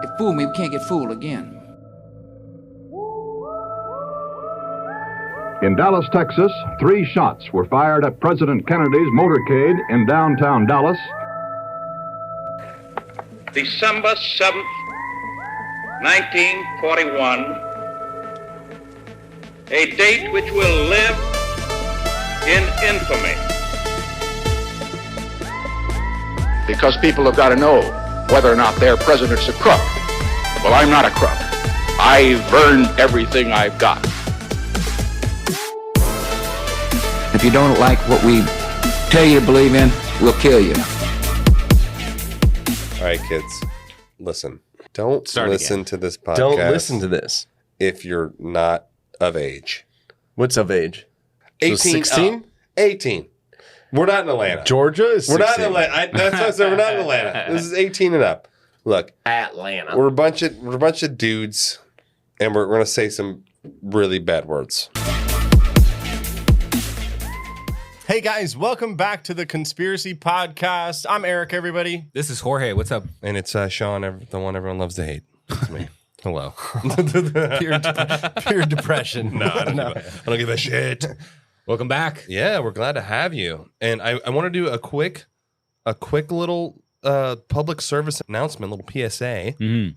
It fooled me, we can't get fooled again. In Dallas, Texas, 3 shots were fired at President Kennedy's motorcade in downtown Dallas. December 7th, 1941, a date which will live in infamy. Because people have got to know whether or not their president's a crook. Well, I'm not a crook. I've earned everything I've got. If you don't like what we tell you to believe in, we'll kill you. All right, kids, listen. Don't listen to this podcast. Don't listen to this. If you're not of age. What's of age? 18. So 16? 18. We're not in Atlanta. Georgia is 16. We're not in Atlanta. That's what I said. We're not in Atlanta. This is 18 and up. Look. Atlanta. We're a bunch of dudes, and we're going to say some really bad words. Hey guys, welcome back to the Conspiracy Podcast. I'm Eric, everybody. This is Jorge. What's up? And it's Sean, the one everyone loves to hate. It's me. Hello. Pure depression. No, I don't give a shit. Welcome back. Yeah, we're glad to have you. And I want to do a quick little public service announcement, little PSA. Mm-hmm.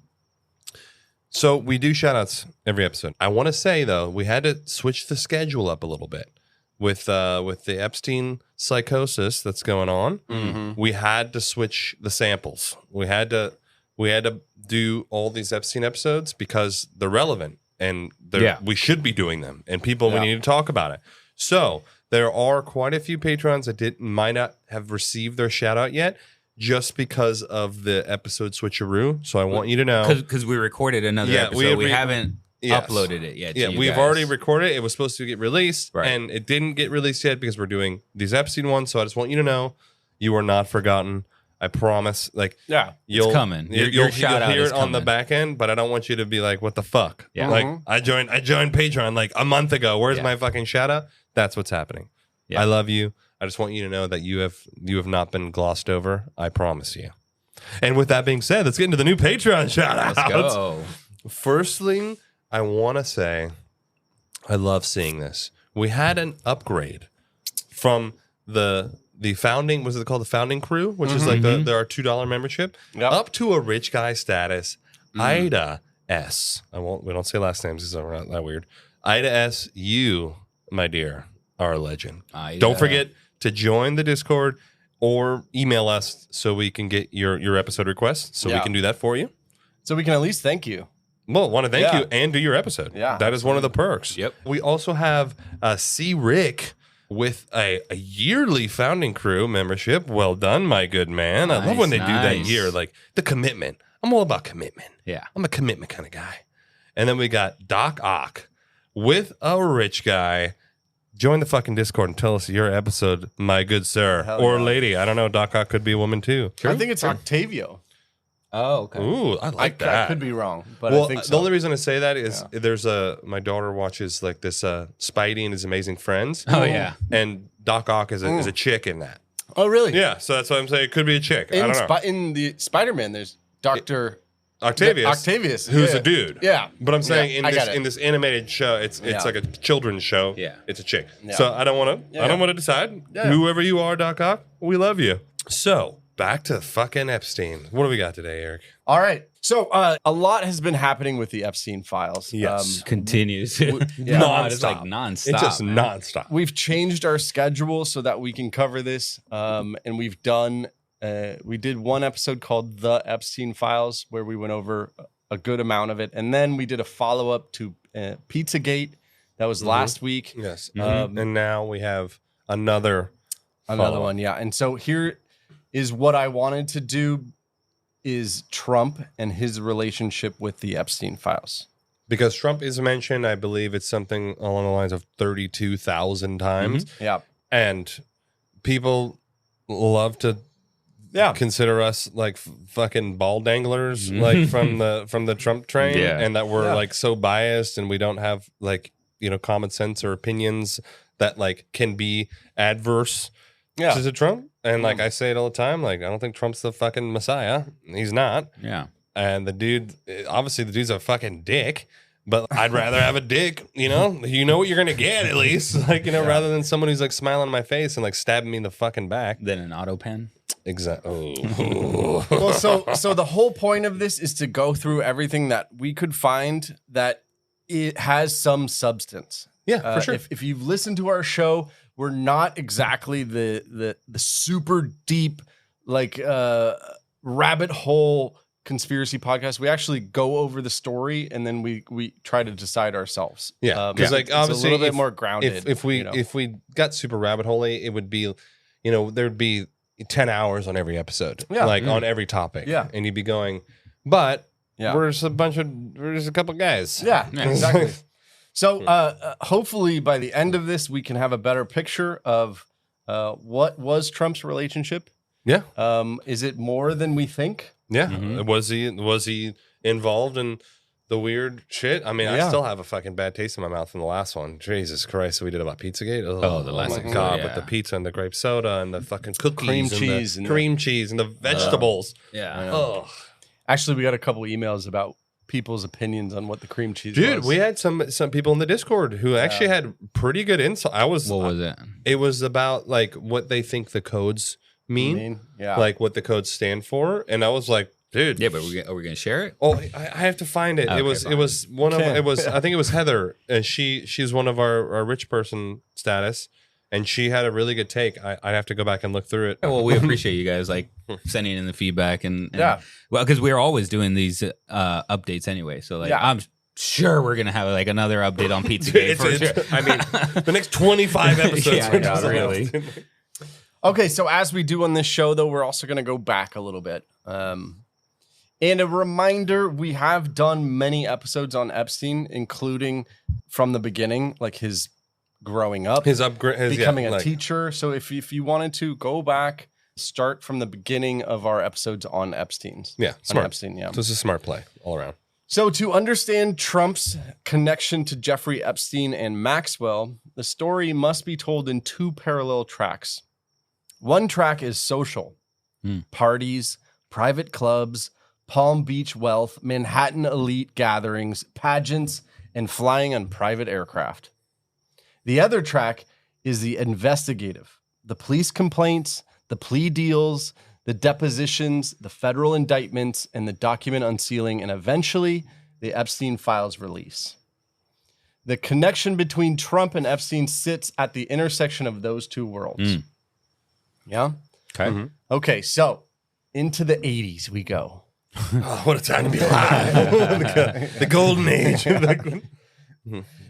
So we do shout outs every episode. I want to say though, we had to switch the schedule up a little bit with the Epstein psychosis that's going on. Mm-hmm. We had to switch the samples. We had to do all these Epstein episodes because they're relevant and we should be doing them. And we need to talk about it. So there are quite a few patrons that might not have received their shout out yet just because of the episode switcheroo. So I want you to know. Because we recorded another episode. We haven't uploaded it yet. Yeah, we've already recorded it. It was supposed to get released, and it didn't get released yet because we're doing these Epstein ones. So I just want you to know you are not forgotten. I promise. Like, it's coming. You'll hear it on the back end, but I don't want you to be like, "What the fuck?" Yeah. Like, I joined Patreon like a month ago. Where's my fucking shout out? That's what's happening. Yeah. I love you. I just want you to know that you have not been glossed over. I promise you. And with that being said, let's get into the new Patreon shout outs. Let's go. First thing I want to say, I love seeing this. We had an upgrade from the founding, was it called the founding crew, which is like our $2 membership, up to a rich guy status. Ida S. We don't say last names because we're not that weird. Ida S. You, my dear, are a legend. Don't forget to join the Discord or email us so we can get your episode requests so we can do that for you. So we can at least thank you. Well, want to thank you and do your episode. Yeah. That is one of the perks. Yep. We also have C. Rick with a yearly founding crew membership. Well done, my good man. I love when they do that year. Like the commitment. I'm all about commitment. Yeah. I'm a commitment kind of guy. And then we got Doc Ock with a rich guy. Join the fucking Discord and tell us your episode, my good sir. Or lady. I don't know. Doc Ock could be a woman too. True? I think it's Octavio. Oh, okay. Ooh, I like that. I could be wrong, but I think so. The only reason I say that is there's my daughter watches like this Spidey and His Amazing Friends. Oh yeah, and Doc Ock is a chick in that. Oh really? Yeah, so that's why I'm saying it could be a chick. I don't know. In the Spider-Man, there's Dr. Octavius, who's a dude. Yeah, but I'm saying in this animated show, it's like a children's show. Yeah, it's a chick. Yeah. So I don't want to decide. Yeah. Whoever you are, Doc Ock, we love you. So. Back to fucking Epstein. What do we got today, Eric? All right. So a lot has been happening with the Epstein files. Yes. Continues. Non-stop. It's like nonstop. It's just nonstop. We've changed our schedule so that we can cover this. And we've done, we did one episode called The Epstein Files where we went over a good amount of it. And then we did a follow-up to Pizzagate. That was last week. Yes. And now we have another one. Yeah. And so here is what I wanted to do is Trump and his relationship with the Epstein files. Because Trump is mentioned, I believe it's something along the lines of 32,000 times. Yeah. And people love to consider us like fucking ball danglers, like from the Trump train, and that we're like so biased and we don't have like, common sense or opinions that like can be adverse to Trump. And like I say it all the time, like I don't think Trump's the fucking messiah. He's not. Yeah. And the dude's a fucking dick. But I'd rather have a dick, you know what you're going to get at least, like, rather than someone who's like smiling in my face and like stabbing me in the fucking back. Then an auto pen. Exactly. Well, so the whole point of this is to go through everything that we could find that it has some substance. Yeah, for sure. If you've listened to our show, we're not exactly the super deep, like, rabbit hole conspiracy podcast. We actually go over the story and then we try to decide ourselves. Yeah, because like obviously a little bit more grounded. If we got super rabbit hole-y, it would be, there'd be 10 hours on every episode, on every topic. Yeah, and you'd be going, but we're just a couple guys. Yeah, exactly. So hopefully by the end of this, we can have a better picture of what was Trump's relationship. Yeah. Is it more than we think? Yeah. Was he involved in the weird shit? I mean, I still have a fucking bad taste in my mouth from the last one. Jesus Christ. So we did about Pizzagate. The last one. God, with the pizza and the grape soda and the fucking cookies cream cheese and the vegetables. Oh. Actually, we got a couple emails about people's opinions on what the cream cheese was. was. We had some people in the Discord who actually had pretty good insight. What was it? It was about like what they think the codes mean, like what the codes stand for, and I was like, dude, but are we gonna share it? Oh, I have to find it. Okay, it was one of I think it was Heather, and she's one of our rich person status, and she had a really good take. I'd have to go back and look through it. Well, we appreciate you guys like sending in the feedback and well, because we're always doing these updates anyway, so like I'm sure we're gonna have like another update on Pizzagate for sure. I mean, the next 25 episodes. Really. Okay, so as we do on this show, though, we're also going to go back a little bit. And a reminder, we have done many episodes on Epstein, including from the beginning, like his growing up, his upgrade, becoming a teacher. So if you wanted to go back, start from the beginning of our episodes on Epstein's. Yeah, smart. Epstein, So it's a smart play all around. So to understand Trump's connection to Jeffrey Epstein and Maxwell, the story must be told in two parallel tracks. One track is social, parties, private clubs, Palm Beach wealth, Manhattan elite gatherings, pageants, and flying on private aircraft. The other track is the investigative, the police complaints, the plea deals, the depositions, the federal indictments, and the document unsealing, and eventually the Epstein files release. The connection between Trump and Epstein sits at the intersection of those two worlds. Yeah? Okay. Okay, so into the 80s we go. Oh, what a time to be alive. The golden age.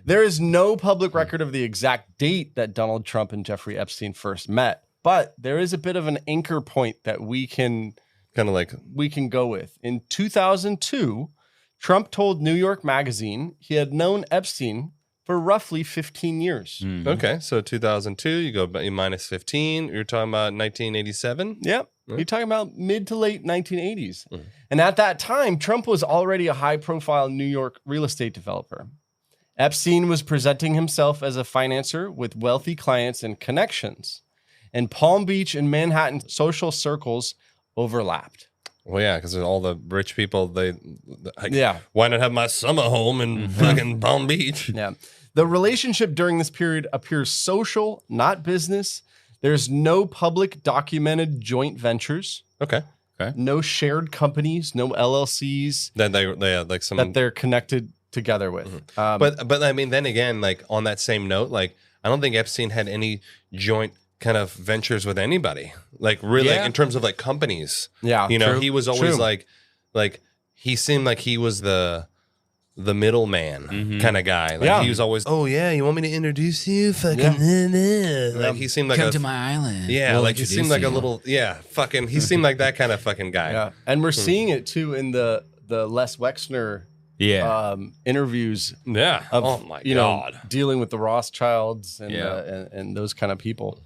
There is no public record of the exact date that Donald Trump and Jeffrey Epstein first met, but there is a bit of an anchor point that we can go with. In 2002, Trump told New York Magazine he had known Epstein for roughly 15 years. Okay, so 2002, you go minus 15. You're talking about 1987? Yep. You're talking about mid to late 1980s. And at that time, Trump was already a high-profile New York real estate developer. Epstein was presenting himself as a financier with wealthy clients and connections. And Palm Beach and Manhattan social circles overlapped. Well, yeah, because all the rich people, why not have my summer home in fucking Palm Beach? Yeah. The relationship during this period appears social, not business. There's no public documented joint ventures. Okay. No shared companies, no LLCs that they're connected together with. But I mean, then again, like on that same note, like I don't think Epstein had any joint kind of ventures with anybody, like really like, in terms of like companies. Yeah, he was always like he seemed like he was the middleman kind of guy. Like he was always, oh yeah, you want me to introduce you? Fucking like he seemed like come to my island. Yeah, we'll like he seemed like a little he seemed like that kind of fucking guy. Yeah, and we're seeing it too in the Les Wexner interviews. Yeah. Of, God, dealing with the Rothschilds and those kind of people.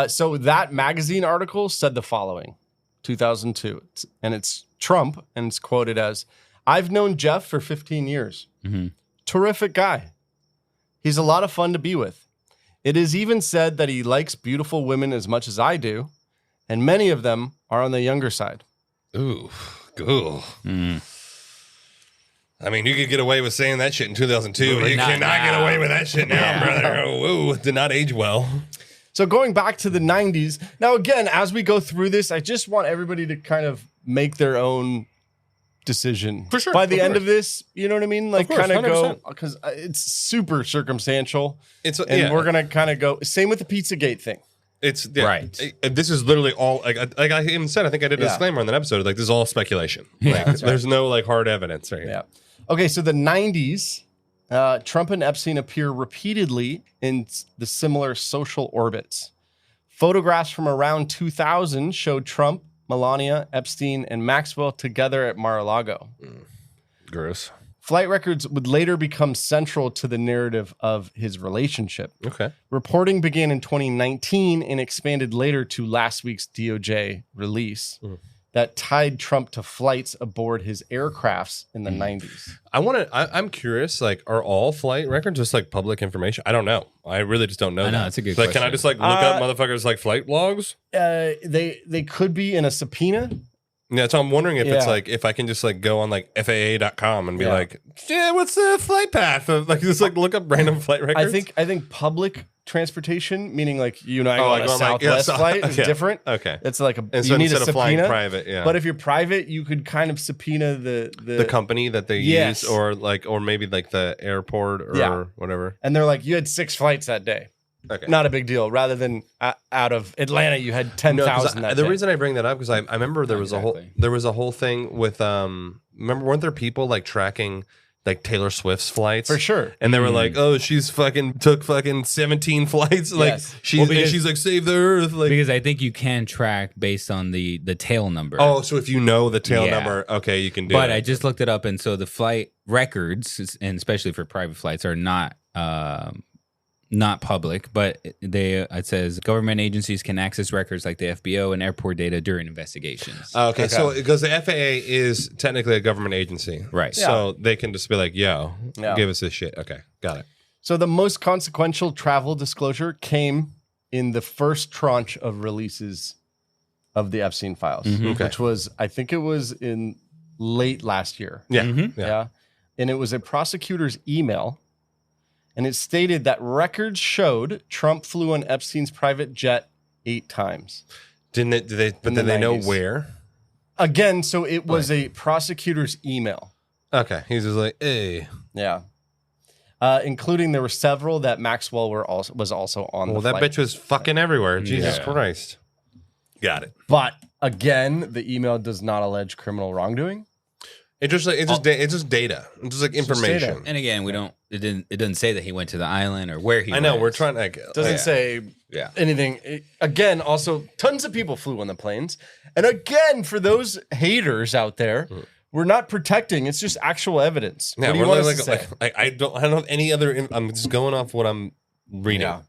So that magazine article said the following, 2002, and it's Trump, and it's quoted as, "I've known Jeff for 15 years. Terrific guy. He's a lot of fun to be with. It is even said that he likes beautiful women as much as I do, and many of them are on the younger side." Ooh, Cool. I mean, you could get away with saying that shit in 2002, but you cannot get away with that shit now, brother. Whoa, did not age well. So going back to the 90s, now again, as we go through this, I just want everybody to kind of make their own decision. For sure. By the end of this, you know what I mean? Like course, kind of go, 100%. because it's super circumstantial. And we're going to kind of go, same with the Pizzagate thing. It's Right. This is literally all like I even said. I think I did a disclaimer on that episode. Like this is all speculation. Like, there's no like hard evidence. Right? Yeah. Okay. So the 90s, Trump and Epstein appear repeatedly in the similar social orbits. Photographs from around 2000 showed Trump, Melania, Epstein, and Maxwell together at Mar-a-Lago. Gross. Flight records would later become central to the narrative of his relationship. Okay. Reporting began in 2019 and expanded later to last week's DOJ release that tied Trump to flights aboard his aircrafts in the 90s. I'm curious. Like, are all flight records just like public information? I don't know. I really just don't know. I know, that. it's a good Like, can I question. just like look up motherfuckers like flight logs? They could be in a subpoena. Yeah, so I'm wondering if it's Yeah. like if I can just like go on like FAA.com and be like, yeah, what's the flight path? Like just like look up random flight records. I think public transportation, meaning like you and I go like on a on, like, yeah, Southwest flight, is yeah. different. Okay. It's like And so you need a instead of flying subpoena. private, yeah. But if you're private, you could kind of subpoena the company that they Yes. use or maybe like the airport or whatever. and they're like, you had 6 flights that day. Okay. Not a big deal. Rather than out of Atlanta, you had 10,000 that the day. reason I bring that up because I remember there was a whole thing with remember weren't there people like tracking like Taylor Swift's flights For sure. and they were like, oh, she's took 17 flights, like Yes. she's like save the earth, like Because I think you can track based on the tail number. oh, so if you know the tail Yeah. number, okay, you can do But it. I just looked it up, and so the flight records, and especially for private flights, are not public, but it says government agencies can access records like the FBO and airport data during investigations. Okay, so because the FAA is technically a government agency, Right. So they can just be like, "Yo, Yeah. give us this shit." Okay, got it. So the most consequential travel disclosure came in the first tranche of releases of the Epstein files, Okay. which was, I think it was in late last year. Yeah, Yeah. And it was a prosecutor's email. And it stated that records showed Trump flew on Epstein's private jet 8 times. Didn't it? Did they? But In did the they know 90s. where? Again, so it was a prosecutor's email. Okay, he's just like, "Hey." Yeah. Including there were several that Maxwell was also on Well, the that flight. bitch was fucking everywhere. Jesus Yeah. Christ. Got it. But again, the email does not allege criminal wrongdoing. It's just data. It's just like just information. data. And again, it doesn't say that he went to the island or where he I know went. we're trying to. Like, Doesn't say anything. Again, also, tons of people flew on the planes. And again, for those haters out there, we're not protecting. It's just actual evidence. Yeah, what do you we're want us like, to say? I don't have any other. I'm just going off what I'm reading. Yeah.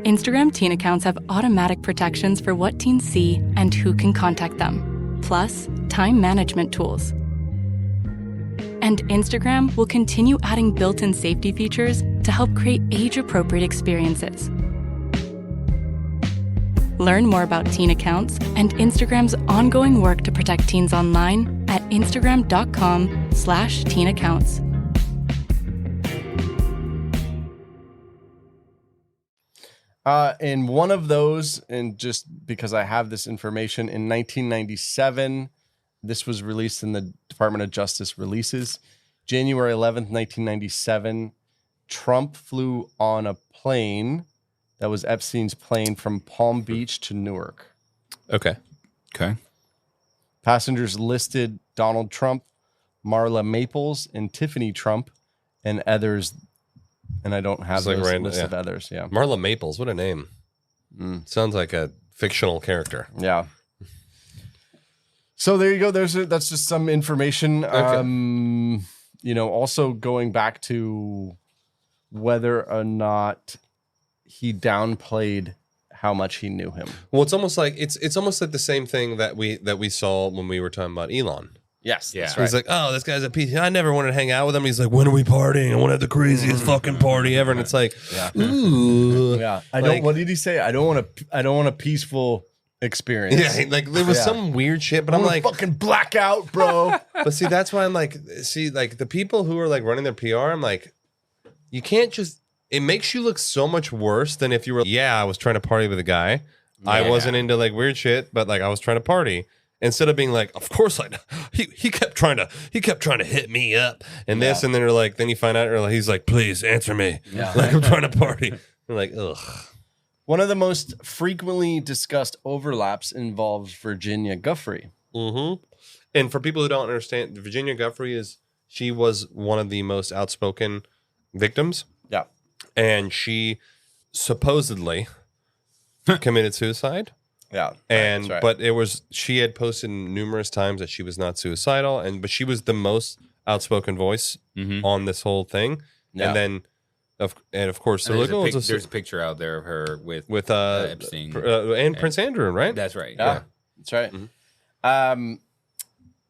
Instagram teen accounts have automatic protections for what teens see and who can contact them, plus time management tools. And Instagram will continue adding built-in safety features to help create age-appropriate experiences. Learn more about teen accounts and Instagram's ongoing work to protect teens online at instagram.com/teen accounts. And one of those, and just because I have this information, in 1997, this was released in the Department of Justice releases. January 11th, 1997, Trump flew on a plane that was Epstein's plane from Palm Beach to Newark. Okay. Okay. Passengers listed Donald Trump, Marla Maples, and Tiffany Trump, and others. And I don't have It's like those random- list yeah. of others. Yeah. Marla Maples. What a name. Sounds like a fictional character. Yeah. So there you go. That's just some information. Also going back to whether or not he downplayed how much he knew him. Well, it's almost like the same thing that we saw when we were talking about Elon. Yes. Yeah. That's He's like, oh, this guy's a piece. I never wanted to hang out with him. He's like, when are we partying? I want to have the craziest fucking party ever. And it's like, ooh. Yeah. Like- What did he say? I don't want a peaceful experience. Yeah, like there was some weird shit, but I'm like fucking blackout, bro. But see, that's why I'm like, like the people who are like running their PR, I'm like, you can't just. It makes you look so much worse than if you were. Yeah, I was trying to party with a guy. Yeah. I wasn't into like weird shit, but like I was trying to party. Instead of being like, of course he kept trying to hit me up and this, and then you're like, then you find out he's like, please answer me, like I'm trying to party. You're like, ugh. One of the most frequently discussed overlaps involves Virginia Giuffre. Mm-hmm. And for people who don't understand, Virginia Giuffre she was one of the most outspoken victims. Yeah. And she supposedly committed suicide. Yeah. And right. But she had posted numerous times that she was not suicidal, but she was the most outspoken voice on this whole thing. Yeah. And then of course there's a picture out there of her with Epstein and Prince Andrew, right? That's right. Yeah. That's right. Mm-hmm.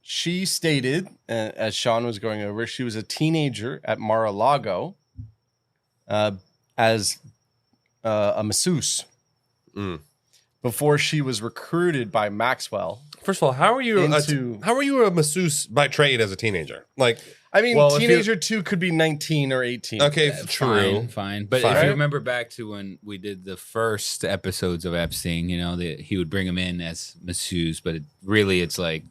She stated, as Sean was going over, she was a teenager at Mar-a-Lago as a masseuse before she was recruited by Maxwell. First of all, how are you a masseuse by trade as a teenager? Like, I mean, teenager too could be 19 or 18. Okay, true. Fine. But if you remember back to when we did the first episodes of Epstein, he would bring him in as masseuse, but it's like,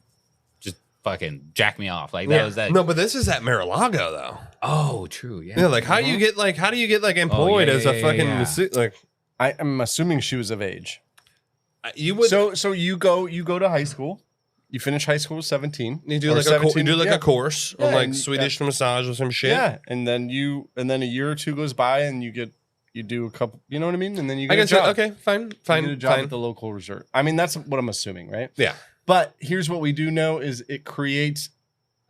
just fucking jack me off. Like that was that. No, but this is at Mar-a-Lago though. Oh, true. Yeah. Yeah. Like, how do you get employed as a fucking masseuse? Like, I'm assuming she was of age. You would. So you go to high school. You finish high school 17. You do a course on like Swedish massage or some shit. Yeah, and then a year or two goes by and you do a couple. You know what I mean? And then you get a job. Okay, fine. You get a job at the local resort. I mean, that's what I'm assuming, right? Yeah. But here's what we do know is it creates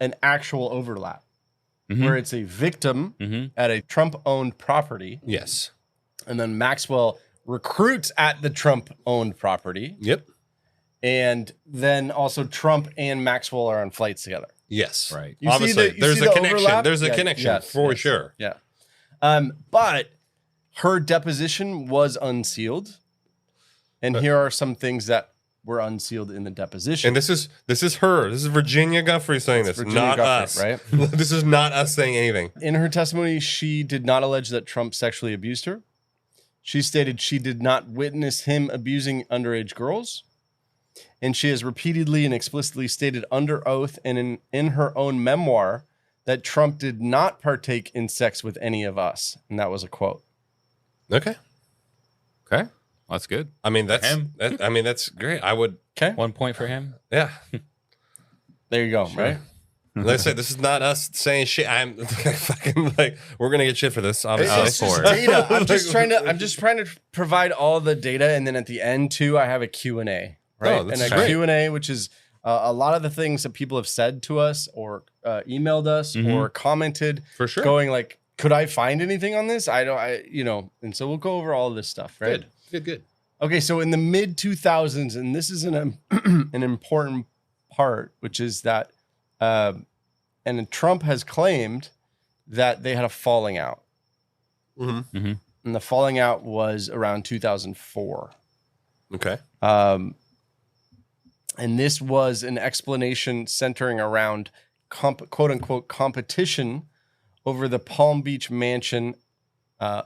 an actual overlap where it's a victim at a Trump-owned property. Yes. And then Maxwell recruits at the Trump-owned property. Yep. And then also Trump and Maxwell are on flights together. Yes. Right. Obviously, there's a connection. Overlap? There's a connection for sure. Yeah. But her deposition was unsealed. And here are some things that were unsealed in the deposition. And this is her. This is Virginia Giuffre saying this, not us. Right? This is not us saying anything. In her testimony, she did not allege that Trump sexually abused her. She stated she did not witness him abusing underage girls. And she has repeatedly and explicitly stated under oath and in her own memoir that Trump did not partake in sex with any of us. And that was a quote. Okay. Well, that's good. I mean, that's great. I would. Okay. 1 point for him. Yeah. There you go. Sure. Right. Let's say this is not us saying shit. I'm fucking like, we're gonna get shit for this. Obviously, it's just data. I'm just trying to provide all the data, and then at the end too, I have a Q&A, right? Oh, and a Q&A, which is a lot of the things that people have said to us, or emailed us, or commented, for sure, going like, could I find anything on this? And so we'll go over all of this stuff, right? Good. Okay, so in the mid 2000s, and this is an important part, which is that. And Trump has claimed that they had a falling out. And the falling out was around 2004. Okay. And this was an explanation centering around quote unquote competition over the Palm Beach mansion,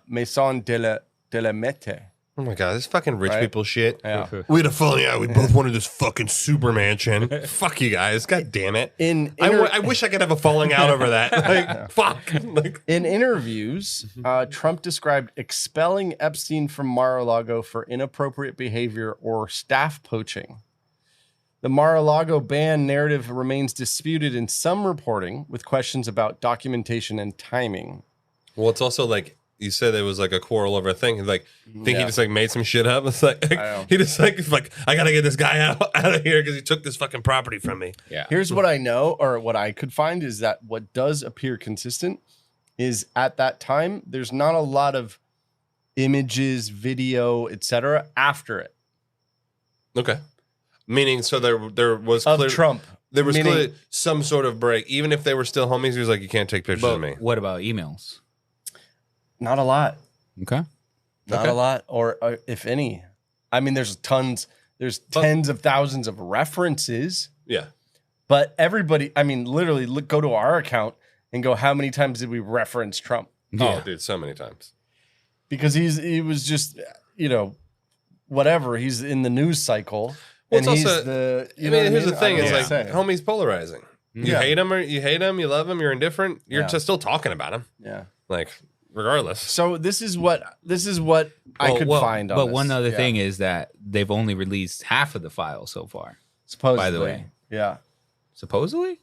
Maison de la Mette. Oh my God, this fucking rich people shit. Yeah. We had a falling out. We both wanted this fucking super mansion. Fuck you guys. God damn it. I wish I could have a falling out over that. Like, fuck. In interviews, Trump described expelling Epstein from Mar-a-Lago for inappropriate behavior or staff poaching. The Mar-a-Lago ban narrative remains disputed in some reporting, with questions about documentation and timing. Well, it's also like, you said it was like a quarrel over a thing. Like, he just like made some shit up. It's like he just like I gotta get this guy out of here because he took this fucking property from me. Yeah. Here's what I know, or what I could find, is that what does appear consistent is at that time there's not a lot of images, video, etc. after it. Okay. Meaning, so there was of Trump. There was clearly some sort of break, even if they were still homies. He was like, "You can't take pictures of me." What about emails? Not a lot. Okay. Not a lot, or if any. I mean, there's tons. There's tens of thousands of references, Yeah. but everybody, I mean, literally go to our account and go, how many times did we reference Trump? Oh, dude, so many times. Because he was just, whatever. He's in the news cycle. Well, and it's he's also, the, here's the thing. It's like, say. homie's polarizing. You hate him or you hate him, you love him, you're indifferent. You're just still talking about him. Yeah. Like, regardless. So this is what I could find on But this. one other thing is that they've only released half of the file so far. Supposedly. by the way. Yeah. Supposedly?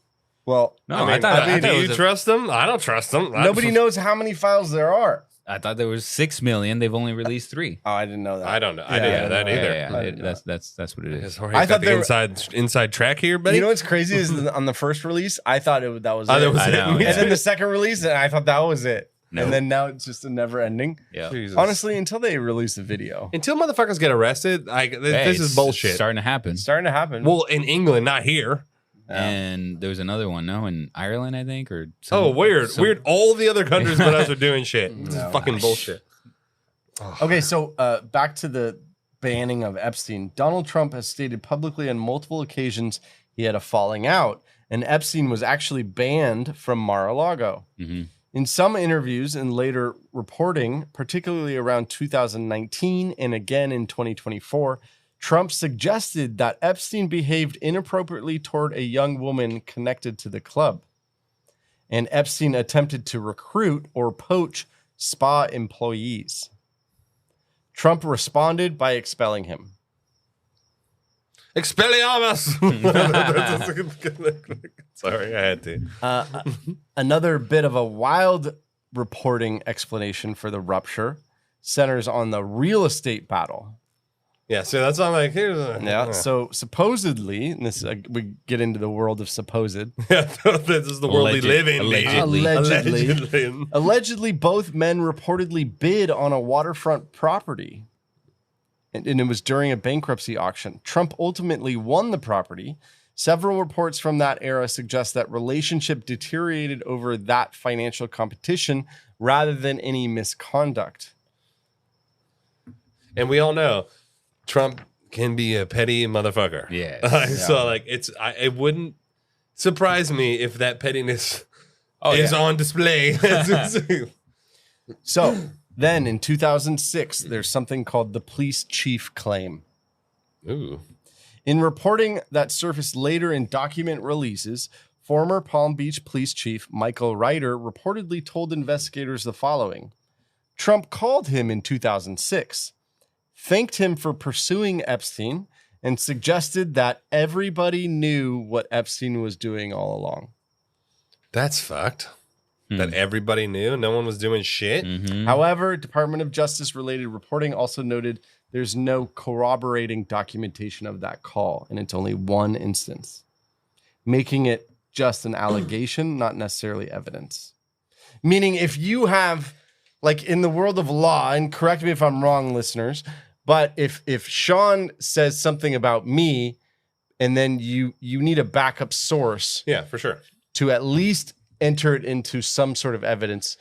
Well, No, I mean, I thought do it you was trust them? I don't trust them. nobody knows how many files there are. I thought there was 6 million. They've only released 3. Oh, I didn't know that. I don't know. I didn't know that either. That's what it is. I thought thought they the inside track here, buddy. You know what's crazy is on the first release, I thought that was Oh, it. that was I it. know, Me yeah. And then too. the second release, and I thought that was it. No. And then now it's just a never ending. Yeah. Jesus. Honestly, until they release the video. Until motherfuckers get arrested, this is bullshit. It's starting to happen. It's starting to happen. Well, in England, not here. And there was another one, no, in Ireland, I think, or Oh, weird. some- Weird. All the other countries but us are doing shit. This is fucking bullshit. Okay, so back to the banning of Epstein. Donald Trump has stated publicly on multiple occasions he had a falling out, and Epstein was actually banned from Mar-a-Lago. Mm-hmm. In some interviews and later reporting, particularly around 2019 and again in 2024, Trump suggested that Epstein behaved inappropriately toward a young woman connected to the club. And Epstein attempted to recruit or poach spa employees. Trump responded by expelling him. Expelliarmus! Sorry, I had to. Another bit of a wild reporting explanation for the rupture centers on the real estate battle. Yeah, so that's why I'm like, here's a... Yeah, so supposedly, and this we get into the world of supposed. Yeah, this is the world we live in. Allegedly, both men reportedly bid on a waterfront property. And it was during a bankruptcy auction. Trump ultimately won the property. Several reports from that era suggest that relationship deteriorated over that financial competition rather than any misconduct. And we all know Trump can be a petty motherfucker. Yeah. So like it wouldn't surprise me if that pettiness is on display. So then in 2006, there's something called the police chief claim. Ooh. In reporting that surfaced later in document releases, former Palm Beach police chief Michael Ryder reportedly told investigators the following. Trump called him in 2006, thanked him for pursuing Epstein, and suggested that everybody knew what Epstein was doing all along. That's fucked. That everybody knew. No one was doing shit. Mm-hmm. However, Department of Justice related reporting also noted there's no corroborating documentation of that call, and it's only one instance, making it just an allegation, not necessarily evidence. Meaning if you have, like in the world of law, and correct me if I'm wrong, listeners, but if Sean says something about me and then you need a backup source Yeah, for sure. to at least enter it into some sort of evidence,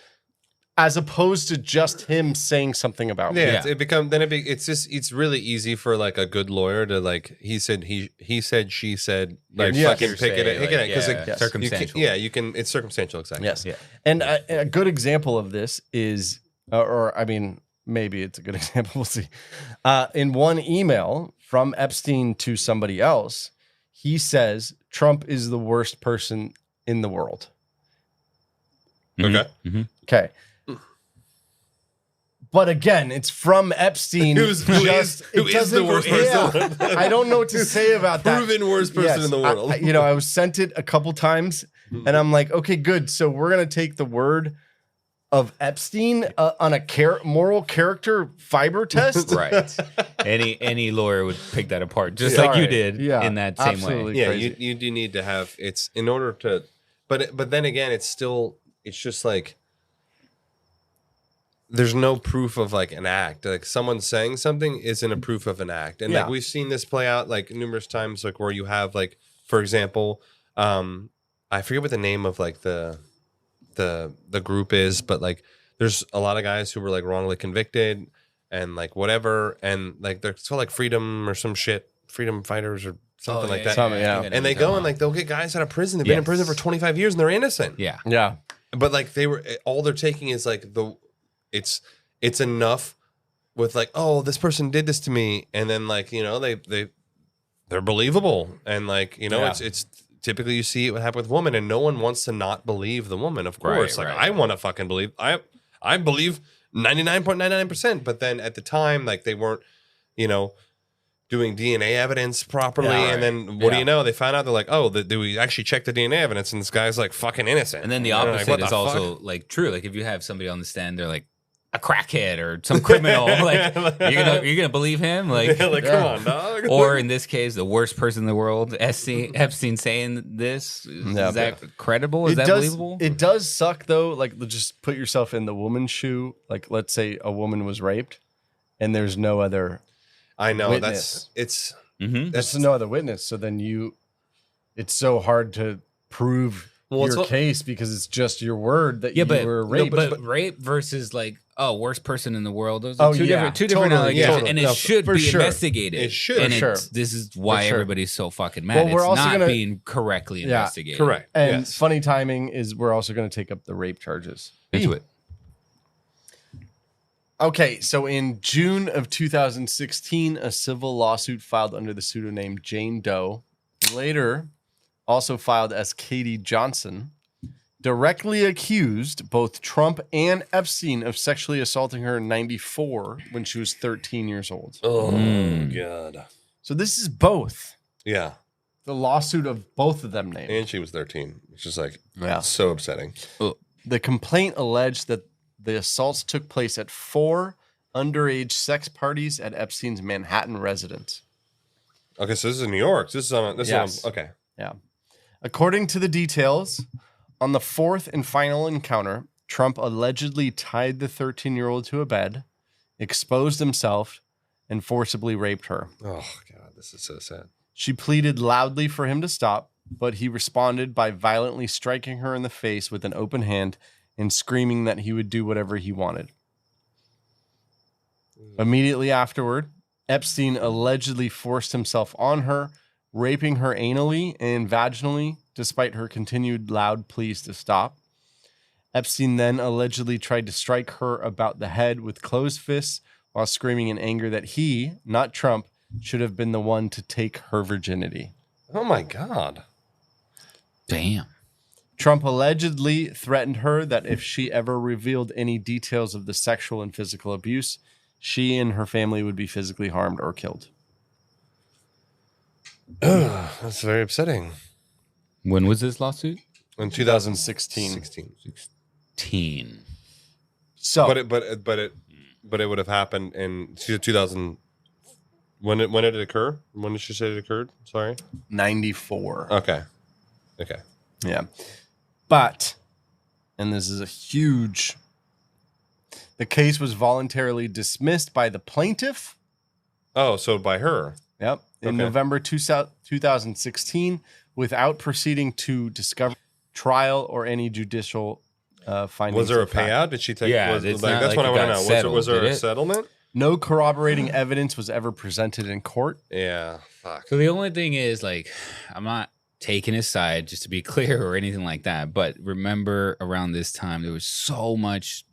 as opposed to just him saying something about me. Yeah, it's really easy for like a good lawyer to like he said she said like Yes. fucking pick it because Yes. Circumstantial. you can it's circumstantial exactly. Yes. Yeah. And a good example of this is, or I mean, maybe it's a good example. We'll see. In one email from Epstein to somebody else, he says Trump is the worst person in the world. Okay. Okay. But again, it's from Epstein. Who is the worst person? Yeah, I don't know what to say about that. Proven worst person in the world. I was sent it a couple times, and I'm like, okay, good. So we're gonna take the word of Epstein on a moral character fiber test. Right. Any lawyer would pick that apart, just like you did in that same absolutely. way. Yeah, Crazy. you do need to have it's in order to but then again it's just like there's no proof of like an act. Like someone saying something isn't a proof of an act. And like we've seen this play out like numerous times, like where you have like, for example, I forget what the name of like the group is, but like there's a lot of guys who were like wrongly convicted and like whatever, and like they're still like freedom or some shit freedom fighters or something like yeah, that. Something, yeah. I think I know And they what you're go and like they'll get guys out of prison. They've been in prison for 25 years and they're innocent. Yeah. Yeah. But like they were, all they're taking is like it's enough with like, oh, this person did this to me, and then like they're believable, and like it's typically you see it would happen with women, and no one wants to not believe the woman. Of course, Right, like right. I want to fucking believe. I believe 99.99%, but then at the time, like they weren't, doing DNA evidence properly, Yeah, and then what do you know? They found out they're like, oh, do we actually check the DNA evidence? And this guy's like fucking innocent. And then the Like, opposite what is the also fuck? like true. Like if you have somebody on the stand, they're like a crackhead or some criminal. Like you're gonna believe him? Like, Yeah, like come on, dog. or in this case, the worst person in the world, Epstein saying this. Yeah. Is that credible? Is that believable? It does suck though. Like, just put yourself in the woman's shoe. Like, let's say a woman was raped, and there's no other. I know witness. Mm-hmm. There's no other witness. So then it's so hard to prove your case because it's just your word that you were raped. But rape versus like, worst person in the world. Those Oh, are two yeah. different Totally, allegations, yeah. and No, it should for be sure. investigated. It should. And For sure. this is why For sure. everybody's so fucking mad. Well, we're it's also not gonna- being correctly Yeah, investigated. Correct. And Yes. funny timing is we're also going to take up the rape charges. Into it. Okay, so in June of 2016, a civil lawsuit filed under the pseudonym Jane Doe, later also filed as Katie Johnson, directly accused both Trump and Epstein of sexually assaulting her in 94 when she was 13 years old. Oh god. So this is both Yeah. the lawsuit of both of them named. And she was 13, which is like Yeah. so upsetting. The complaint alleged that the assaults took place at 4 underage sex parties at Epstein's Manhattan residence. Okay, so this is in New York. This is on. Yes. Okay. Yeah. According to the details, on the fourth and final encounter, Trump allegedly tied the 13-year-old to a bed, exposed himself, and forcibly raped her. Oh god, this is so sad. She pleaded loudly for him to stop, but he responded by violently striking her in the face with an open hand and screaming that he would do whatever he wanted. Immediately afterward, Epstein allegedly forced himself on her, raping her anally and vaginally, despite her continued loud pleas to stop. Epstein then allegedly tried to strike her about the head with closed fists while screaming in anger that he, not Trump, should have been the one to take her virginity. Oh my god. Damn. Trump allegedly threatened her that if she ever revealed any details of the sexual and physical abuse, she and her family would be physically harmed or killed. That's very upsetting. When was this lawsuit? In 2016. 16. So, But it would have happened in 2000. When did it occur? When did she say it occurred? Sorry. 94. Okay. Yeah. But, and this is a huge, the case was voluntarily dismissed by the plaintiff. Oh, so by her. Yep. In Okay. November 2016, without proceeding to discover trial or any judicial findings. Was there a of fact. payout? Did she take? Yeah, was, it's like, not that's like what I it want to got know. settled, Was there did a it? settlement? No corroborating evidence was ever presented in court. Yeah. Fuck. So the only thing is, like, I'm not taking his side, just to be clear, or anything like that. But remember, around this time, there was so much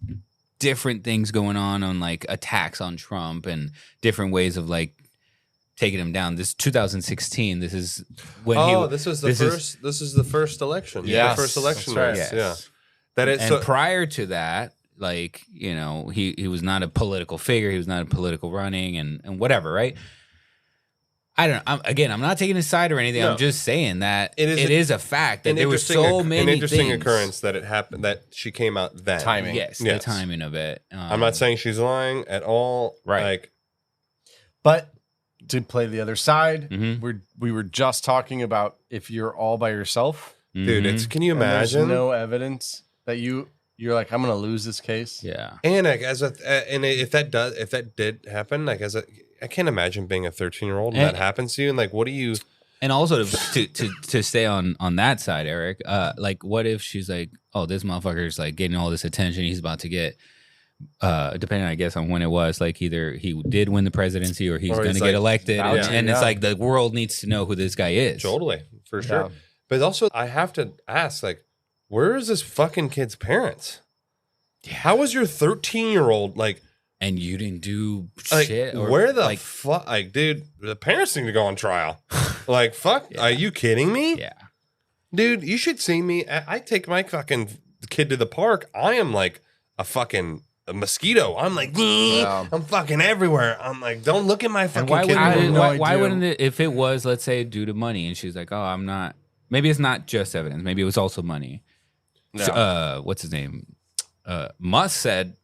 different things going on like attacks on Trump and different ways of like taking him down. This 2016. This is when this was the first. This is the first election. Yes, The first election. that's right. race. Yes. Yeah. That is. And So, prior to that, like, he was not a political figure. He was not a political running and whatever, right? I don't know. I'm not taking his side or anything. No. I'm just saying that it is is a fact that an there were interesting so an many interesting things. occurrence that it happened. That she came out then. Timing. Yes, the Yes. timing of it. I'm not saying she's lying at all. Right. Like, But to play the other side, Mhm. we were just talking about if you're all by yourself, dude, it's. Can you and there's imagine? no evidence that you're like, I'm going to lose this case. Yeah. And like and if that did happen, like I can't imagine being a 13-year-old and And- that happens to you. And like, what do you? And also to stay on that side, Eric, like what if she's like, oh, this motherfucker's like getting all this attention, he's about to get depending, I guess, on when it was, like either he did win the presidency or he's Or going to he's, get like, elected. vouching, And yeah. it's like the world needs to know who this guy is. Totally, for sure. Yeah. But also, I have to ask, like, where is this fucking kid's parents? Yeah. How was your 13-year-old like? And you didn't do Like, shit. Or, where the like, fuck? Like, dude, the parents need to go on trial. Like, fuck, are you kidding me? yeah. Dude, you should see me. I take my fucking kid to the park. I am like a fucking mosquito. I'm like, Yeah. I'm fucking everywhere. I'm like, don't look at my And fucking why kid. have wouldn't, no why idea. wouldn't it, if it was, let's say, due to money, and she's like, oh, I'm not, maybe it's not just evidence. Maybe it was also money. Yeah. What's his name? Musk said,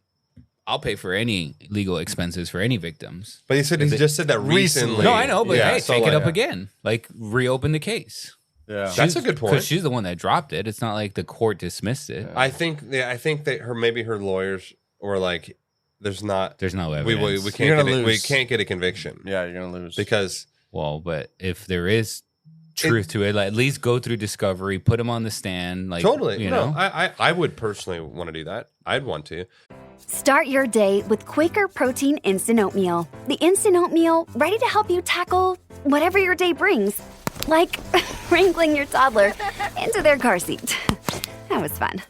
I'll pay for any legal expenses for any victims. But he said he just said that recently. No, I know, but Yeah, hey, so take it like- up again. Like, reopen the case. Yeah. That's a good point. Because she's the one that dropped it. It's not like the court dismissed it. I think that her lawyers were like, there's no evidence. we You're can't gonna we lose. can't get a conviction Yeah, you're gonna lose. because Well, but if there is truth to it, like, at least go through discovery, put him on the stand. Like, totally, you no, know. I would personally want to do that. I'd want to. Start your day with Quaker Protein Instant Oatmeal. The instant oatmeal ready to help you tackle whatever your day brings. Like wrangling your toddler into their car seat. That was fun.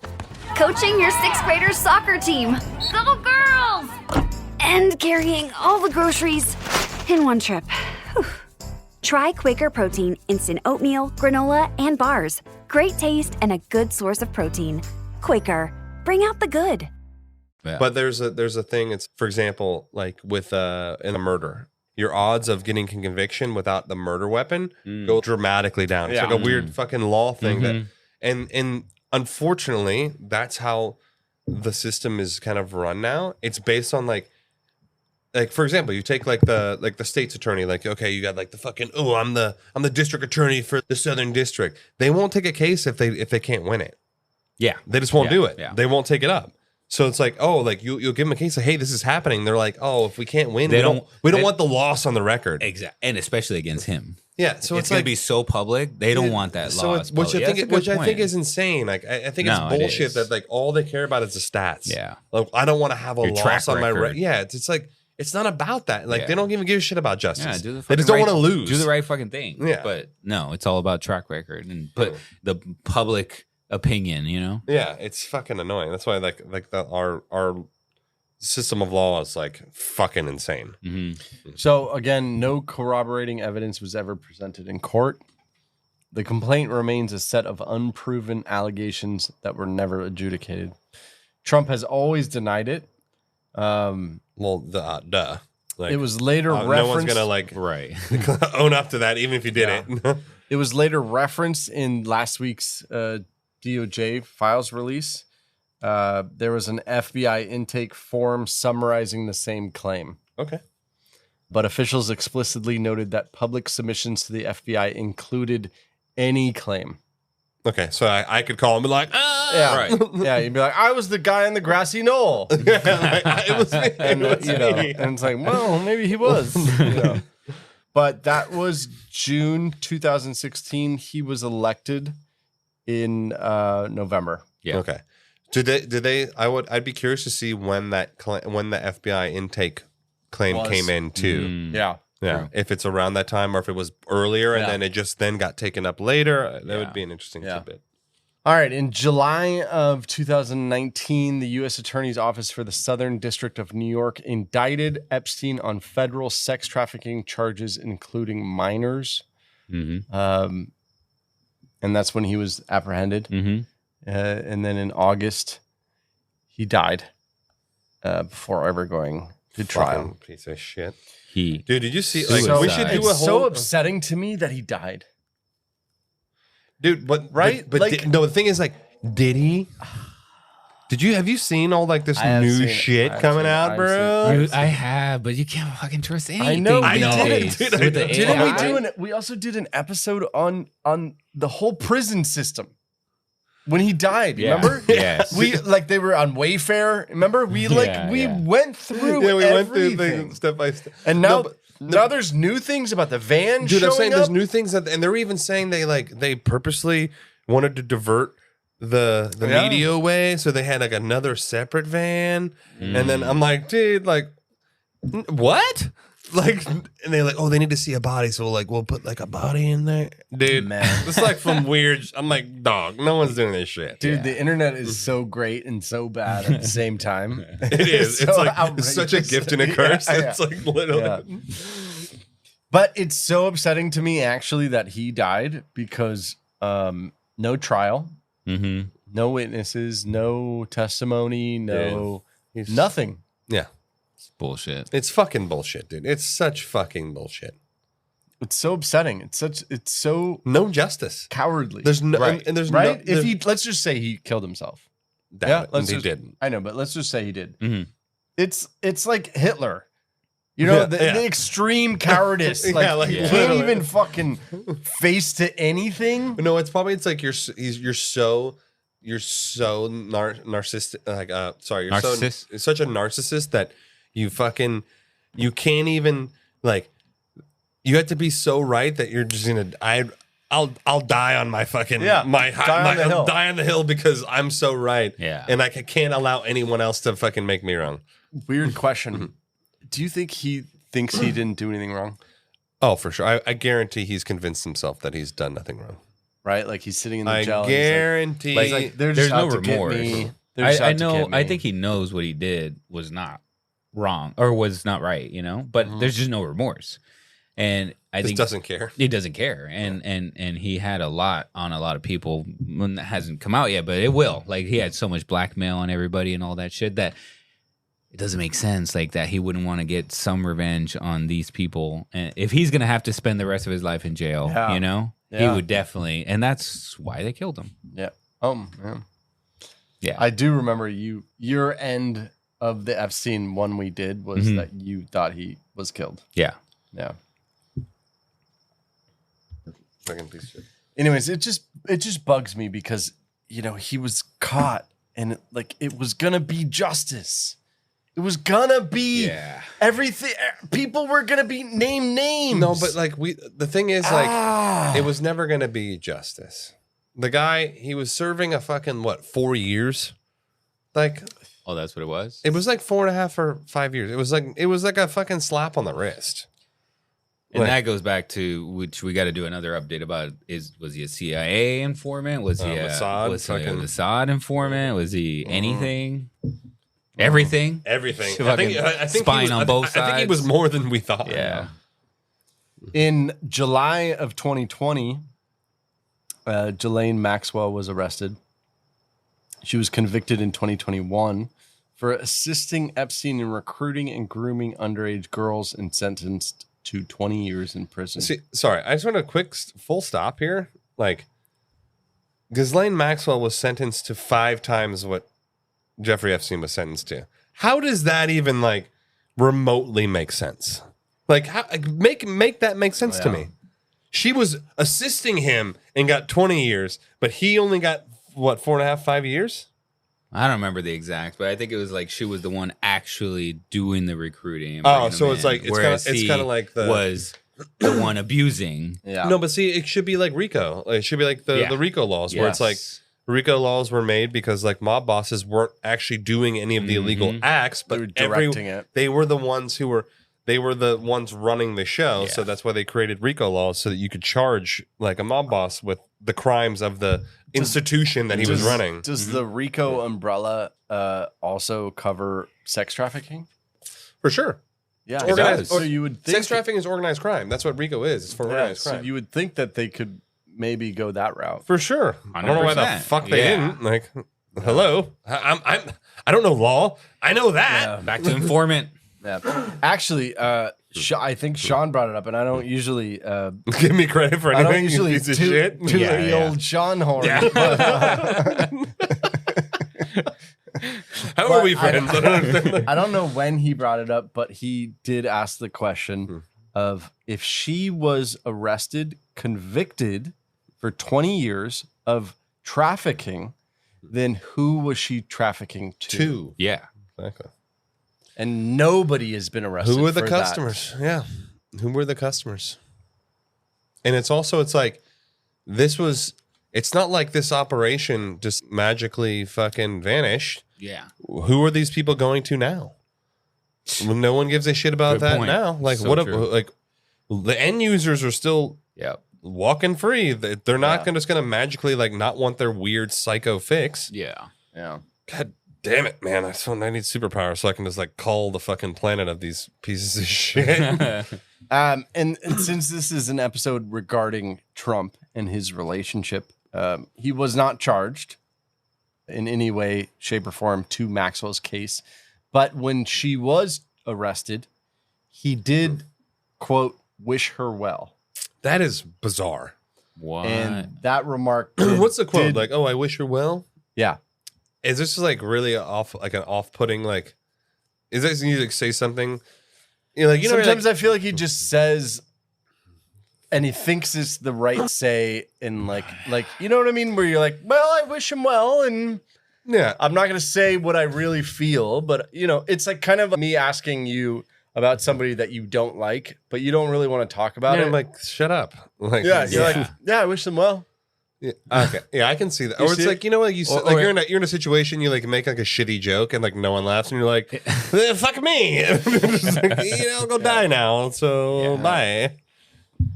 Coaching your 6th graders soccer team. Go girls! And carrying all the groceries in one trip. Whew. Try Quaker Protein Instant Oatmeal, granola, and bars. Great taste and a good source of protein. Quaker, bring out the good. Yeah. But there's a thing. It's, for example, like with in a murder, your odds of getting conviction without the murder weapon go dramatically down. It's Yeah. like a weird fucking law thing that, and unfortunately, that's how the system is kind of run now. It's based on like for example, you take like the state's attorney, like, okay, you got like the fucking, oh, I'm the district attorney for the Southern District. They won't take a case if they can't win it. Yeah. They just won't do it. Yeah. They won't take it up. So it's like, oh, like you'll give them a case of, hey, this is happening. They're like, oh, if we can't win, They we don't don't- want the loss on the record. Exactly. And especially against him. Yeah. So It's going to be so public. They don't want that So law. it's, which I think is insane. Like I think No, it's it bullshit is. that like all they care about is the stats. Yeah. Like I don't want to have a Your track loss on my record. Yeah. It's like it's not about that. Like Yeah. they don't even give a shit about justice. Yeah, do the They fucking just don't right- want to lose. Do the right fucking thing. Yeah. But no, it's all about track record and put the public opinion, you know? Yeah, it's fucking annoying. That's why our system of law is like fucking insane. Mm-hmm. So again, no corroborating evidence was ever presented in court. The complaint remains a set of unproven allegations that were never adjudicated. Trump has always denied it. Well, duh. Like It was later no one's referenced. gonna like Right. own up to that, even if you did it. It was later referenced in last week's DOJ files release. There was an FBI intake form summarizing the same claim. Okay. But officials explicitly noted that public submissions to the FBI included any claim. Okay, so I could call him and be like, Yeah, Right. Yeah, you'd be like, I was the guy on the grassy knoll. it was me. And, It was you know, me. and it's like, well, maybe he was. You know. But that was June 2016. He was elected in November. Yeah. Okay. Did they? I'd be curious to see when the FBI intake claim Was. came in too. Yeah. Yeah, True. if it's around that time or if it was earlier and Yeah. then it just then got taken up later, that Yeah. would be an interesting Yeah. tidbit. All right. In July of 2019, the U.S. Attorney's Office for the Southern District of New York indicted Epstein on federal sex trafficking charges, including minors. Mm-hmm. And that's when he was apprehended. Mm-hmm. And then in August, he died before ever going to trial. Fucking piece of shit, He dude. Did you see? Like, Suicide. we should do a It's whole. so upsetting to me that he died. Dude, but Right? But Like- no, the thing is, like, did he? Have you seen all like this I have new seen it. shit I have coming seen it. out, I've bro? I have, but you can't fucking trust anything. know, I know, nowadays dude, with I the know. Didn't we AI. do we also did an episode on the whole prison system when he died, Yeah. remember? Yes. We they were on Wayfair, remember? We Yeah. went through Yeah, we went through everything. things step by step. And now No, but- now there's new things about the van Dude, I'm showing saying up. there's new things and they're even saying they purposely wanted to divert the media away, so they had like another separate van, and then I'm like, dude, like, what? Like, and they're like, oh, they need to see a body, so we'll put like a body in there, dude. Man. It's like from weird. I'm like, dog, no one's doing this shit, dude. The internet is so great and so bad at the same time. It is. It's like it's such a gift and a curse. Yeah. It's like literally. Yeah. But it's so upsetting to me actually that he died because no trial, no witnesses, no testimony, nothing. Yeah. Bullshit. It's fucking bullshit, dude. It's such fucking bullshit. It's so upsetting. It's so no justice. Cowardly. There's no right. and there's right. no, If he let's just say he killed himself. He didn't. I know, but let's just say he did. It's like Hitler. You know, the extreme cowardice. Like you can't even fucking face to anything. No, it's like you're so narcissistic. Like sorry, you're such a narcissist that you can't even like. You have to be so right that you're just gonna. I'll die on my fucking die on the hill because I'm so right. Yeah, and I can't allow anyone else to fucking make me wrong. Weird question. Do you think he thinks he didn't do anything wrong? Oh, for sure. I guarantee he's convinced himself that he's done nothing wrong. Right? Like he's sitting in the jail. I guarantee. Like there's no remorse. I know. I think he knows what he did was not wrong or was not right. You know, but there's just no remorse, and I think doesn't care. He doesn't care, and he had a lot on a lot of people. It hasn't come out yet, but it will. Like he had so much blackmail on everybody and all that shit that. It doesn't make sense like that. He wouldn't want to get some revenge on these people. And if he's going to have to spend the rest of his life in jail, you know, he would definitely. And that's why they killed him. Yeah. Yeah. Yeah. I do remember your end of the Epstein one we did was that you thought he was killed. Yeah. Yeah. Fucking piece of shit. Anyways, it just bugs me because, you know, he was caught and it was going to be justice. It was gonna be everything. People were gonna be named names. No, but like the thing is, like, it was never gonna be justice. The guy, he was serving a fucking 4 years? Like, oh, that's what it was. It was like 4.5 or 5 years. It was like a fucking slap on the wrist. And that goes back to which we got to do another update about. Was he a CIA informant? Was he a Mossad informant? Was he anything? Everything. I think spying on both sides. I think he was more than we thought. Yeah. In July of 2020, Ghislaine Maxwell was arrested. She was convicted in 2021 for assisting Epstein in recruiting and grooming underage girls and sentenced to 20 years in prison. See, sorry, I just want a quick full stop here. Like, Ghislaine Maxwell was sentenced to 5 times what Jeffrey Epstein was sentenced to. How does that even like remotely make sense? Like, how make that make sense to me? She was assisting him and got 20 years, but he only got what 4.5, 5 years? I don't remember the exact, but I think it was like she was the one actually doing the recruiting. Oh, so it's like it's kind of like was the one abusing. Yeah. No, but see, it should be like RICO. It should be like the RICO laws, where it's like RICO laws were made because like mob bosses weren't actually doing any of the illegal acts, but they were directing it. They were the ones running the show. So that's why they created RICO laws so that you could charge like a mob boss with the crimes of the institution that he was running. Does the RICO umbrella also cover sex trafficking? For sure. Yeah, organized. So you would think sex trafficking is organized crime. That's what RICO is. It's for organized crime. So you would think that they could maybe go that route. For sure. 100%. I don't know why the fuck they didn't. Like, hello, I don't know law. I know that. Yeah. Back to informant. Yeah. Actually, I think Sean brought it up, and I don't usually give me credit for anything. I don't usually piece of toot shit. the old Sean horn. Yeah. How are we friends? I don't know when he brought it up, but he did ask the question of if she was arrested, convicted for 20 years of trafficking, then who was she trafficking to? Yeah. Exactly. And nobody has been arrested. Who were the for customers? That. Yeah. Who were the customers? And it's like, this was it's not like this operation just magically fucking vanished. Yeah. Who are these people going to now? Well, no one gives a shit about Good that point. now. Like, So what? true. Like, the end users are still walking free. They're not just going to magically like not want their weird psycho fix. Yeah. God damn it, man! I need superpowers so I can just like call the fucking planet of these pieces of shit. And since this is an episode regarding Trump and his relationship, he was not charged in any way, shape, or form to Maxwell's case. But when she was arrested, he did, quote, wish her well. That is bizarre. What? And that remark. What's the quote? Like, oh, I wish her well? Yeah. Is this like really off, like an off-putting, like, is this you like say something? You know, like, you know, Sometimes like, I feel like he just says, and he thinks it's the right say, and like, you know what I mean? Where you're like, well, I wish him well, and yeah, I'm not going to say what I really feel, but you know, it's like kind of me asking you about somebody that you don't like, but you don't really want to talk about it. I'm like, shut up. Like, Yeah, you're like, yeah, I wish them well. Yeah, okay. Yeah, I can see that. You Or it's see like, you know what, you Or- like or- you're in a situation, you like make like a shitty joke and like no one laughs and you're like, fuck me. Just like, go die now. So bye.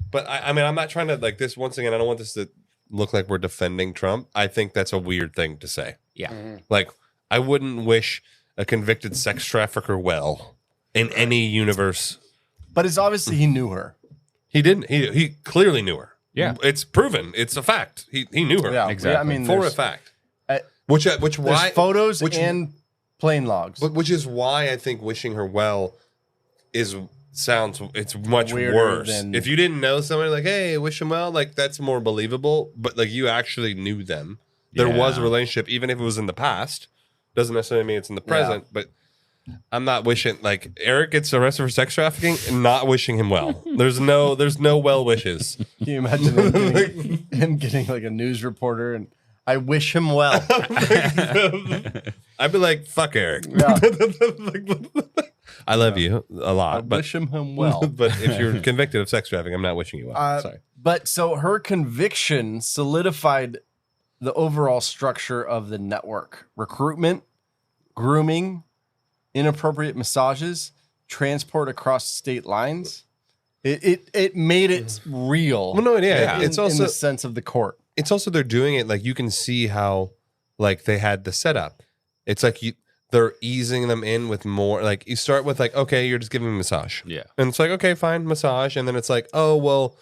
But I mean, I'm not trying to like this once again, I don't want this to look like we're defending Trump. I think that's a weird thing to say. Yeah. Like, I wouldn't wish a convicted sex trafficker well in any universe. But it's obviously he knew her. He didn't. He clearly knew her. Yeah. It's proven. It's a fact. He knew her. Yeah, Exactly. I mean, For a there's- fact. uh, Which there's why photos and plane logs. which is why I think wishing her well it's much Weirder worse. than- If you didn't know somebody like, hey, wish them well, like that's more believable. But like you actually knew them. There was a Yeah. relationship, even if it was in the past. Doesn't necessarily mean it's in the present, but I'm not wishing like Eric gets arrested for sex trafficking and not wishing him well. There's no well wishes. Can you imagine him getting like a news reporter and I wish him well. I'd be like, fuck Eric. Yeah. I love you a lot, I but wish him well. but if you're convicted of sex trafficking, I'm not wishing you well. Sorry. But so her conviction solidified the overall structure of the network: recruitment, grooming, inappropriate massages, transport across state lines. It made it real. Well, no, yeah. in, It's also in the sense of the court. it's also they're doing it like you can see how like they had the setup. It's like they're easing them in with more. Like you start with like, okay, you're just giving me a massage. Yeah. And it's like, okay, fine, massage. And then it's like, oh, well,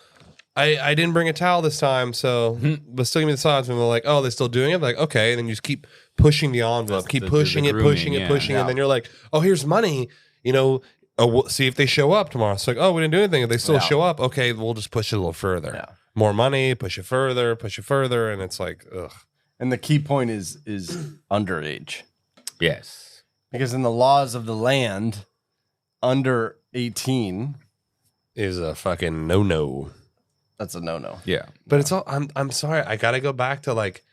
I didn't bring a towel this time, so but still give me the massage. And they're like, oh, they're still doing it? Like, okay. And then you just keep pushing the envelope, keep the pushing it, grooming, pushing it, yeah. pushing it. Yeah. And then you're like, oh, here's money. You know, oh, we'll see if they show up tomorrow. It's like, oh, we didn't do anything. If they still Yeah. show up, okay, we'll just push it a little further. Yeah. More money, push it further. And it's like, ugh. And the key point is underage. Yes. Because in the laws of the land, under 18, Is a fucking no. that's a no-no. Yeah. But it's all. I'm sorry. I gotta go back to like.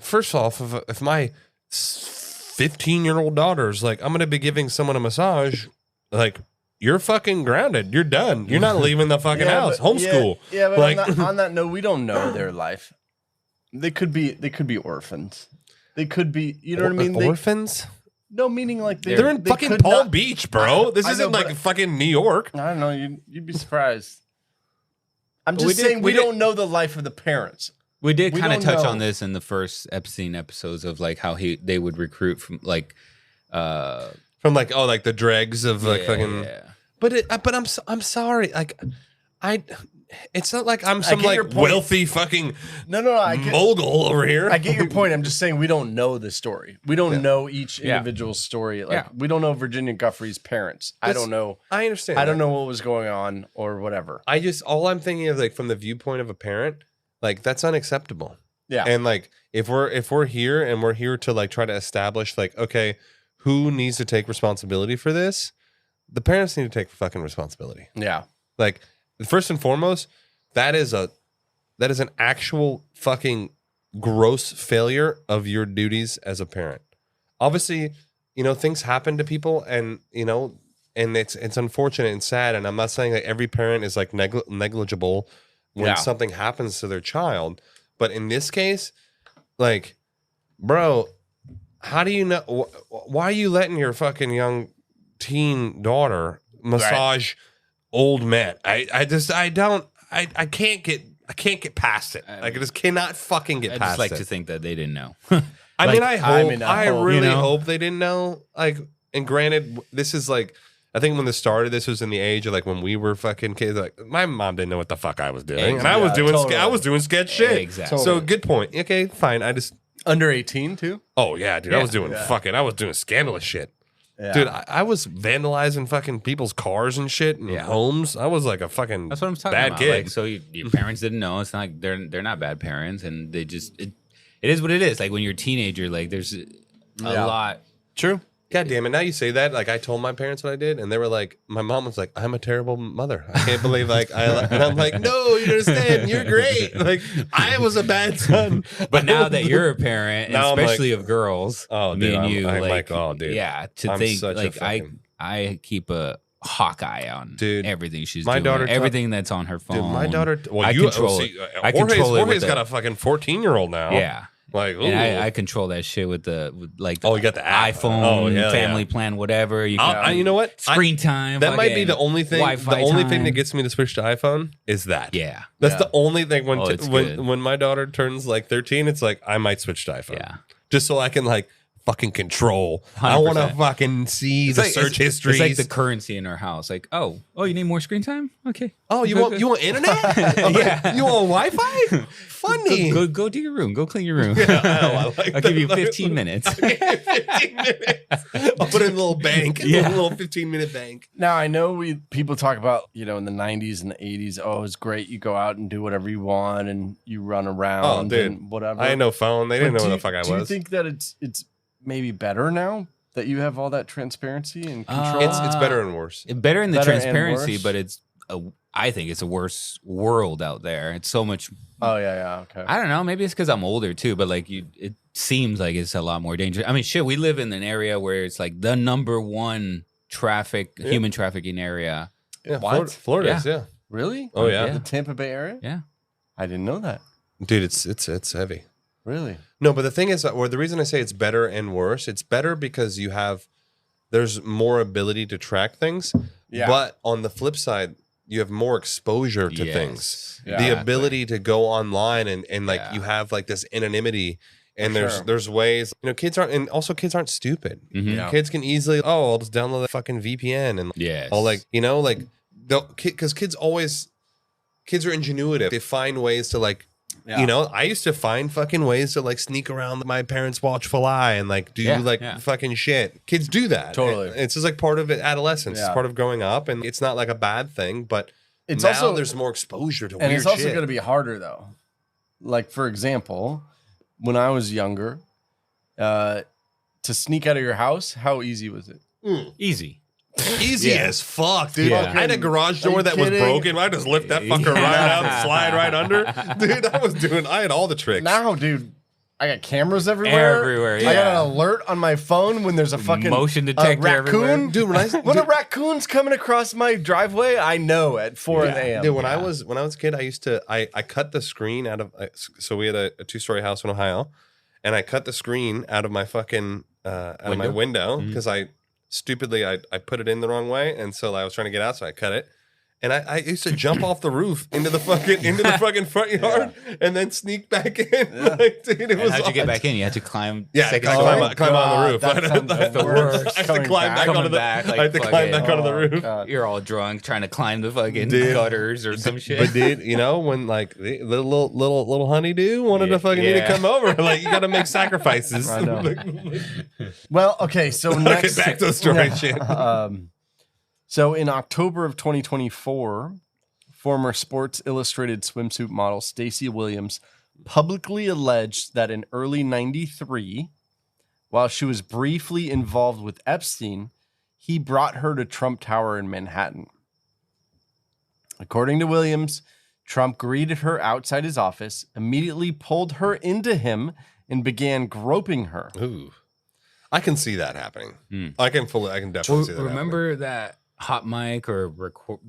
First off, if my 15-year-old daughter's like, I'm gonna be giving someone a massage, like you're fucking grounded. You're done. You're not leaving the fucking house. but- Homeschool. Yeah, but Like- on that note, we don't know their life. They could be orphans. They could be, you know what I mean? Orphans. No, meaning like They're in they fucking could Palm not- Beach, bro. This I know, isn't like but- fucking New York. I don't know. You'd be surprised. I'm just We did- saying we we did- don't know the life of the parents. We did We kind of don't touch know. on this in the first Epstein episodes of like how they would recruit from like From like like the dregs of like fucking. yeah. But I'm sorry. Like it's not like I'm some get like your point. wealthy fucking No. I get, mogul over here. I get your point. I'm just saying we don't know the story. We don't know each Yeah. individual story. Like Yeah. we don't know Virginia Guffrey's parents. I don't know. I understand. I don't that. know what was going on or whatever. All I'm thinking is like from the viewpoint of a parent, like that's unacceptable. Yeah. And like if we're here and we're here to like try to establish like, okay, who needs to take responsibility for this? The parents need to take fucking responsibility. Yeah. Like first and foremost, that is an actual fucking gross failure of your duties as a parent. Obviously, things happen to people and and it's unfortunate and sad. And I'm not saying that every parent is like negligible when Yeah. something happens to their child, But in this case, like, bro, how do you know? Why are you letting your fucking young teen daughter massage old men? I can't get past it. Like, I just cannot fucking get past it. I just like to think that they didn't know. I mean, I really you know? hope they didn't know. Like, and granted, this is like, I think when this started, this was in the age of like when we were fucking kids. Like, my mom didn't know what the fuck I was doing, and I was doing sketch shit. Exactly. So good point. Okay, fine. I just Under 18 too? oh yeah, dude. I was doing I was doing scandalous shit. Yeah. Dude, I was vandalizing fucking people's cars and shit and homes. I was like a fucking That's what I'm talking bad about. kid. Like, so your parents didn't know. It's not like they're not bad parents, and they just it is what it is. Like when you're a teenager, like there's a lot. True. God damn it. Now you say that. Like, I told my parents what I did, and they were like, my mom was like, I'm a terrible mother. I can't believe, like, and I'm like, no, you understand. You're great. Like, I was a bad son. But now that you're a parent, and Now I'm especially of girls, oh, me dude, and you, I'm like, oh, dude. yeah, to I'm think, such a like, fucking- I keep a hawk eye on Dude, everything she's my doing, daughter everything that's on her phone. Dude, my daughter, well, I you control it. I control it with Jorge's the- got a fucking 14-year-old now. Yeah. Like, ooh. And I control that shit with the you got the app. iPhone, family plan, whatever. You can, you know what? Screen time. That might be fucking the only thing. Wi-Fi The only thing time. that gets me to switch to iPhone is that. Yeah. That's the only thing. When it's good. when my daughter turns like 13, it's like I might switch to iPhone. Yeah. Just so I can like fucking control. I want to 100%. fucking see It's the like- search history. It's like the currency in our house. Like, oh, you need more screen time? Okay. Oh, you want internet? Yeah. You want Wi-Fi? Funny. Go do your room. Go clean your room. I like I'll give you 15 minutes. 15 minutes. I'll put in a little bank. Yeah. A little 15-minute bank. Now I know people talk about, in the 90s and the 80s, oh, it's great. You go out and do whatever you want and you run around Oh, dude. and whatever. I had no phone. They didn't But know where the fuck I was. Do you think that it's maybe better now that you have all that transparency and control? It's better and worse. Better in the Better and transparency, worse? but I think it's a worse world out there. It's so much. Oh yeah, okay. I don't know. Maybe it's because I'm older too, but like it seems like it's a lot more dangerous. I mean, shit, we live in an area where it's like the number one human trafficking area. Yeah, What? Florida is, yeah. Really? Oh, yeah. The Tampa Bay area? Yeah. I didn't know that. Dude, it's heavy. Really? No, but the thing is, or the reason I say it's better and worse, it's better because there's more ability to track things. Yeah. But on the flip side, you have more exposure to Yes. things. Yeah. The Exactly. ability to go online and like Yeah. you have like this anonymity. And For sure. there's ways, kids aren't stupid. Mhm. Yeah. Kids can easily, I'll just download the fucking VPN and Yes. all because kids are ingenuitive. They find ways to like, Yeah. I used to find fucking ways to like sneak around my parents' watchful eye and like do fucking shit. Kids do that. Totally. It's just like part of it, adolescence. Yeah. It's part of growing up, and it's not like a bad thing, but It's now also- there's more exposure to And weird it's also shit. going to be harder though. Like for example, when I was younger, to sneak out of your house, how easy was it? Easy. Easy Yeah. as fuck, dude. Yeah. I had a garage Are you door that was kidding? broken. I just lift that fucker right out and slide right under. Dude, I had all the tricks. Now, dude, I got cameras everywhere. Everywhere, I got yeah. an alert on my phone when there's a fucking Motion detector everywhere. raccoon. Dude, When a raccoon's coming across my driveway, I know at 4 a.m. Dude, when I was a kid, I cut the screen out of. So we had a 2-story house in Ohio, and I cut the screen out of my fucking out of my window because I stupidly I put it in the wrong way, and so I was trying to get out, so I cut it. And I used to jump off the roof into the fucking front yard and then sneak back in. Like, dude, it was. How'd you get back in? You had to climb. Yeah, second I story? climb on the roof. That sounds the worst. I have to climb back Coming onto the. back, like, I have to climb back onto the roof. God. You're all drunk trying to climb the fucking Dude. gutters or some shit. But dude, when like the little honeydew wanted to fucking me to Yeah. come over, like you got to make sacrifices. I know. Well, okay, so next back to the story, shit. So in October of 2024, former Sports Illustrated swimsuit model Stacey Williams publicly alleged that in early '93, while she was briefly involved with Epstein, he brought her to Trump Tower in Manhattan. According to Williams, Trump greeted her outside his office, immediately pulled her into him, and began groping her. Ooh, I can see that happening. Hmm. I can definitely see that. Remember that hot mic or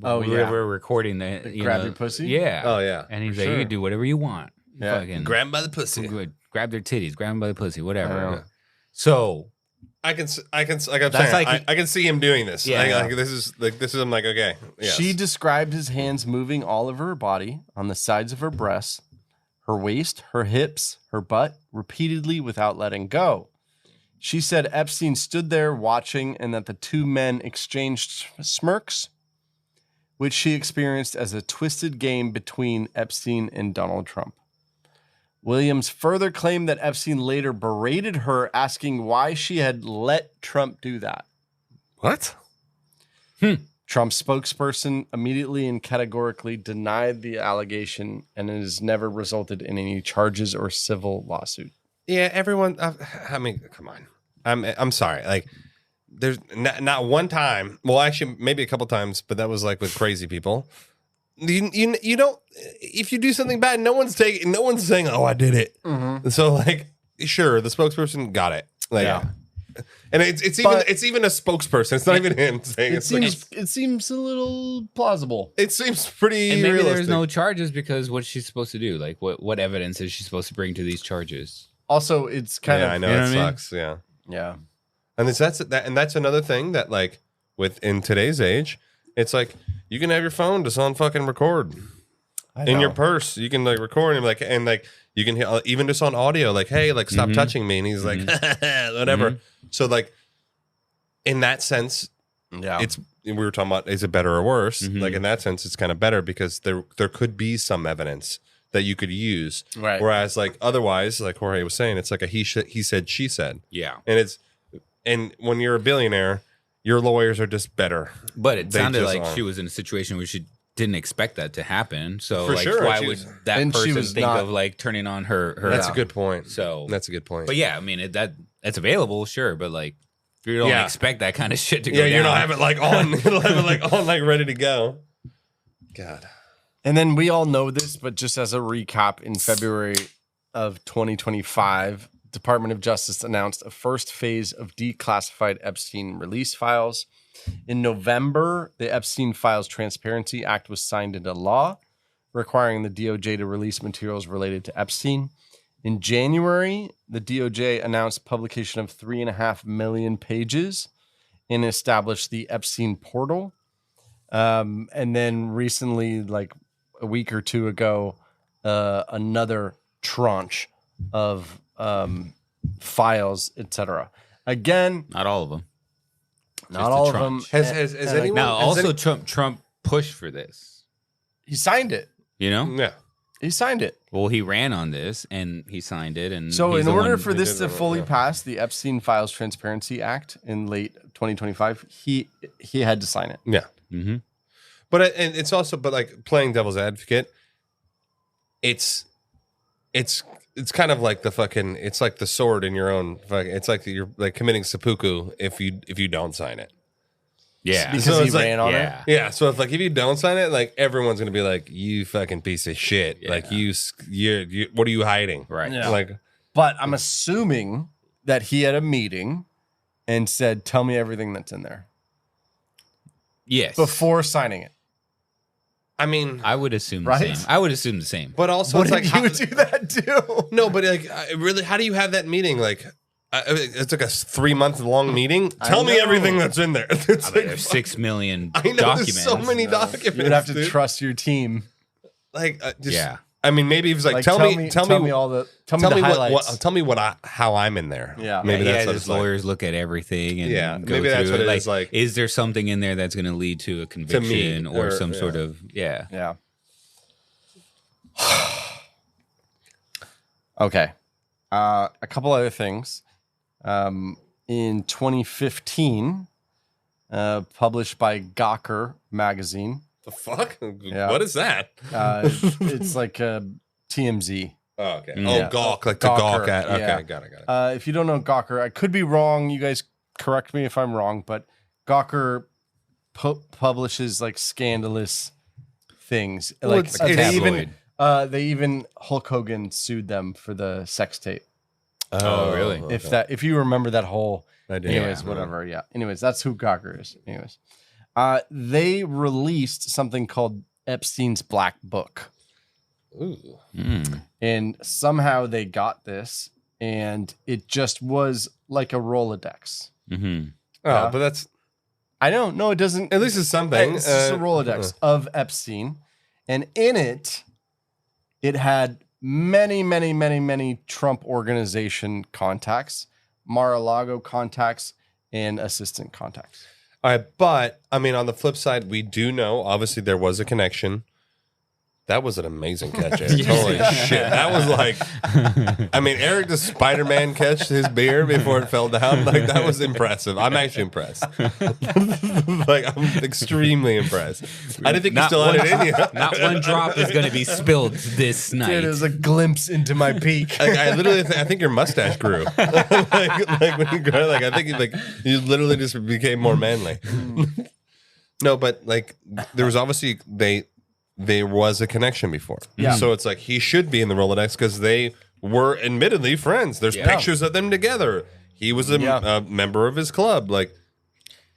Oh, we yeah. were recording the Grab your pussy? Yeah. Oh, yeah. And he's For like, sure. you can do whatever you want. Yeah. Fucking Grab 'em by the pussy. grab their titties, grab them by the pussy, I whatever. know. So I can, like I'm saying, That's like- I can see him doing this. Yeah. Like, this is. I'm like, okay. Yes. She described his hands moving all over her body, on the sides of her breasts, her waist, her hips, her butt, repeatedly without letting go. She said Epstein stood there watching and that the two men exchanged smirks, which she experienced as a twisted game between Epstein and Donald Trump. Williams further claimed that Epstein later berated her, asking why she had let Trump do that. What? Trump's spokesperson immediately and categorically denied the allegation, and it has never resulted in any charges or civil lawsuit. Yeah, everyone. I mean, come on. I'm sorry. Like, there's not one time. Well, actually, maybe a couple times, but that was like with crazy people. You don't. If you do something bad, no one's saying, "Oh, I did it." Mm-hmm. So, like, sure, the spokesperson got it. Like, Yeah. And it's even a spokesperson. It's not even him saying It seems a little plausible. It seems pretty and maybe realistic. there's no charges because what's she supposed to do? Like what evidence is she supposed to bring to these charges? Also, it's kind of I know you know it what I mean? sucks. Yeah. yeah. And that's another thing that, like, in today's age, it's like you can have your phone just on fucking record in your purse. You can like record and like you can hear, even just on audio, like, hey, like stop touching me, and he's like, whatever. So like in that sense, Yeah. we were talking about, is it better or worse? Like in that sense, it's kind of better because there could be some evidence that you could use. Right. Whereas like otherwise, like Jorge was saying, it's like a he said, she said. Yeah. And when you're a billionaire, your lawyers are just better. But it They sounded just like aren't. she was in a situation where she didn't expect that to happen. So For like sure, why she would was- that And she person was think not- of like turning on her That's a good point. So That's a good point. But yeah, I mean that's available, sure, but like if you don't Yeah. expect that kind of shit to go yeah, you down. don't have it like on. You don't have it like on, like ready to go. God. And then we all know this, but just as a recap, in February of 2025, Department of Justice announced a first phase of declassified Epstein release files. In November, the Epstein Files Transparency Act was signed into law, requiring the DOJ to release materials related to Epstein. In January, the DOJ announced publication of 3.5 million pages and established the Epstein portal. And then recently, like a week or two ago, another tranche of files, etc. Again, Not all of them. not a all of tranche. them. Has anyone? Now has also Trump pushed for this. He signed it. You know? yeah. He signed it. Well, he ran on this and he signed it. And So, he's in the order one- for this to did it, fully yeah. pass, the Epstein Files Transparency Act in late 2025, he had to sign it. Yeah. Mhm. But and it's also, but like playing devil's advocate, it's kind of like the fucking, it's like the sword in your own fucking, it's like you're like committing seppuku if you don't sign it. Yeah. Because So he it's like- ran on it. yeah. Yeah, so if you don't sign it, like everyone's gonna be like, you fucking piece of shit. Yeah. Like you, what are you hiding? Right. Yeah. Like, But I'm assuming that he had a meeting and said, "Tell me everything that's in there," Yes. before signing it. I mean, I would assume Right? the same. I would assume the same. but also What it's did like, you do that too? no, but like, really, how do you have that meeting? Like, it's like a 3-month long meeting. Tell me know. everything that's in there. It's I mean, like, there's 6 million I know documents. there's so many documents. You would have to dude. trust your team. Like, just, Yeah. I mean, maybe he was like, Like, tell me all the tell me tell the me highlights. tell me how I'm in there. Yeah. maybe Yeah, that's what his it's like. lawyers look at everything and Yeah, go maybe that's through what it. it is, like- Is there something in there that's going to lead to a conviction or some yeah. sort of Yeah. Okay. A couple other things. In 2015, published by Gawker magazine. The fuck? Yeah. What is that? It's like TMZ. Oh, okay. Yeah. Oh, gawk, like the Gawker, gawk at. Okay, yeah. got it. If you don't know Gawker, I could be wrong. You guys correct me if I'm wrong, but Gawker publishes like scandalous things. Like it's they even Hulk Hogan sued them for the sex tape. Oh, really? If you remember that whole, I did. anyways, Yeah. whatever. Yeah. Anyways, that's who Gawker is. Anyways, they released something called Epstein's Black Book. Ooh. And somehow they got this, and it just was like a Rolodex. Mm-hmm. Oh, but that's... I don't know. It doesn't... At least it's something. It's just a Rolodex of Epstein. And in it, it had many Trump organization contacts, Mar-a-Lago contacts, and assistant contacts. All right, but, I mean, on the flip side, we do know, obviously, there was a connection. That was an amazing catch, Eric. Holy shit. That was like, I mean, Eric, the Spider-Man catch his beer before it fell down. Like, that was impressive. I'm actually impressed. Like, I'm extremely impressed. I didn't think you still had it in you. Not one drop is going to be spilled this night. Dude, it was a glimpse into my peak. Like, I literally, I think your mustache grew. like when you grow, like, I think you literally just became more manly. No, but like, there was obviously, there was a connection before. Yeah. So it's like he should be in the Rolodex because they were admittedly friends. There's pictures of them together. He was a member of his club. Like,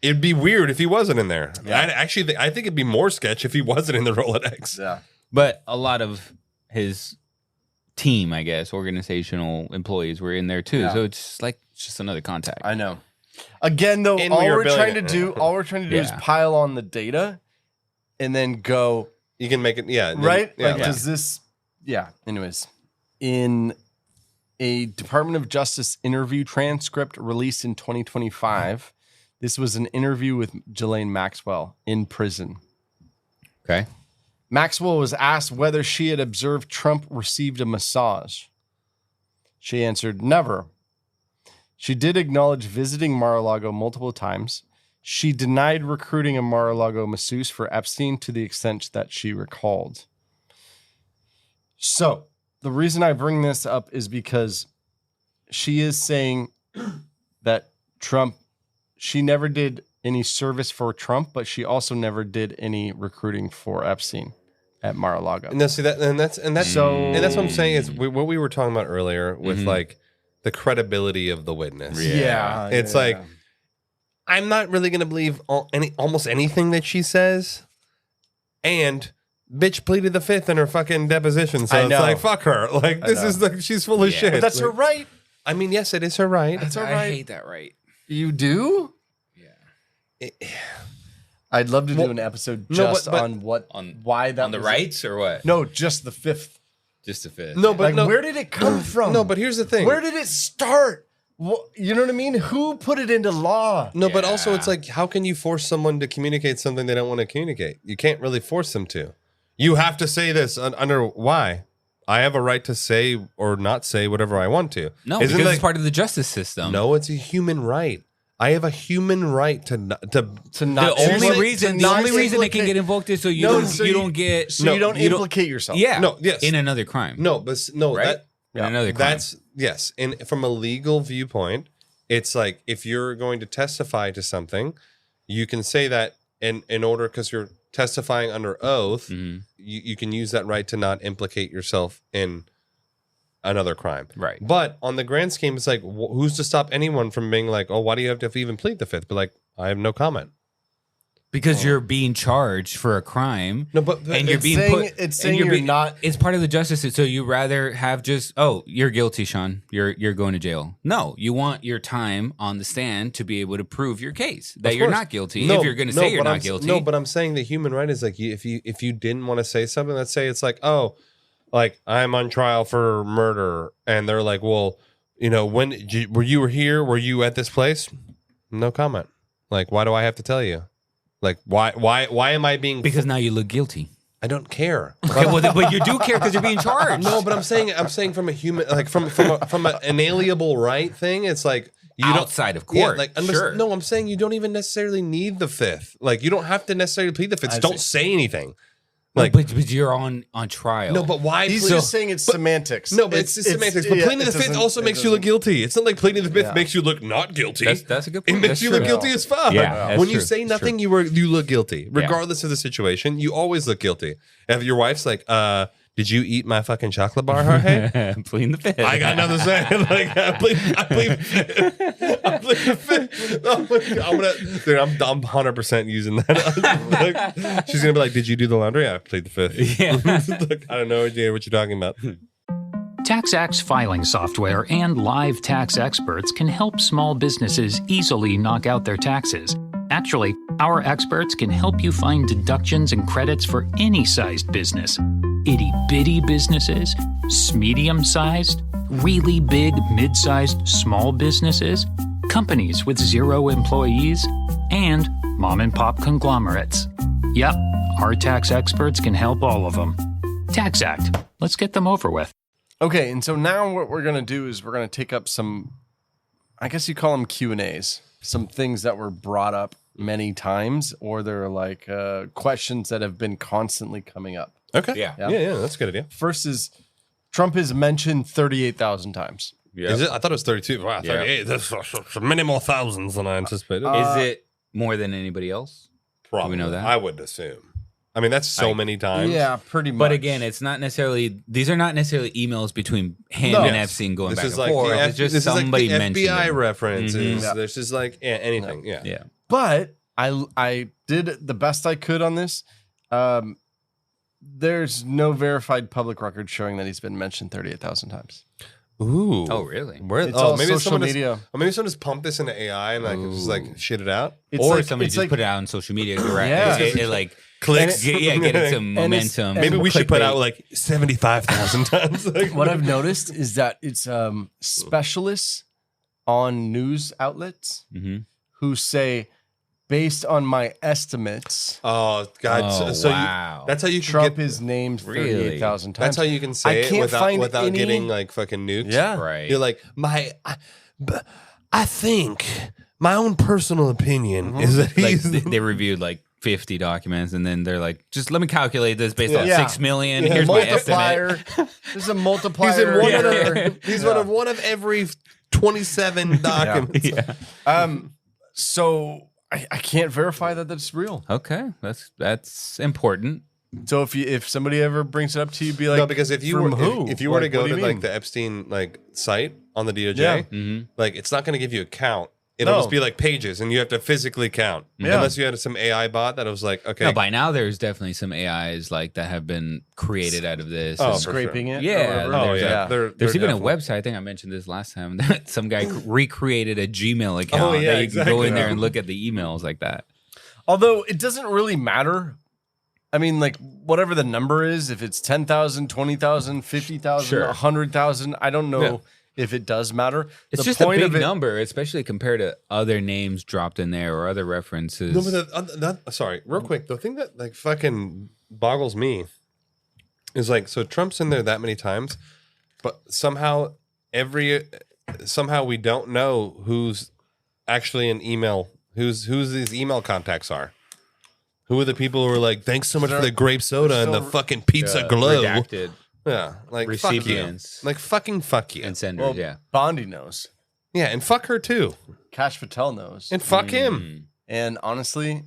it'd be weird if he wasn't in there. Yeah. I think it'd be more sketch if he wasn't in the Rolodex. Yeah. But a lot of his team, I guess, organizational employees were in there too. Yeah. So it's just another contact. I know. Again, though, And all we were we're trying to building do, is Yeah. pile on the data and then go, You can make it, right? Yeah, Like, does this, anyways. In a Department of Justice interview transcript released in 2025, this was an interview with Ghislaine Maxwell in prison. Okay. Maxwell was asked whether she had observed Trump received a massage. She answered, never. She did acknowledge visiting Mar-a-Lago multiple times. She denied recruiting a Mar-a-Lago masseuse for Epstein to the extent that she recalled. So the reason I bring this up is because she is saying that she never did any service for Trump, but she also never did any recruiting for Epstein at Mar-a-Lago. No, see that, and that's what I'm saying is what we were talking about earlier with like the credibility of the witness. Yeah. It's like, I'm not really going to believe almost anything that she says. And bitch pleaded the fifth in her fucking deposition. So it's like, fuck her. Like, this is like, she's full of shit. But that's her right. I mean, yes, it is her right. That's her right. I hate that right. You do? Yeah. I'd love to do an episode just on why that on the was rights or what? No, just the fifth. Just a fifth. No, but Like, where did it come from? No, but here's the thing. Where did it start? You know what I mean? Who put it into law? No, but also it's like, how can you force someone to communicate something they don't want to communicate? You can't really force them to. You have to say this under why? I have a right to say or not say whatever I want to. No, Isn't because that- it's part of the justice system. No, it's a human right. I have a human right to not. To The not only reason it can get invoked is so you No, don't so you you- don't get so you don't implicate yourself. Yeah. No, yes. In another crime. No, but no, Right? In another crime. that's yes. And from a legal viewpoint, it's like if you're going to testify to something, you can say that in order because you're testifying under oath, you can use that right to not implicate yourself in another crime. Right. But on the grand scheme, it's like, who's to stop anyone from being like, oh, why do you have to even plead the fifth? But like, I have no comment. Because you're being charged for a crime. No, but and you're it's being saying- put. it's and saying you're not- It's part of the justice. So you rather have just, oh, you're guilty, Sean. You're going to jail. No, you want your time on the stand to be able to prove your case that you're not guilty. If you're going to say you're not guilty. No, but I'm saying the human right is like, if you didn't want to say something, let's say it's like, oh, like I'm on trial for murder, and they're like, well, you know, when were you here? Were you at this place? No comment. Like, why do I have to tell you? Like, why am I being? Because now you look guilty. I don't care. Okay, well, but you do care because you're being charged. No, but I'm saying from a human, like from an inalienable right thing. It's like you outside of court. Sure. No, I'm saying you don't even necessarily need the fifth. Like you don't have to necessarily plead the fifth. Don't say anything. Like, but you're on trial. No, but why? He's just saying it's semantics. No, but it's semantics. But pleading the fifth also makes you look guilty. It's not like pleading the fifth makes you look not guilty. That's a good point. It makes you look guilty as fuck. Yeah, when you say nothing, you look guilty, regardless of the situation. You always look guilty. If your wife's like, Did you eat my fucking chocolate bar, Jorge? Pleading the fifth. I got nothing to say. Like, I plead the fifth. I'm 100% using that. Like, she's gonna be like, "Did you do the laundry?" I plead the fifth. Yeah. Like, I don't know idea what you're talking about. TaxAct's filing software and live tax experts can help small businesses easily knock out their taxes. Actually, our experts can help you find deductions and credits for any sized business. Itty-bitty businesses, medium-sized, really big, mid-sized, small businesses, companies with 0 employees, and mom-and-pop conglomerates. Yep, our tax experts can help all of them. TaxAct. Let's get them over with. Okay, and so now what we're going to do is we're going to take up some, I guess you call them Q&As, some things that were brought up many times, or they're like questions that have been constantly coming up. Okay. Yeah. Yeah, that's a good idea. First is Trump is mentioned 38,000 times. Yeah. Is it? I thought it was 32. Wow, Yeah. 38. That's many more thousands than I anticipated. Is it more than anybody else? Probably. Do we know that? I would assume. I mean, that's so many times. Yeah, pretty much. But again, it's not necessarily. These are not necessarily emails between him No. and Epstein going This back is and like forth. the It's just this is like somebody the mentioned FBI it. references. Yeah. There's just like anything. Yeah. Yeah. But I did the best I could on this. There's no verified public record showing that he's been mentioned 38,000 times. Ooh. Oh, really? Where? It's all maybe social someone media. Or maybe someone just pumped this into AI and like just like shit it out. It's Or like- somebody it's just like- put it out on social media. Correct? Yeah. It like Clicks. getting some And it's- momentum. Maybe we should put Clickbait. out like 75,000 times. Like, What I've noticed is that it's specialists on news outlets Mhm. who say, based on my estimates, oh God! Oh, so wow. that's how you can Trump get. is named Really? 38,000 times. That's how you can say I it can't without find without any- getting like fucking nuked. Yeah. Right. You're like I think my own personal opinion is that Like he's. they reviewed like 50 documents, and then they're like, just let me calculate this based on Yeah. 6 million. Here's my estimate. multiplier. There's a multiplier. He's in one Yeah. of the, he's one of every 27 documents. So I can't verify that that's real. Okay, that's important. So if somebody ever brings it up to you, be like, No, because if you from were who? if you were to Like, go what do to you like mean? the Epstein like site on the DOJ, Yeah. Mm-hmm. like it's not going to give you a count. It'll No. just be like pages, and you have to physically count. Yeah. Unless you had some AI bot that was like, okay, No, by now there's definitely some AIs like that have been created out of this. Oh, And for scraping it. or Yeah, whatever. oh there's yeah, there's they're even definitely- a website. I think I mentioned this last time. That some guy recreated a Gmail account yeah, that you can go in exactly. there and look at the emails like that. Although it doesn't really matter. I mean, like whatever the number is, if it's 10,000, 20,000, 50,000, Sure. 100,000, I don't know if it does matter. It's The just a point big of it- number, especially compared to other names dropped in there or other references. No, but sorry, real quick. The thing that like fucking boggles me is like, so Trump's in there that many times, but somehow we don't know who's actually an email, who's these email contacts are. Who are the people who are like, thanks so much for the grape soda and the still fucking pizza glow? redacted Yeah, like fuck you. recipients Like fucking fuck you. and senders. Well, yeah, Bondi knows. Yeah, and fuck her too. Cash Patel knows. And fuck him. And honestly,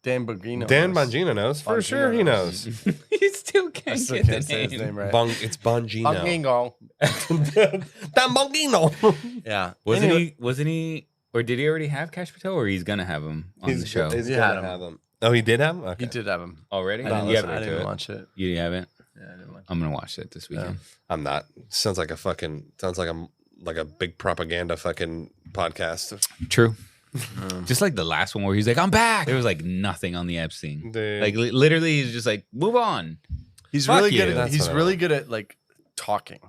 Dan Bongino Dan knows. Bongino knows. For Bongino sure he knows. you still I can't still get can't the say his name. name right. It's Bongino. Bongino. Dan Bongino. Yeah. Wasn't he? Or did he already have Cash Patel, or he's gonna have him on the show He's He gonna had him. have him. Oh, he did have him? Okay. He did have him. already? I didn't, You haven't I heard didn't to it. watch it. You haven't? Yeah, I didn't watch I'm gonna watch that this weekend. I'm not. Sounds like a big propaganda fucking podcast. True. Just like the last one where he's like, "I'm back." There was like nothing on the Epstein. Dude. Like literally, he's just like, "Move on." He's Fuck really you. good. That's He's what I really want. good at like talking.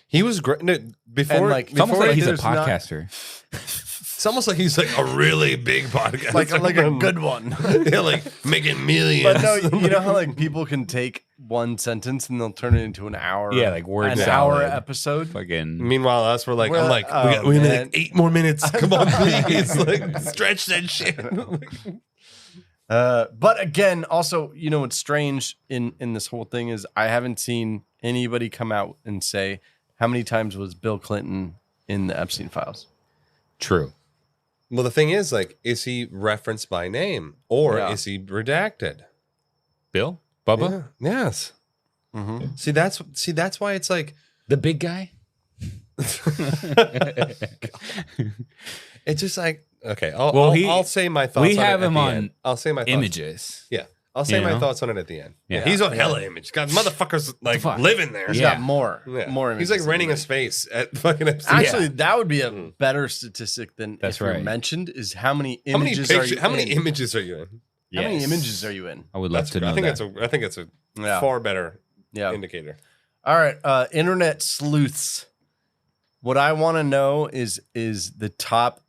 He was great. No, before, And, like, It's almost Before like he's a there's not- podcaster. it's almost like he's like a really big podcast. Like a good one. yeah, like making millions. But no, you know how like people can take one sentence and they'll turn it into an hour. Yeah, like word an salad. hour episode. Fucking Meanwhile, us, we're like, I'm Well, like, oh, we need man. like 8 more minutes. Come on, please. Like, stretch that shit. But again, also, you know what's strange in this whole thing is I haven't seen anybody come out and say how many times was Bill Clinton in the Epstein files. true. Well, the thing is, like, is he referenced by name or Yeah. is he redacted? Bill, Bubba. Yeah. Yes. Mm-hmm. See, that's why it's like The big guy? it's just like okay. Well, I'll say my thoughts. We have on it him at the on end. I'll say my thoughts. images. Yeah, I'll say You my know? thoughts on it at the end. Yeah. He's on hella image. God, motherfuckers like fuck? living there. He's Yeah. got more. Yeah. More. He's like images renting than a me. space at fucking Epstein. Actually, that would be a better statistic than That's if you're right. mentioned. Is how many how many images are you? how many in? images are you in? How many Yes. images are you in? I would love That's to know I think that. I think it's a Yeah. far better Yeah. indicator. All right, internet sleuths. What I want to know is the top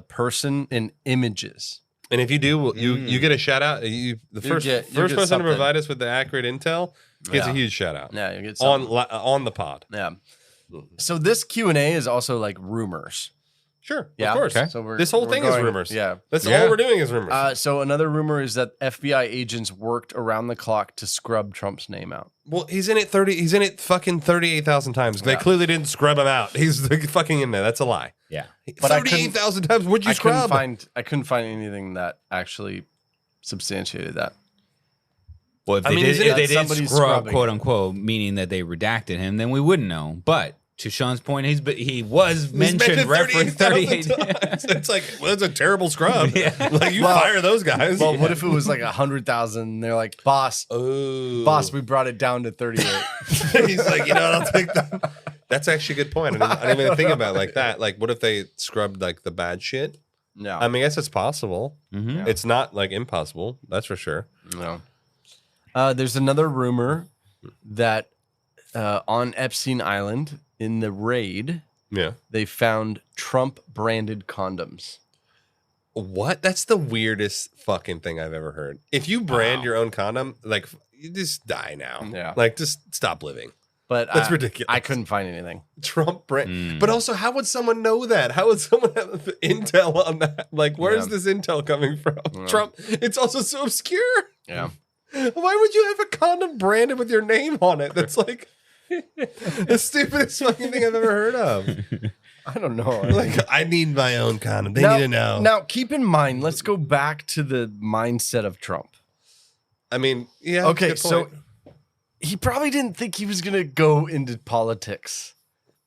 person in images. And if you do, you get a shout out. The first get person to something. provide us with the accurate intel gets Yeah. a huge shout out Yeah, you get on something. on the pod. Yeah. So this Q&A is also like rumors. Sure, Yeah. of course. Okay. So we're This whole we're thing is going- rumors. Yeah. That's Yeah. all we're doing is rumors. So another rumor is that FBI agents worked around the clock to scrub Trump's name out. Well, he's in it fucking 38,000 times. They Yeah. clearly didn't scrub him out. He's fucking in there. That's a lie. Yeah. But I couldn't- 38,000 times. What'd you I couldn't scrub? find anything that actually substantiated that. Well, if I they mean, did, isn't if it they did somebody scrub, scrubbing quote it? unquote, meaning that they redacted him, then we wouldn't know. But to Sean's point, he was He's mentioned, referenced 38 times. It's like, well, that's a terrible scrub. Yeah. Like, you Well- fire those guys. Well, what if it was like 100,000? They're like, boss, we brought it down to 38. He's like, you know what, I'll take that. That's actually a good point. I didn't even think about it like that. Like, what if they scrubbed like the bad shit? No, I mean, I guess it's possible. Mhm. It's not like impossible. That's for sure. no. There's another rumor that on Epstein Island in the raid, Yeah. they found Trump branded condoms. What? That's the weirdest fucking thing I've ever heard. If you brand your own condom, like, you just die now. Yeah. Like, just stop living. But That's ridiculous. I couldn't find anything. Trump brand. But also, how would someone know that? How would someone have the intel on that? Like, where's Yeah. this intel coming from? Trump. It's also so obscure. Yeah. Why would you have a condom branded with your name on it? That's like the stupidest fucking thing I've ever heard of. I don't know. Like, I need my own condom. They now, need to know. Now, keep in mind, let's go back to the mindset of Trump. I mean, yeah. Okay, good so point. he probably didn't think he was going to go into politics.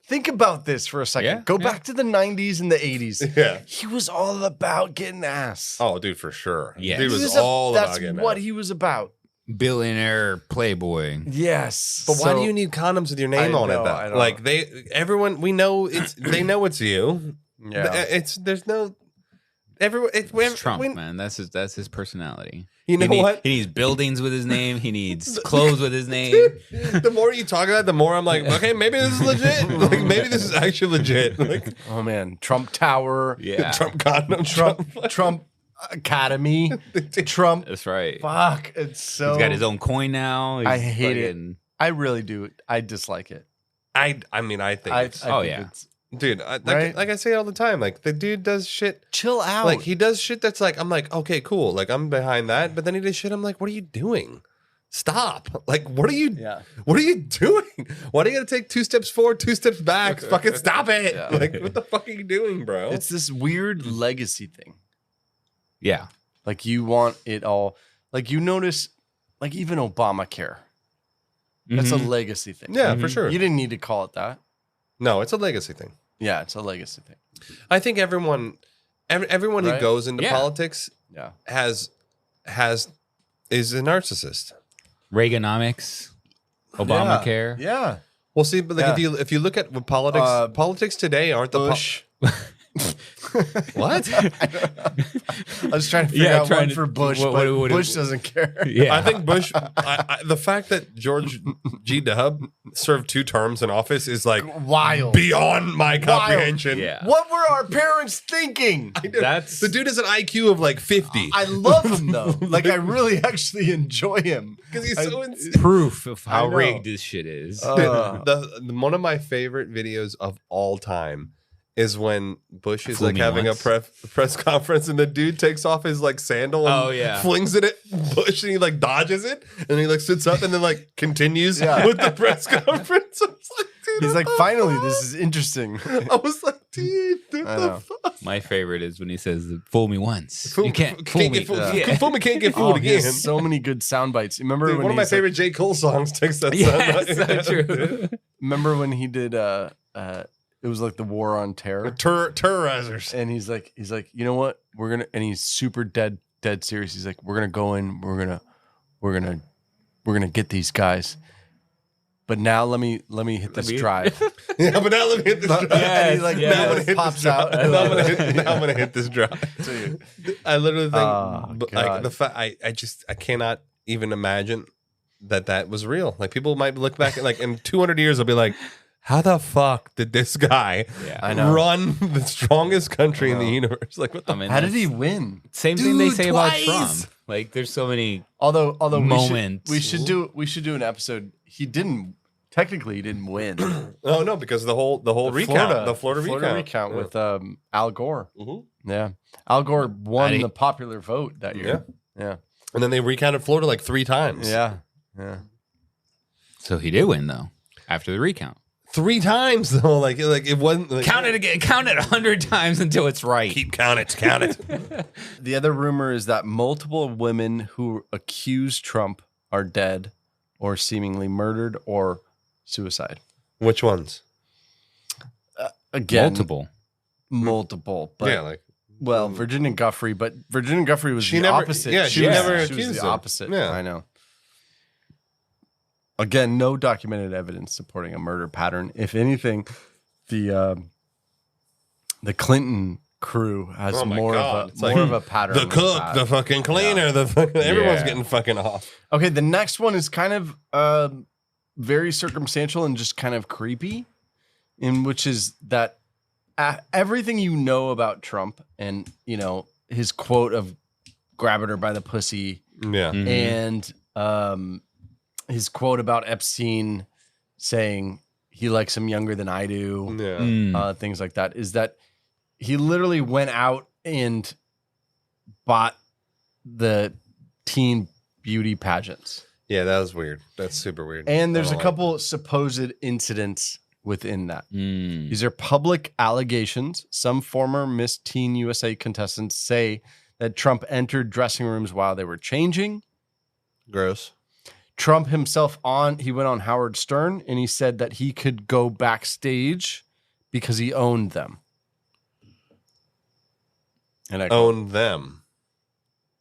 Think about this for a second. Yeah, Go yeah. back to the 90s and the 80s. Yeah. He was all about getting ass. Oh, dude, for sure. Yes. Dude He was all about That's getting what out. he was about. Billionaire playboy. Yes. But why do you need condoms with your name I on know, it? I Though, know. like everyone, we know it's. They know it's you. Yeah. There's no. Everyone, It's Trump, man. That's his personality. You know what? He needs buildings with his name. He needs clothes with his name. The more you talk about it, the more I'm like, okay, maybe this is legit. Like, maybe this is actually legit. Like, Oh, man. Trump Tower. Yeah, Trump condom, Trump Academy. Trump. that's right. Fuck. It's so. He's got his own coin now. I He's hate it. fucking- I really do. I dislike it. I mean, I think, it's, Oh, think yeah. it's- dude, Right? like I say all the time, like the dude does shit. Chill out. Like he does shit that's like, I'm like, okay, cool. Like I'm behind that, but then he does shit. I'm like, what are you doing? Stop. Like, what are you? Yeah. What are you doing? Why do you got to take 2 steps forward, 2 steps back? Fucking stop it. Yeah. Like, what the fuck are you doing, bro? It's this weird legacy thing. Yeah. Like you want it all. Like you notice, like even Obamacare. That's a Mhm. legacy thing. yeah, for sure. You didn't need to call it that. No, it's a legacy thing. Yeah, it's a legacy thing. I think everyone who Right? goes into Yeah. politics Yeah. is a narcissist. Reaganomics, Obamacare. Yeah. Well, see, but like Yeah. if you look at what politics today aren't the Bush. what? I was trying to figure out one for Bush, but Bush doesn't care. Yeah. I think Bush. The fact that George G. Dub served 2 terms in office is like Wild. beyond my comprehension. Yeah. What were our parents thinking? That's The dude has an IQ of like 50 I love him though. Like I really actually enjoy him. because he's so insane. proof of how I know. rigged this shit is. One of my favorite videos of all time is when Bush is Fool like me having once. a press conference and the dude takes off his like sandal and Oh, yeah. flings it at Bush and he like dodges it and he like sits up and then like continues Yeah. with the press conference. I was like, dude, He's what like, the finally, fuck? this is interesting. I was like, dude, what I the know. fuck? My favorite is when he says, "Fool me once, you can't fool me." Fool me, can't get fooled He again. has so many good sound bites. Remember Dude, when one of my he's like- favorite J. Cole songs takes that Yes, sound. so true. Remember when he did? It was like the War on Terror, Terrorizers. and he's like, you know what? We're gonna, and he's super dead serious. He's like, we're gonna go in. We're gonna get these guys. But now let me hit this drive. Yeah, but now let me hit this drive. And he like Now I'm gonna hit pops this drive. out. Now I'm gonna hit this drive. Dude. I literally think, Oh, but, like God. the fact, I cannot even imagine that was real. Like people might look back at like in 200 years, they'll be like, how the fuck did this guy I know. run the strongest country in the universe? Like what the? mean, How did he win? Same thing they Dude, say twice! about Trump. Like, there's so many. Although Moments. we should do an episode. He didn't win. Oh no, because the whole recount, the Florida recount with Al Gore. Mm-hmm. Yeah, Al Gore won I- the popular vote that year. Yeah, And then they recounted Florida like 3 times. yeah. So he did win though after the recount. 3 times though. Like it wasn't like, Count it again. Count it 100 times until it's right. Keep count it. The other rumor is that multiple women who accuse Trump are dead, or seemingly murdered, or suicide. Which ones? Again, Multiple. But yeah, like well, Virginia Giuffre, but Virginia Giuffre was She the never- opposite. yeah, she was- never she was accused the him. opposite. Yeah. I know. Again, no documented evidence supporting a murder pattern. If anything, the Clinton crew has Oh my more God. It's of like, a pattern. the with cook, that. the fucking cleaner, the fucking everyone's Yeah. getting fucking off. Okay, the next one is kind of very circumstantial and just kind of creepy, in which is that everything you know about Trump and, you know, his quote of grabbing her by the pussy Yeah. and his quote about Epstein saying he likes him younger than I do, Yeah. things like that, is that he literally went out and bought the teen beauty pageants. Yeah, that was weird. That's super weird. And there's I a don't couple supposed incidents within that. Mm. These are public allegations. Some former Miss Teen USA contestants say that Trump entered dressing rooms while they were changing. like it. Gross. Trump himself he went on Howard Stern and he said that he could go backstage because he owned them. And I Own them.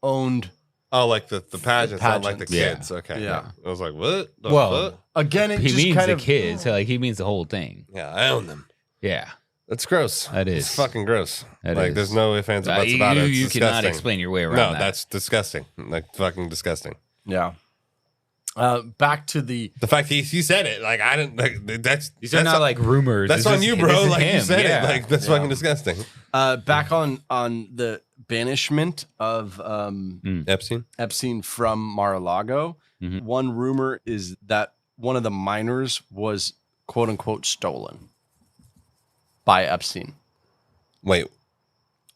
owned. Oh, like the pageants, not like the pageants. kids. Yeah. Okay. Yeah. I was like, what? The Well, fuck? Again, it He just means kind the of kids. Like, he means the whole thing. Yeah, I own them. Yeah. That's gross. That is. It's fucking gross. That like, is. there's no ifs, ands, or buts about it. It's You cannot disgusting. explain your way around No, that. that's disgusting. Like, fucking disgusting. Yeah. Back to the The fact he said it, like, I didn't, like, that's. These are not like rumors. That's This on is- you, this bro. is Like, you him. said Yeah. it. Like, that's fucking disgusting. back on the banishment of Epstein? Epstein from Mar-a-Lago. Mhm. One rumor is that one of the minors was quote unquote stolen by Epstein. Wait,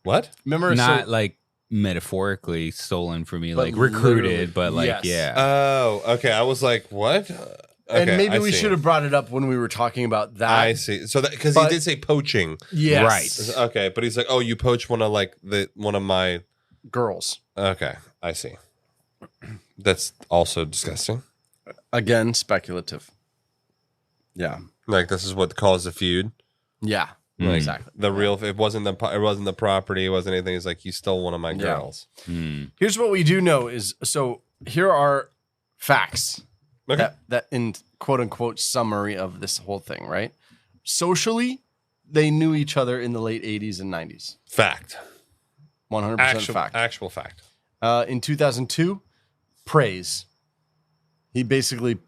what? Remember, Not so, like metaphorically stolen from me, But like recruited, literally, but like, yes. yeah. Oh, okay. I was like, what? Okay, and maybe I we see. should have brought it up when we were talking about that. I see. So that because he But- did say poaching, Yes. Right. Okay, but he's like, oh, you poached one of my. Girls. Okay, I see. That's also disgusting. Again, speculative. Yeah. Like this is what caused the feud. Yeah. Like, Exactly. The real, it wasn't the property, it wasn't anything. It's like you stole one of my Yeah. girls. Here's what we do know is so here are facts Okay. that in quote unquote summary of this whole thing, right? Socially, they knew each other in the late 80s and 90s. Fact. 100% fact. Actual fact. In 2002, praise. He basically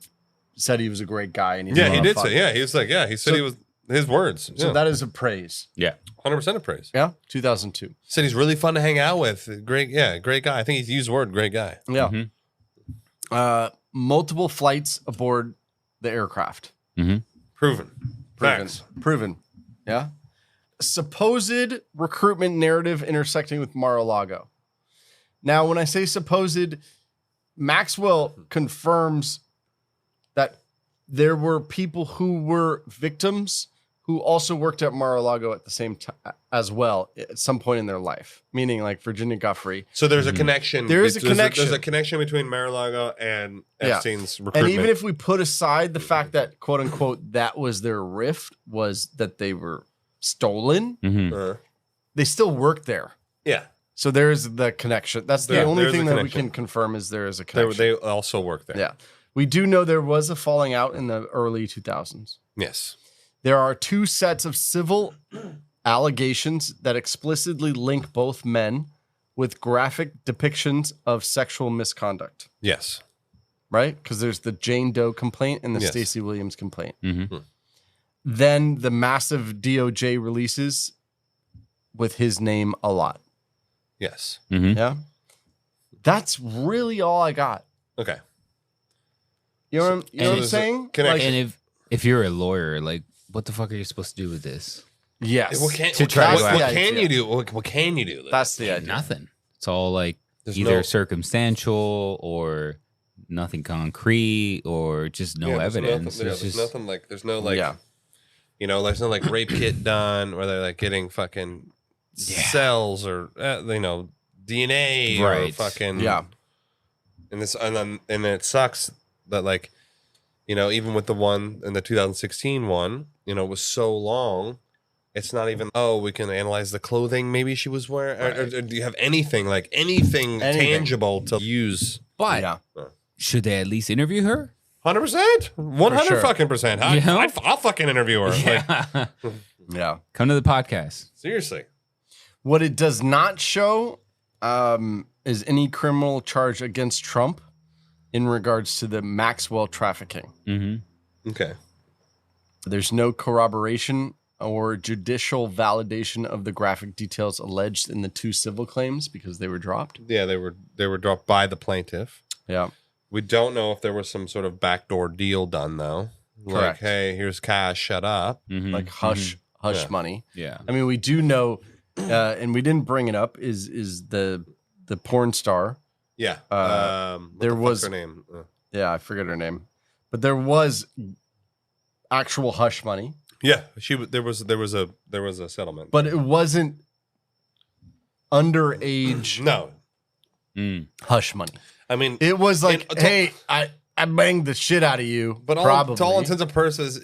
said he was a great guy. And Yeah, he did say. Yeah, he was like, yeah, he said So- he was his words. So Yeah. that is a praise. Yeah. 100% of praise. Yeah, 2002. Said he's really fun to hang out with. Great, yeah, great guy. I think he's used the word great guy. Yeah. Mhm. Multiple flights aboard the aircraft. Proven. Proven. Facts. Proven. Yeah. Supposed recruitment narrative intersecting with Mar-a-Lago. Now, when I say supposed, Maxwell confirms that there were people who were victims who who also worked at Mar-a-Lago at the same time as well at some point in their life, meaning like Virginia Guffey. So there's a connection. There is a connection. There's a connection between Mar-a-Lago and Epstein's recruitment. And even if we put aside the fact that, quote unquote, that was their rift, was that they were stolen, they still worked there. Yeah. So there is the connection. That's the only thing that we can confirm is there is a connection. They also work there. Yeah. We do know there was a falling out in the early 2000s. Yes. There are 2 sets of civil allegations that explicitly link both men with graphic depictions of sexual misconduct. Yes. Right? Because there's the Jane Doe complaint and the Yes. Stacey Williams complaint. Then the massive DOJ releases with his name a lot. Yes. Yeah. That's really all I got. Okay. You know what I'm saying? Like, And if you're a lawyer, like, what the fuck are you supposed to do with this? yes. What can you do? What can you do? That's the idea. Nothing. It's all like There's either no- circumstantial or nothing concrete or just no evidence. There's nothing like. There's no like. Yeah. You know, there's no like rape kit done, or they're like getting fucking cells or DNA or Right. fucking Yeah. And it sucks that like, even with the one in the 2016 one, it was so long. It's not even, we can analyze the clothing maybe she was wearing. Or do you have anything tangible to use? But Yeah. should they at least interview her? 100%, 100 sure. fucking percent. I'll fucking interview her. Like, Yeah. Come to the podcast. seriously. What it does not show is any criminal charge against Trump in regards to the Maxwell trafficking. Okay. There's no corroboration or judicial validation of the graphic details alleged in the 2 civil claims because they were dropped. Yeah, they were dropped by the plaintiff. Yeah. We don't know if there was some sort of backdoor deal done though. Like, Correct. hey, here's cash, shut up. Like hush Yeah. money. Yeah. I mean, we do know, and we didn't bring it up, is the porn star. Yeah. there What the fuck's was- her name. Yeah, I forget her name. But there was actual hush money. Yeah, there was a settlement. But it wasn't underage no. hush money. I mean, It was like, And- hey, I banged the shit out of you. but probably. to all intents and purposes,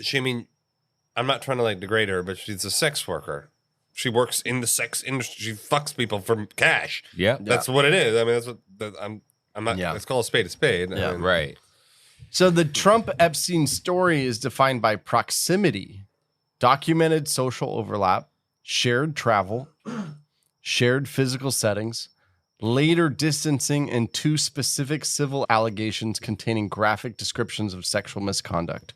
I'm not trying to like degrade her, but she's a sex worker. She works in the sex industry. She fucks people for cash. Yeah. That's what it is. I mean, that's what I'm not. Yeah. Let's call a spade a spade. Yeah. I mean, Right. So the Trump Epstein story is defined by proximity, documented social overlap, shared travel, shared physical settings, later distancing, and 2 specific civil allegations containing graphic descriptions of sexual misconduct.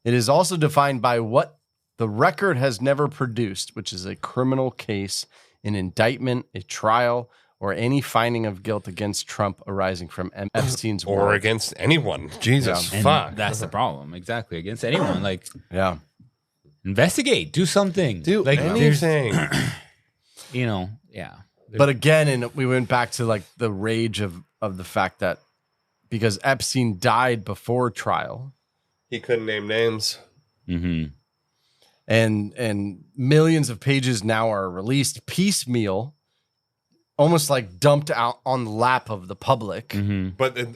It is also defined by what the record has never produced, which is a criminal case, an indictment, a trial, or any finding of guilt against Trump arising from Epstein's or work. against anyone. Jesus, And fuck. that's the problem. Exactly. Against anyone. Like, Yeah. investigate. Do something. Do like, there's, anything. yeah. But again, and we went back to like the rage of the fact that because Epstein died before trial He couldn't name names. and millions of pages now are released piecemeal, almost like dumped out on the lap of the public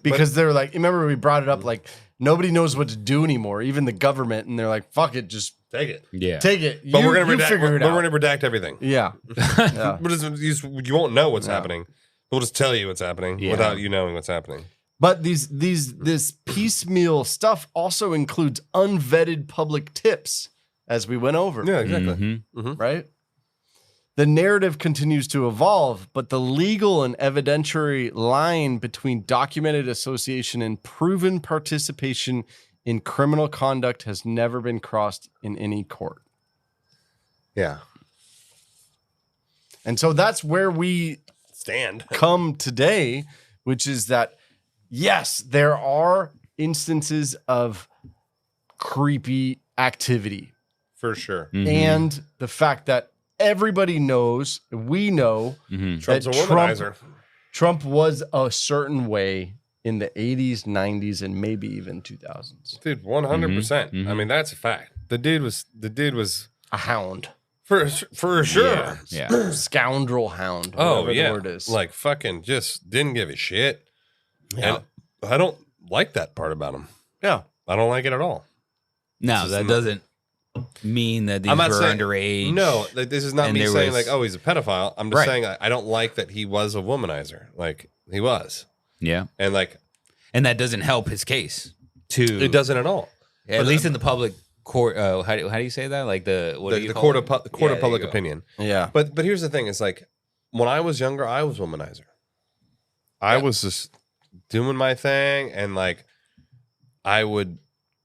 because they're like, remember we brought it up, like nobody knows what to do anymore, even the government, and they're like, fuck it, just take it. Yeah. take it. But You- we're gonna you redact. figure it out. We're gonna redact everything. Yeah. Yeah. You won't know what's happening. We'll just tell you what's happening without you knowing what's happening. But this piecemeal stuff also includes unvetted public tips, as we went over. Yeah, exactly. Right? The narrative continues to evolve, but the legal and evidentiary line between documented association and proven participation in criminal conduct has never been crossed in any court. Yeah. And so that's where we Stand. come today, which is that, yes, there are instances of creepy activity. For sure. And the fact that everybody knows, we know, Trump's a that womanizer. Trump was a certain way in the 80s, 90s, and maybe even 2000s. Dude, 100%. I mean, that's a fact. The dude was a hound. For sure. Yeah. Scoundrel hound. Oh, whatever yeah. the word is. Like, fucking just didn't give a shit. Yeah. And I don't like that part about him. Yeah. I don't like it at all. No, that doesn't mean that these I'm not were saying, underage. No, like, this is not and me there saying was- like, oh, he's a pedophile. I'm just Right. saying I don't like that he was a womanizer. Like, he was. Yeah. And like, And that doesn't help his case. it doesn't at all. At least in the public court. How do you say that? Like the what do you The call court it? of Yeah, there public you go. opinion. Yeah. But here's the thing: it's like when I was younger, I was womanizer. I was just doing my thing, and like I would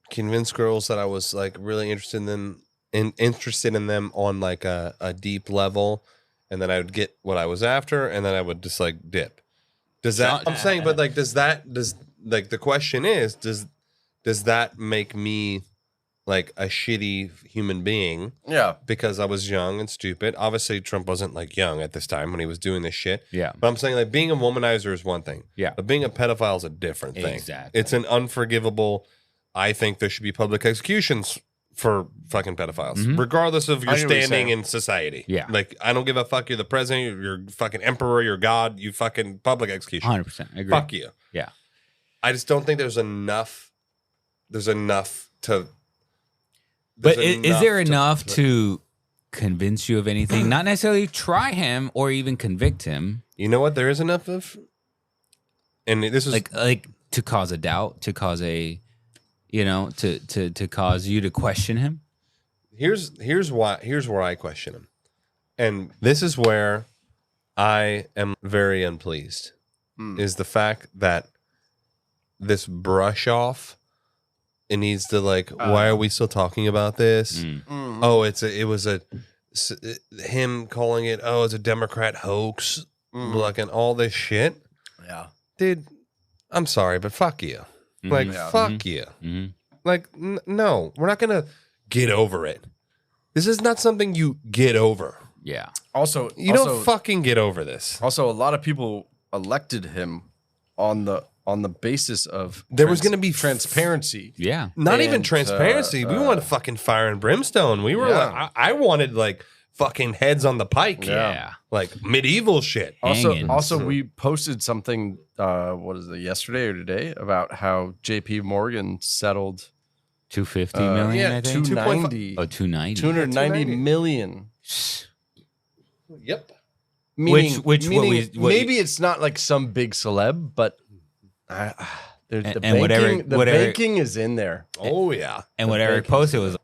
convince girls that I was like really interested in them on like a deep level, and then I would get what I was after, and then I would just like dip. Does that? I'm saying, but like, does like the question is, does that make me like a shitty human being? Yeah. Because I was young and stupid. Obviously, Trump wasn't like young at this time when he was doing this shit. Yeah. But I'm saying like being a womanizer is one thing. Yeah. But being a pedophile is a different thing. Exactly. It's an unforgivable. I think there should be public executions for fucking pedophiles, regardless of your I get what you're standing saying. in society. Yeah. Like, I don't give a fuck. You're the president. You're fucking emperor. You're God. You fucking public execution. 100%. Agree. Fuck you. Yeah. I just don't think there's enough. There's enough to. But there's is there to- enough to convince you of anything? Not necessarily try him or even convict him. You know what? There is enough of. And this is Like to cause a doubt, to cause a, to cause you to question him. here's where I question him, and this is where I am very unpleased. Is the fact that this brush off, it needs to like, why are we still talking about this? Oh, it was him calling it, oh, it's a Democrat hoax, like, and all this shit. Yeah. Dude, I'm sorry, but fuck you. Like, fuck you. Like, no, we're not gonna get over it. This is not something you get over. Yeah. Also, You don't fucking get over this. Also, a lot of people elected him on the basis of There was gonna be transparency. Yeah. Not even And, transparency. We wanted fucking fire and brimstone. We were Yeah. like, I wanted like fucking heads on the pike. Yeah. Like medieval shit. Hangings. Also, we posted something. What is it? Yesterday or today about how J.P. Morgan settled 250 million, I think. 290. Oh, 290. 290 million. Yep. Meaning, Which what meaning we- what maybe it's not like some big celeb, but the and what Eric- banking, the what Eric- banking is in there. Oh yeah. And what Eric posted was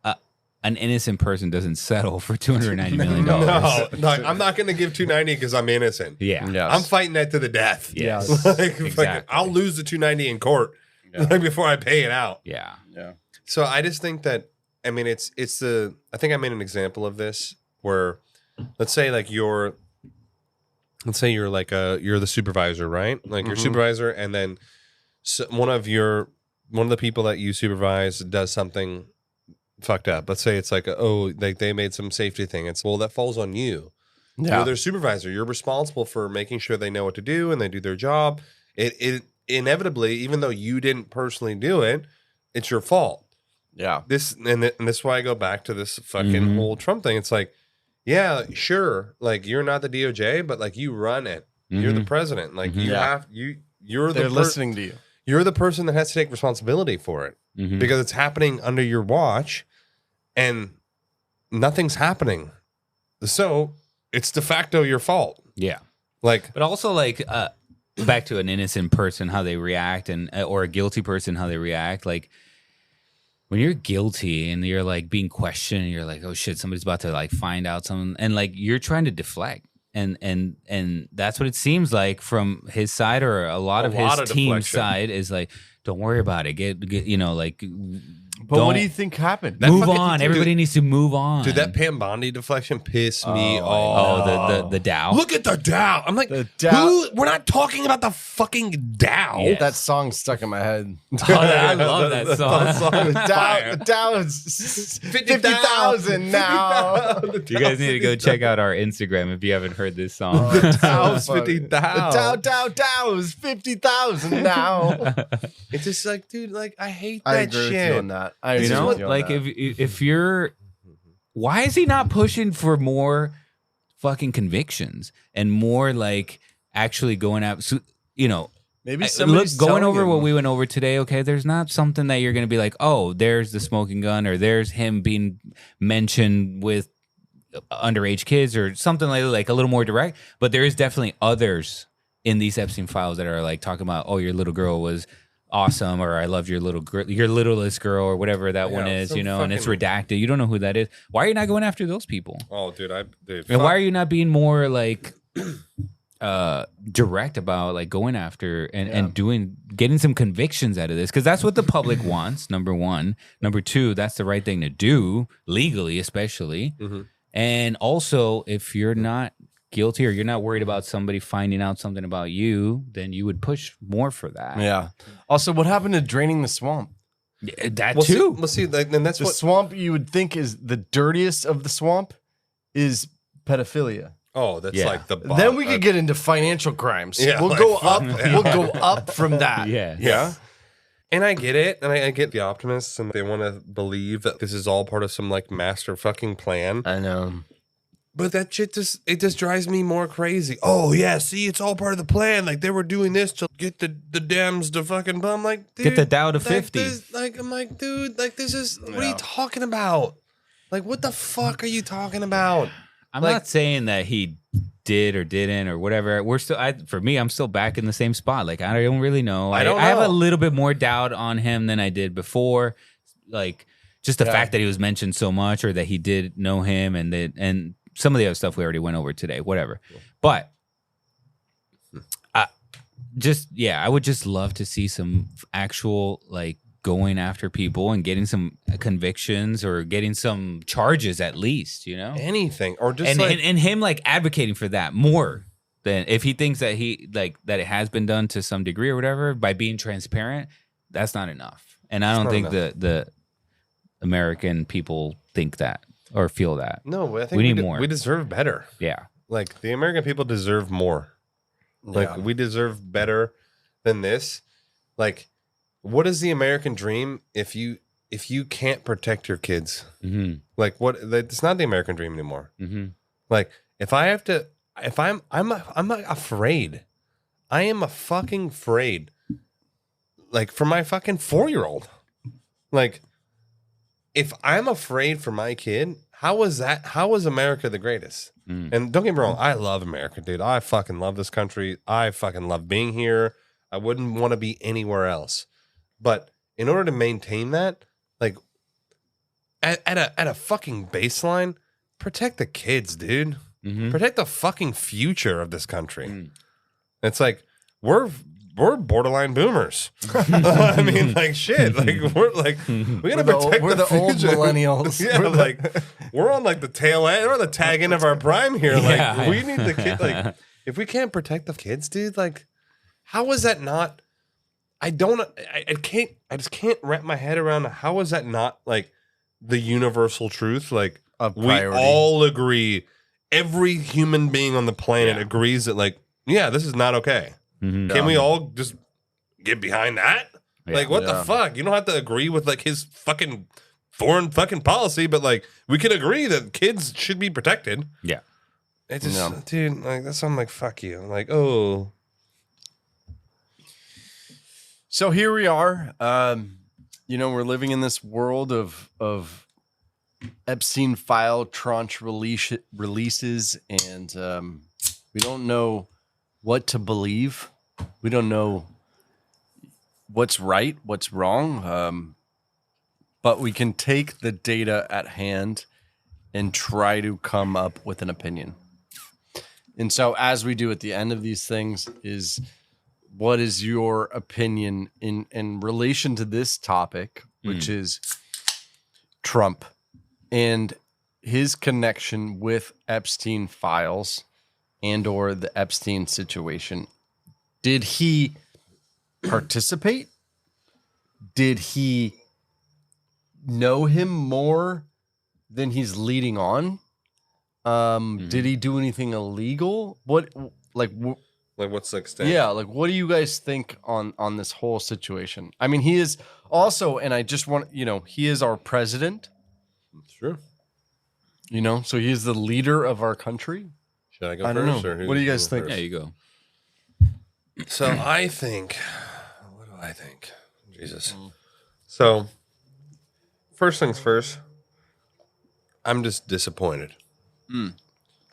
an innocent person doesn't settle for $290 million. No, I'm not going to give 290 because I'm innocent. Yeah. Yes. I'm fighting that to the death. Yes. Like, Exactly. fucking, I'll lose the 290 in court like, before I pay it out. Yeah. Yeah. So I just think that, I mean, I think I made an example of this where, let's say you're the supervisor, right? Like you're supervisor, and then one of the people that you supervise does something fucked up. Let's say it's like, they made some safety thing. It's, well, that falls on you. Yeah. You're their supervisor. You're responsible for making sure they know what to do and they do their job. It inevitably, even though you didn't personally do it, it's your fault. Yeah. This is why I go back to this fucking whole Trump thing. It's like, yeah, sure, like you're not the DOJ, but like you run it. You're the president. Like They're listening to you. You're the person that has to take responsibility for it because it's happening under your watch, and nothing's happening. So it's de facto your fault. Yeah. Like, But also, like, back to an innocent person, how they react, or a guilty person, how they react. Like, when you're guilty and you're like being questioned, and you're like, oh shit, somebody's about to like find out something, and like you're trying to deflect, and that's what it seems like from his side, or a lot of his team's side is like, don't worry about it, get like. But what do you think happened? Move on. Everybody needs to move on. Dude, that Pam Bondi deflection pissed me off. Oh, the Dow. Look at the Dow. I'm like, The Dow. we're not talking about the fucking Dow. Yes. That song stuck in my head. I love that song. The Dow is 50,000 now. You guys need to go check out our Instagram if you haven't heard this song. The Dow's funny. 50,000. The Dow is 50,000 now. It's just like, dude, like I hate I that agree shit. with you on that. I You agree know, with you on like that. if you're, why is he not pushing for more fucking convictions and more like actually going out? So, you know, Maybe look, somebody's going telling over him. what we went over today. Okay, there's not something that you're going to be like, oh, there's the smoking gun, or there's him being mentioned with underage kids, or something like a little more direct. But there is definitely others in these Epstein files that are like talking about, oh, your little girl was awesome, or I love your little girl, your littlest girl, or whatever that one is, so you know, and it's fucking- redacted. You don't know who that is. Why are you not going after those people? Oh, dude, And why are you not being more like direct about like going after and getting some convictions out of this? Because that's what the public wants, number one. Number two, that's the right thing to do legally, especially. And also, if you're not guilty or you're not worried about somebody finding out something about you, then you would push more for that. Yeah. Also, what happened to draining the swamp? Yeah, that Well, too. see, like, and that's The what. swamp you would think is the dirtiest of the swamp is pedophilia. Oh, that's Yeah. like the. Then we could get into financial crimes. Yeah, we'll like, go fuck up. that. We'll go up from that. Yeah. Yeah. And I get it, and I get the optimists, and they want to believe that this is all part of some like master fucking plan. I know. But that shit just drives me more crazy. Oh yeah, see, it's all part of the plan. Like they were doing this to get the Dems to fucking bum. Like, dude, Get the Dow to like, 50. I'm like, dude, like this is what are you talking about? Like, what the fuck are you talking about? I'm Like- not saying that he did or didn't or whatever. We're still, for me, I'm still back in the same spot. Like, I don't really know. I don't I have know. a little bit more doubt on him than I did before. Like, just the fact that he was mentioned so much, or that he did know him, and some of the other stuff we already went over today, whatever. But I would just love to see some actual like going after people and getting some convictions or getting some charges at least, you know? Anything or just And, like and him like advocating for that more than if he thinks that that it has been done to some degree or whatever by being transparent, that's not enough. And I don't think the American people think that or feel that. no, I think we need more. We deserve better. Yeah. Like the American people deserve more. Like we deserve better than this. Like, what is the American dream if you can't protect your kids? Mm-hmm. Like what? It's not the American dream anymore. Mm-hmm. Like if I'm like afraid. I am a fucking afraid. Like for my fucking 4-year-old. Like if I'm afraid for my kid, how is that? How is America the greatest? And don't get me wrong, I love America, dude. I fucking love this country. I fucking love being here. I wouldn't want to be anywhere else. But in order to maintain that, like at a fucking baseline, protect the kids, dude. Mm-hmm. Protect the fucking future of this country. It's like we're borderline boomers. I mean, like shit. Like we're like we gotta protect we're the old future. millennials. Yeah, we're on like the tail end, we're on the tag end of our prime here. Like Yeah. we need the kid. Like if we can't protect the kids, dude, like how is that not? I just can't wrap my head around how is that not like the universal truth? Like we priority. all agree. Every human being on the planet agrees that like, yeah, this is not okay. Mm-hmm. Can we all just get behind that? Yeah. Like, what the fuck? You don't have to agree with like his fucking foreign fucking policy, but like we can agree that kids should be protected. Yeah. It just, dude, like that's why I'm like, fuck you. I'm like, oh, So here we are. We're living in this world of Epstein file tranche releases, and we don't know what to believe. We don't know what's right, what's wrong. But we can take the data at hand and try to come up with an opinion. And so, as we do at the end of these things, is what is your opinion in relation to this topic, which is Trump and his connection with Epstein files and or the Epstein situation? Did he participate? Did he know him more than he's leading on? Did he do anything illegal? Like, what's the extent? Yeah, like what do you guys think on this whole situation? I mean, he is also, and I just want, he is our president. Sure. So he is the leader of our country. Should I go I don't first? know. Or What do you guys think? Yeah, you go. So I think, what do I think? Jesus. So, first things first, I'm just disappointed.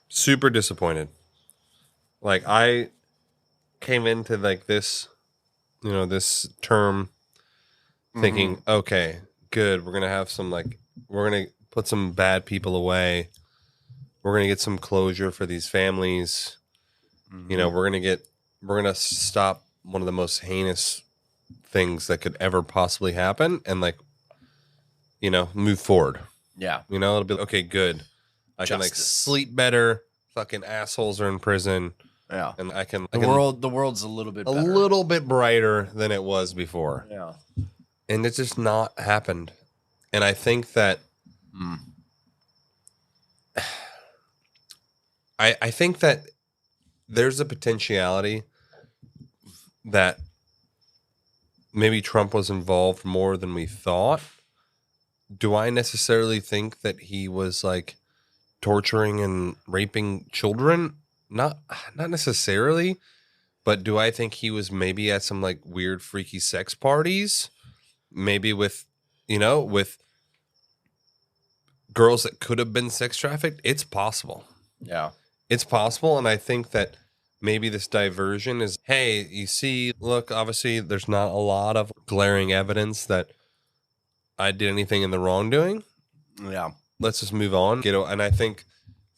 Super disappointed. Like, I came into like this, this term thinking, okay, good. We're going to have some we're going to put some bad people away. We're going to get some closure for these families. We're going to stop one of the most heinous things that could ever possibly happen and move forward. Yeah. It'll be okay, good. I can sleep better. Fucking assholes are in prison. Yeah. And the world's a little bit better. A little bit brighter than it was before. Yeah. And it's just not happened. And I think that I think that there's a potentiality that maybe Trump was involved more than we thought. Do I necessarily think that he was torturing and raping children? Not necessarily, but do I think he was maybe at some weird freaky sex parties? Maybe with girls that could have been sex trafficked? It's possible. Yeah. It's possible, and I think that maybe this diversion is, hey, you see, look, obviously there's not a lot of glaring evidence that I did anything in the wrongdoing. Yeah. Let's just move on. And I think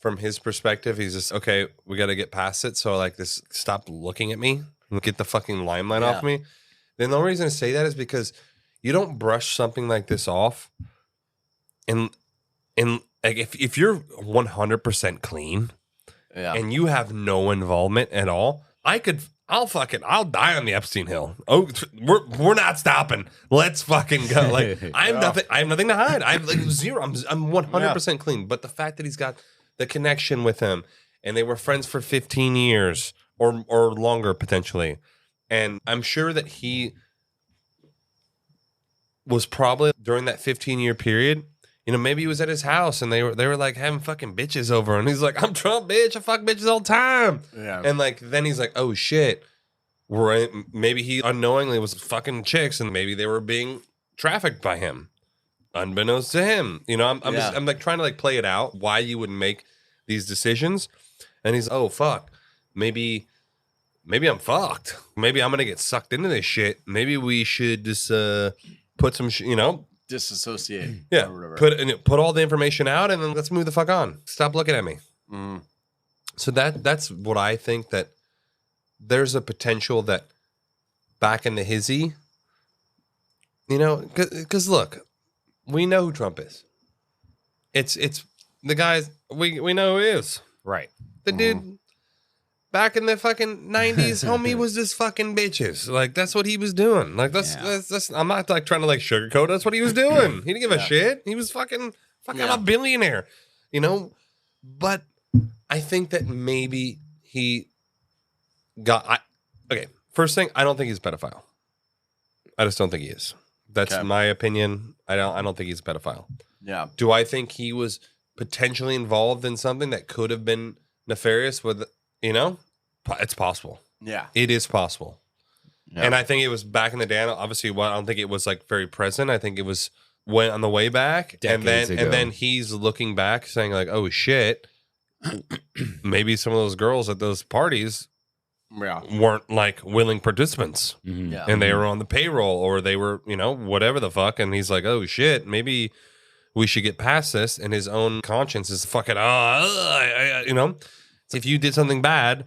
from his perspective, he's just, okay, we got to get past it. So this, stop looking at me and get the fucking limelight off me. Then the only reason I say that is because you don't brush something like this off. And if you're 100% clean, and you have no involvement at all, I'll die on the Epstein Hill. Oh, we're not stopping. Let's fucking go. I have nothing to hide. I have zero. I'm 100% clean. But the fact that he's got the connection with him, and they were friends for 15 years or longer potentially, and I'm sure that he was probably during that 15-year period. Maybe he was at his house and they were having fucking bitches over, and he's like, I'm Trump, bitch. I fuck bitches all the time. Yeah. And then he's like, oh shit. Maybe he unknowingly was fucking chicks, and maybe they were being trafficked by him, unbeknownst to him. I'm trying to play it out why you would make these decisions. And he's, oh fuck, maybe I'm fucked. Maybe I'm gonna get sucked into this shit. Maybe we should just put some disassociate. Yeah, or whatever. Put all the information out, and then let's move the fuck on. Stop looking at me. So that's what I think, that there's a potential that back in the hizzy, because look, we know who Trump is. It's the guys we know who he is. Right. The dude back in the fucking 90s, homie was just fucking bitches. That's what he was doing. That's I'm not trying to sugarcoat. That's what he was doing. He didn't give a shit. He was fucking a billionaire, But I think that maybe he got. Okay, first thing, I don't think he's a pedophile. I just don't think he is. That's my opinion. I don't think he's a pedophile. Yeah. Do I think he was potentially involved in something that could have been nefarious with? It's possible. Yeah. It is possible. Yeah. And I think it was back in the day. Obviously, I don't think it was very present. I think it was went on the way back. Decades ago. And then he's looking back saying oh shit, maybe some of those girls at those parties weren't willing participants. Mm-hmm. Yeah. And they were on the payroll, or they were, whatever the fuck. And he's like, oh shit, maybe we should get past this. And his own conscience is fucking, if you did something bad,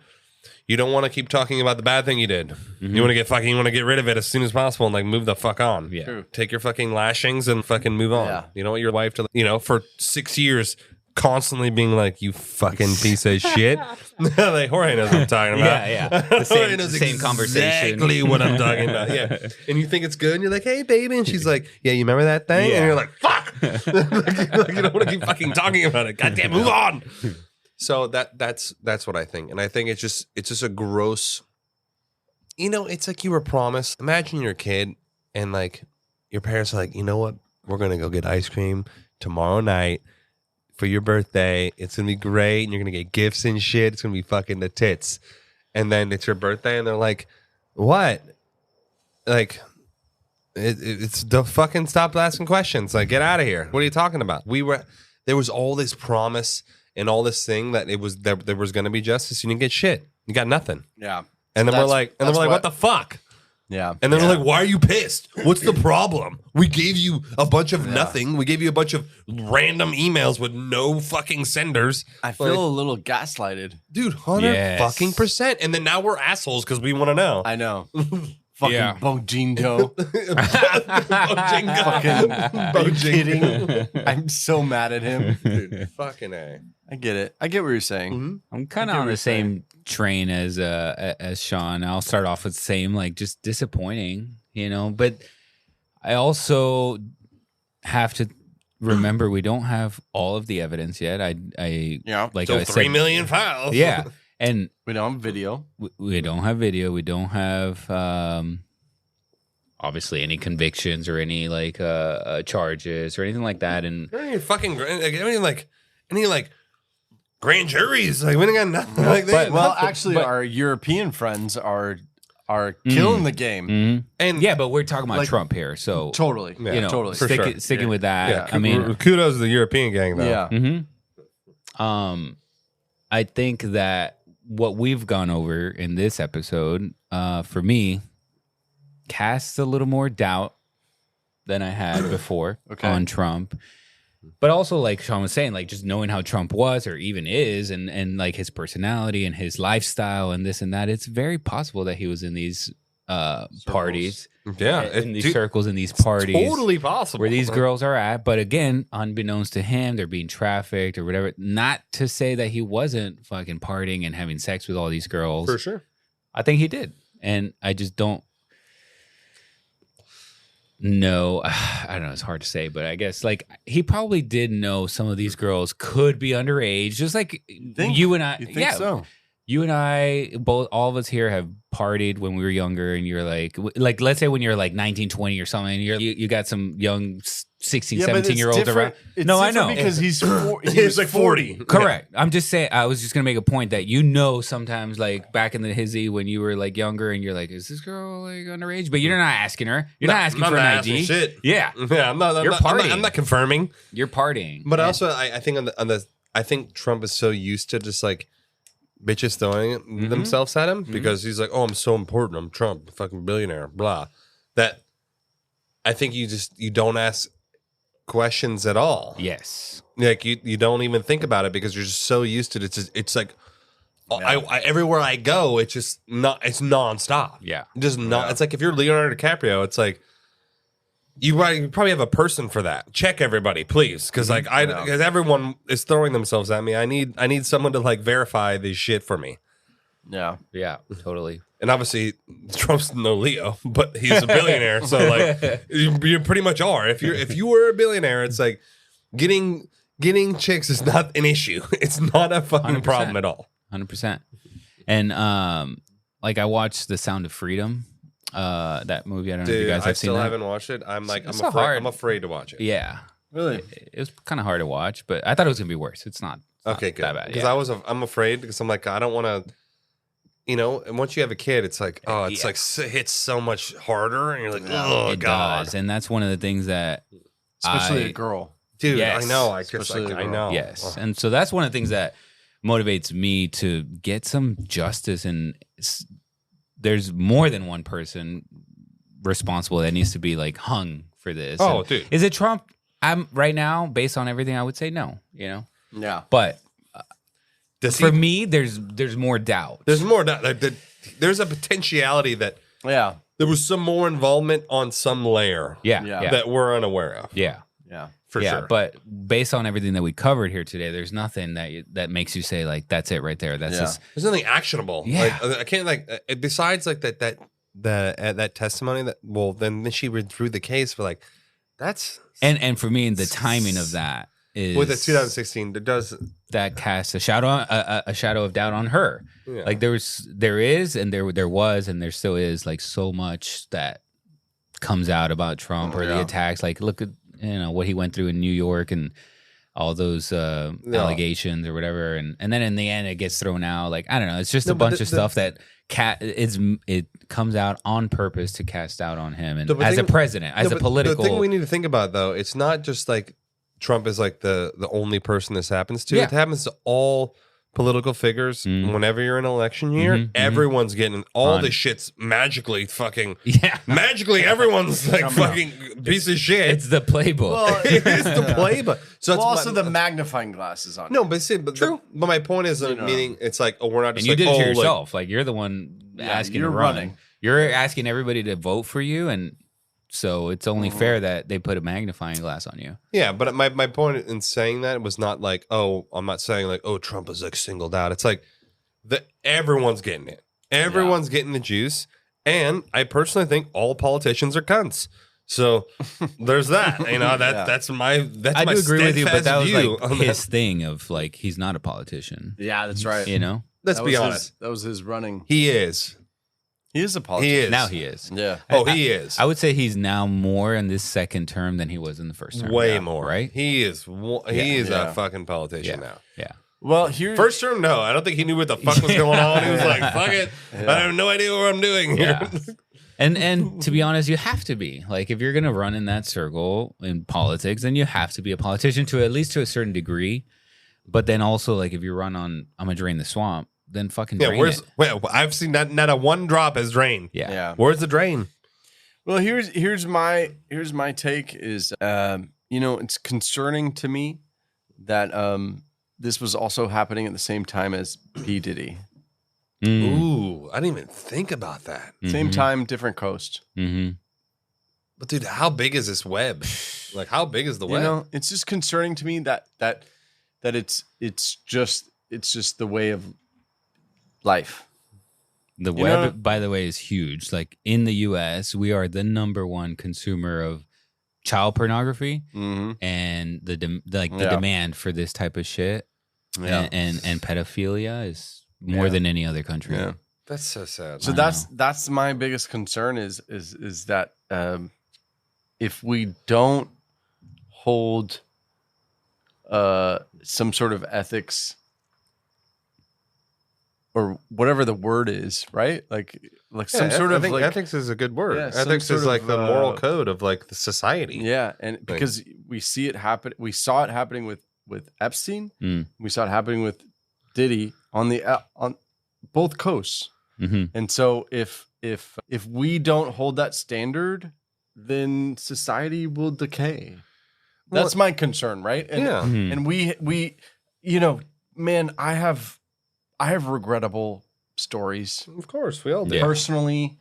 you don't want to keep talking about the bad thing you did. Mm-hmm. You want to get rid of it as soon as possible and move the fuck on. Yeah. True. Take your fucking lashings and fucking move on. Yeah. You don't want your wife to, for 6 years constantly being you fucking piece of shit. Jorge knows what I'm talking about. Yeah. The Jorge knows same conversation. exactly what I'm talking about. Yeah. And you think it's good, and you're like, hey, baby. And she's like, yeah, you remember that thing? Yeah. And you're like, fuck. You don't want to keep fucking talking about it. Goddamn, move on. So that's what I think. And I think it's just a gross you know, it's like you were promised. Imagine you're a kid and like your parents are like, you know what? We're going to go get ice cream tomorrow night for your birthday. It's going to be great. And you're going to get gifts and shit. It's going to be fucking the tits. And then it's your birthday and they're like, what? Like, it's the fucking stop asking questions. Like, get out of here. What are you talking about? There was all this promise and all this thing that there was going to be justice. You didn't get shit. You got nothing. Yeah. And then we're like, what the fuck? Yeah. And then we're like, why are you pissed? What's the problem? We gave you a bunch of nothing. We gave you a bunch of random emails with no fucking senders. I feel a little gaslighted. Dude, 100%. And then now we're assholes because we want to know. I know. Fucking Bojingo. Bojingo. Are you kidding? I'm so mad at him. Dude, fucking A. I get it. I get what you're saying. Mm-hmm. I'm kind of on the same train as Sean. I'll start off with the same, like, just disappointing, you know. But I also have to remember we don't have all of the evidence yet. Like so I 3 said, million files. Yeah, and we don't have video. We don't have video. We don't have obviously any convictions or any like charges or anything like that. And any fucking any grand juries, like we don't got nothing like that. Well, actually, our European friends are killing the game. Mm-hmm. And yeah, but we're talking about like, Trump here, so totally, you know, totally sticking with that. Yeah, I mean, kudos to the European gang, though. Yeah. Mm-hmm. I think that what we've gone over in this episode, for me, casts a little more doubt than I had before on Trump. But also, like Sean was saying, like just knowing how Trump was or even is and like his personality and his lifestyle and this and that, it's very possible that he was in these parties. Yeah. In these circles, in these parties. Totally possible. Where these girls are at. But again, unbeknownst to him, they're being trafficked or whatever. Not to say that he wasn't fucking partying and having sex with all these girls. For sure. I think he did. And I just don't. No, I don't know. It's hard to say, but I guess like he probably did know some of these girls could be underage, just like you and I. You think so? You and I, all of us here have partied when we were younger, and you're like let's say when you're like 19, 20 or something, you got some young 16, 17-year-old around. No, I know. Because he's like 40. Correct. I'm just saying, I was just going to make a point that sometimes like back in the hizzy when you were like younger and you're like, is this girl like underage? But you're not asking her. You're not asking for an ID. Shit. Yeah. Yeah, I'm not confirming. You're partying. But also, I think I think Trump is so used to just like bitches throwing themselves at him because he's like, oh, I'm so important. I'm Trump, fucking billionaire, blah. That I think you don't ask questions at all. Yes. Like you don't even think about it because you're just so used to it. It's like I everywhere I go, it's nonstop. Yeah. Just not. It's like if you're Leonardo DiCaprio, it's like you probably have a person for that. Check everybody, please, because like because everyone is throwing themselves at me. I need someone to like verify this shit for me. Yeah. Yeah. Totally. And obviously, Trump's no Leo, but he's a billionaire, so like you pretty much are. If you were a billionaire, it's like getting chicks is not an issue. It's not a fucking 100%. problem at all. 100%. And like I watched The Sound of Freedom, that movie. I don't know if you guys have seen that. I still haven't watched it. I'm afraid to watch it. Yeah. Really? It was kind of hard to watch, but I thought it was gonna be worse. It's not. Okay, good. That bad. Because I'm afraid because I'm like I don't want to. You know, and once you have a kid, it's like, oh, it's like hits so much harder, and you're like, oh, it God. does. And that's one of the things that, especially a girl, dude. Yes. I know, I know, yes. And so that's one of the things that motivates me to get some justice. And there's more than one person responsible that needs to be like hung for this. Oh, and dude, is it Trump? I'm right now, based on everything, I would say no. You know, yeah, but. For me, there's more doubt. There's more doubt. There's a potentiality that there was some more involvement on some layer. Yeah. That we're unaware of. Yeah. For sure. But based on everything that we covered here today, there's nothing that makes you say like that's it right there. That's just there's nothing actionable. Yeah. Like, I can't like besides like that testimony that then she withdrew the case for like that's and for me the timing of that is with the 2016 that casts a shadow of doubt on her. Yeah. Like there is, and there was, and there still is like so much that comes out about Trump or the attacks. Like look at what he went through in New York and all those allegations or whatever, and then in the end it gets thrown out. Like I don't know, it's just a bunch of stuff that it comes out on purpose to cast out on him and as a president, as a political. The thing we need to think about though, it's not just like Trump is like the only person this happens to. Yeah. It happens to all political figures. Whenever you're in an election year, everyone's getting all this shit's magically fucking magically everyone's like fucking piece of shit. It's the playbook. Well, It's the playbook. So it's also the magnifying glasses on. no, but see, but my point is, meaning it's like, oh, we're not And just you like, did it oh, to yourself. Like you're the one asking you're to run. running. You're asking everybody to vote for you, and so it's only fair that they put a magnifying glass on you. Yeah, but my point in saying that was not like, oh, I'm not saying like, oh, Trump is like singled out. It's like everyone's getting it. Everyone's getting the juice. And I personally think all politicians are cunts. So there's that. That's my I do agree with you, but that was view like his thing of like he's not a politician. Yeah, that's right. Let's be honest. That was his running. He is. He is a politician. He is. Now he is. Yeah. He is. I would say he's now more in this second term than he was in the first term. Way more. right? He is. He is a fucking politician now. Yeah. Well, here First term, no. I don't think he knew what the fuck was going on. He was like, fuck it. I have no idea what I'm doing here. Yeah. And to be honest, you have to be. Like if you're gonna run in that circle in politics, then you have to be a politician to at least to a certain degree. But then also like if you run on I'm gonna drain the swamp, then fucking drain it. Well, I've seen not a one drop has drained. Yeah. Where's the drain? Well, here's my take is it's concerning to me that this was also happening at the same time as P. Diddy. Ooh, I didn't even think about that. Same time, different coast. But dude, how big is this web? Like, how big is the web? It's just concerning to me that it's just the way of life. The web, by the way, is huge. Like in the U.S., we are the #1 consumer of child pornography, and the demand for this type of shit, and pedophilia is more than any other country. Yeah. That's so sad. So that's my biggest concern is that if we don't hold some sort of ethics or whatever the word is, right? Like some sort of like ethics is a good word. Yeah, ethics is like the moral code of like the society. Yeah, and because we see it happen, we saw it happening with Epstein, we saw it happening with Diddy on both coasts. And so if we don't hold that standard, then society will decay. That's my concern, right? And, and we man, I have regrettable stories. Of course, we all do. Personally,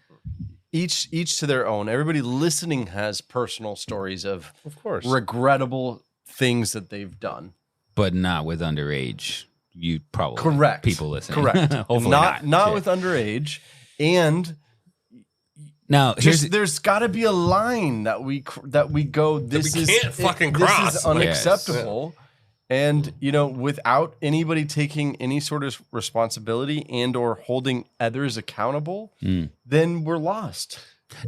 each to their own. Everybody listening has personal stories of course, regrettable things that they've done. But not with underage. You probably correct people listening. Correct. Hopefully not with underage. And now there's got to be a line that we go. This can't fucking cross. This is unacceptable. And without anybody taking any sort of responsibility and or holding others accountable, then we're lost.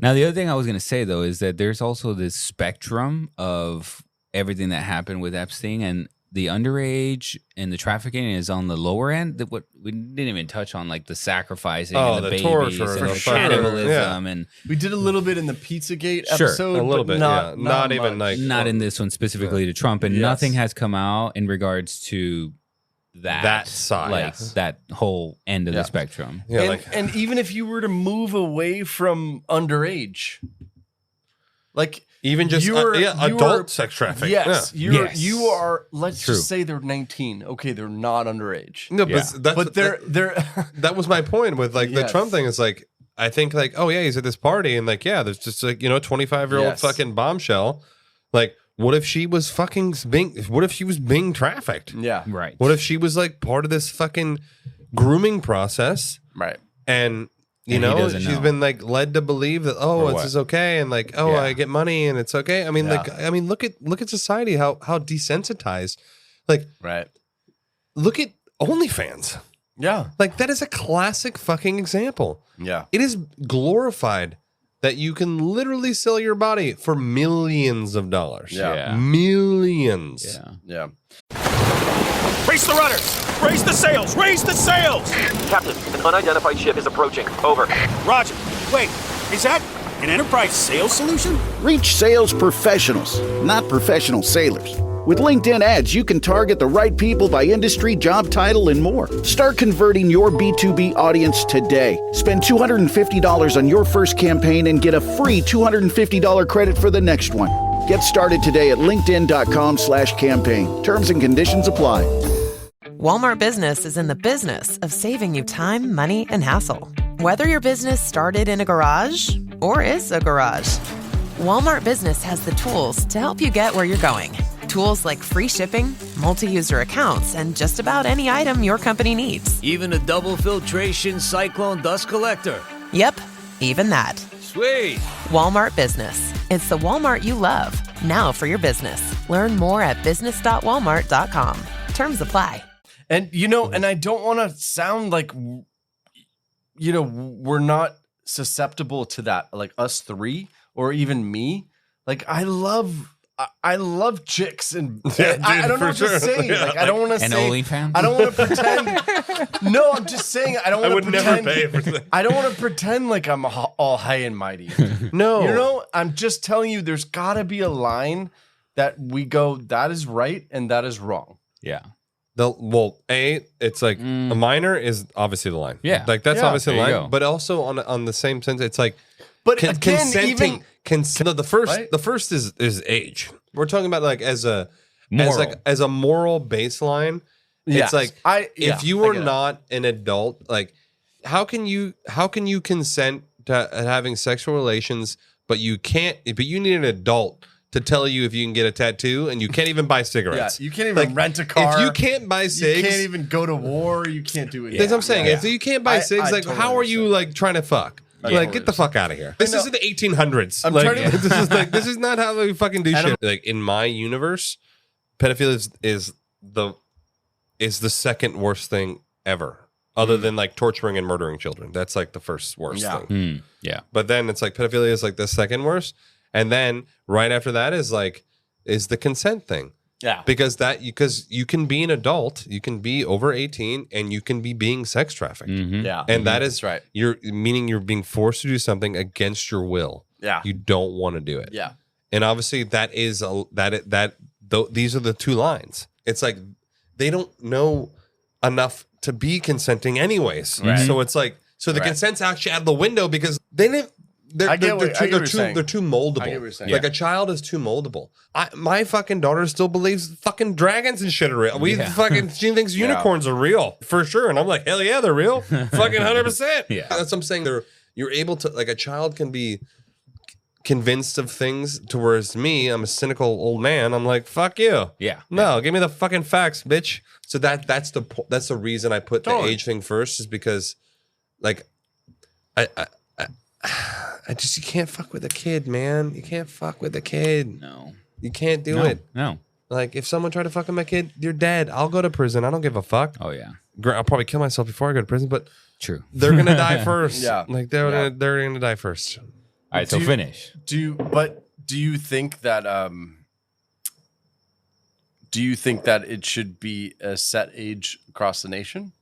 Now, the other thing I was going to say though is that there's also this spectrum of everything that happened with Epstein, and the underage and the trafficking is on the lower end. What we didn't even touch on, like the sacrificing and the babies and the cannibalism, and we did a little bit in the Pizzagate episode, a little bit, not even like not in this one specifically to Trump, and nothing has come out in regards to that side, like that whole end of the spectrum. And even if you were to move away from underage, like. Even just adult sex trafficking. Yes, you are. Let's just say they're 19. Okay, they're not underage. No, but they're. That was my point with like the Trump thing. Is like I think like he's at this party and like there's just like 25-year-old fucking bombshell. Like what if she was being trafficked? Yeah, right. What if she was like part of this fucking grooming process? Right, and. She's been like led to believe that this is okay, and like I get money and it's okay. I mean, look at society how desensitized, like right. look at OnlyFans. Yeah. Like, that is a classic fucking example. Yeah. It is glorified that you can literally sell your body for millions of dollars. Yeah. Millions. Yeah. Raise the rudders! Raise the sails! Raise the sails! Captain, an unidentified ship is approaching. Over. Roger. Wait, is that an Enterprise sales solution? Reach sales professionals, not professional sailors. With LinkedIn ads, you can target the right people by industry, job title, and more. Start converting your B2B audience today. Spend $250 on your first campaign and get a free $250 credit for the next one. Get started today at linkedin.com/campaign. Terms and conditions apply. Walmart Business is in the business of saving you time, money, and hassle. Whether your business started in a garage or is a garage, Walmart Business has the tools to help you get where you're going. Tools like free shipping, multi-user accounts, and just about any item your company needs. Even a double filtration cyclone dust collector. Yep, even that. Sweet. Walmart Business. It's the Walmart you love. Now for your business. Learn more at business.walmart.com. Terms apply. And, and I don't want to sound like, we're not susceptible to that, like us three or even me. Like, I love chicks and I don't know what to say. Yeah, like, I don't want to say. OnlyFans? I don't want to pretend. No, I'm just saying I don't want to pretend. Never pay for that. I don't want to pretend like I'm all high and mighty. No. I'm just telling you there's got to be a line that we go, that is right and that is wrong. Yeah. It's like a minor is obviously the line. Yeah. Like, that's obviously the there you line. go. But also on the same sense, it's like, but again, consenting. No, the Right? first is age. We're talking about like as a Moral. as a moral baseline. Yes. It's like if you I were get it. not an adult, like how can you consent to having sexual relations, but you need an adult to tell you if you can get a tattoo, and you can't even buy cigarettes. Yeah, you can't even rent a car. If you can't buy cigs, you can't even go to war. You can't do it. that's what I'm saying. If you can't buy cigs, like totally how are you like trying to fuck? Like, get the fuck out of here. This isn't the 1800s. I'm like, trying to- this is not how we fucking do shit. Like, in my universe, pedophilia is the second worst thing ever, other than like torturing and murdering children. That's like the first worst thing. Yeah. But then it's like pedophilia is like the second worst, and then right after that is the consent thing. Yeah. Because you can be an adult, you can be over 18, and you can be being sex trafficked. Yeah. And that is right. you're being forced to do something against your will. Yeah. You don't want to do it. Yeah. And obviously these are the two lines. It's like they don't know enough to be consenting anyways. Right. So it's like the consent's actually out of the window because they didn't They're too moldable. I get what you're saying. Like a child is too moldable. My fucking daughter still believes fucking dragons and shit are real. She thinks unicorns are real for sure, and I'm like, hell yeah, they're real, fucking 100%. Yeah, that's what I'm saying. You're able to, like, a child can be convinced of things, to whereas me, I'm a cynical old man. I'm like, fuck you. Yeah. No, give me the fucking facts, bitch. So that's the reason I put the age thing first, is because, like, I just, you can't fuck with a kid, man. You can't fuck with a kid. No. You can't do it. No. Like, if someone tried to fuck with my kid, you're dead. I'll go to prison. I don't give a fuck. Oh, yeah. I'll probably kill myself before I go to prison, but true. They're going to die first. Yeah. Like, they're going to die first. All right, so finish. Do you think that it should be a set age across the nation?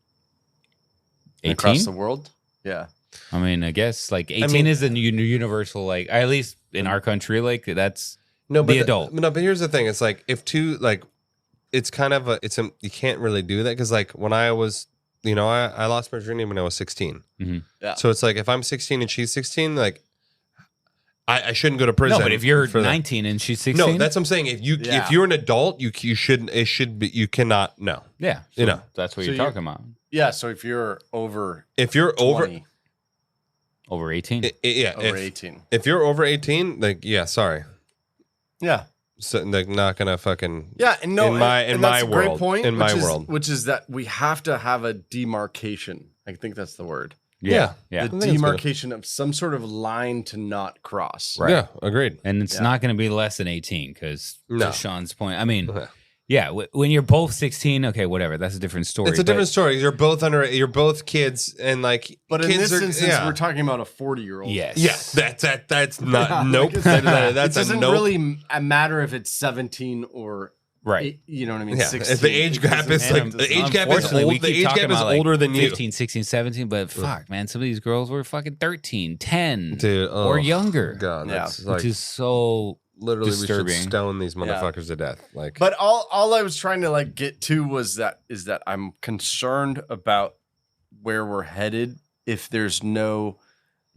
18? Across the world? Yeah. I mean, I guess like 18 is the universal, like, at least in our country, like that's the adult. But here's the thing. It's like, if two, like, it's kind of you can't really do that. Cause like when I was, I lost my virginity when I was 16. Mm-hmm. Yeah. So it's like, if I'm 16 and she's 16, like, I shouldn't go to prison. No, but if you're 19 and she's 16, no, that's what I'm saying. If you're an adult, you shouldn't. It should be. You cannot. No. Yeah. So that's what you're talking about. Yeah. So if you're over, 20, over 18, over 18. If you're over 18, like, yeah, sorry. Yeah. So, like, not gonna fucking. Yeah, and no, in my that's a world, great point. in my world, which is that we have to have a demarcation. I think that's the word. Yeah. The demarcation of some sort of line to not cross. Right. Yeah, agreed. And it's not going to be less than 18 because, to Sean's point, I mean, Yeah, when you're both 16, okay, whatever. That's a different story. It's a different story. You're both kids, and like. But kids in this instance, yeah. we're talking about a 40-year-old. Yes. Yeah, that's not. Yeah, nope. like That's it doesn't a nope. really matter if it's 17 or. Right. You know what I mean? Yeah. 16. If the age gap is like the age gap is Unfortunately, old, we the keep age talking gap is about, like, older than you. 15, 16, 17, but fuck, man, some of these girls were fucking 13, 10, Dude, or younger. God, that's like which is so literally disturbing. we should stone these motherfuckers to death. Like, But all I was trying to like get to was that I'm concerned about where we're headed if there's no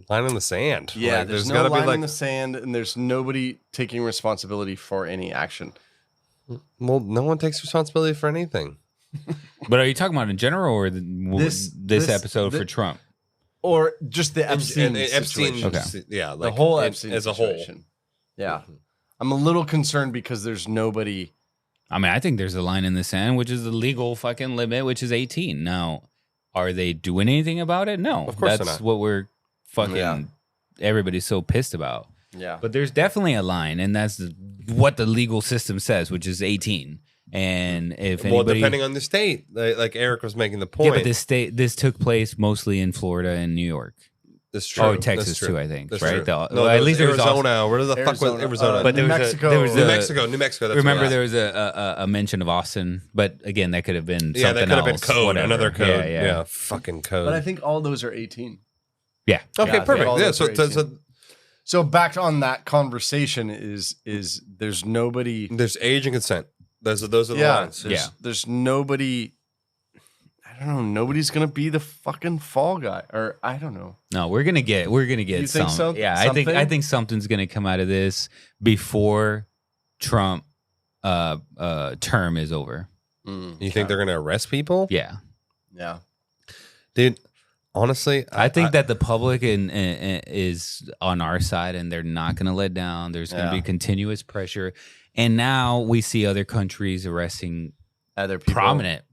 line in the sand. Yeah, like, there's no gotta line be like in the sand, and there's nobody taking responsibility for any action. well, no one takes responsibility for anything. But are you talking about in general or this episode for Trump? Or just the Epstein Epstein, situation. okay. Yeah, like the whole it- Epstein as a situation. whole. Yeah. I'm a little concerned because there's nobody. I mean, I think there's a line in the sand, which is the legal fucking limit, which is 18. Now, are they doing anything about it? No. Of course they're That's not. what we're fucking, everybody's so pissed about. Yeah. But there's definitely a line, and that's what the legal system says, which is 18. And if Well, anybody, depending on the state, like Eric was making the point. yeah, but this took place mostly in Florida and New York. That's true. Oh, That's Texas true. too, I think. That's right? true. The- No, well, at least there was Arizona. Where the fuck was Arizona? But there New was Mexico. there was New Mexico. That's remember, what it there was. was a mention of Austin, but again, that could have been Yeah, something that could have been else, code, whatever. another code. Yeah, Yeah, fucking code. But I think all those are 18. Yeah. Okay, Yeah, I think perfect. all Yeah, those so, are so, 18. so So back on that conversation is there's nobody. there's age and consent. Those are the Yeah, lines. there's nobody. I don't know. Nobody's gonna be the fucking fall guy, or I don't know. No, we're gonna get You some. think so? Yeah, Something? I think something's gonna come out of this before Trump term is over. You think they're gonna arrest people? Yeah, Yeah. dude. Honestly, I think that the public is on our side, and they're not gonna let down. There's gonna be continuous pressure, and now we see other countries arresting other people. prominent,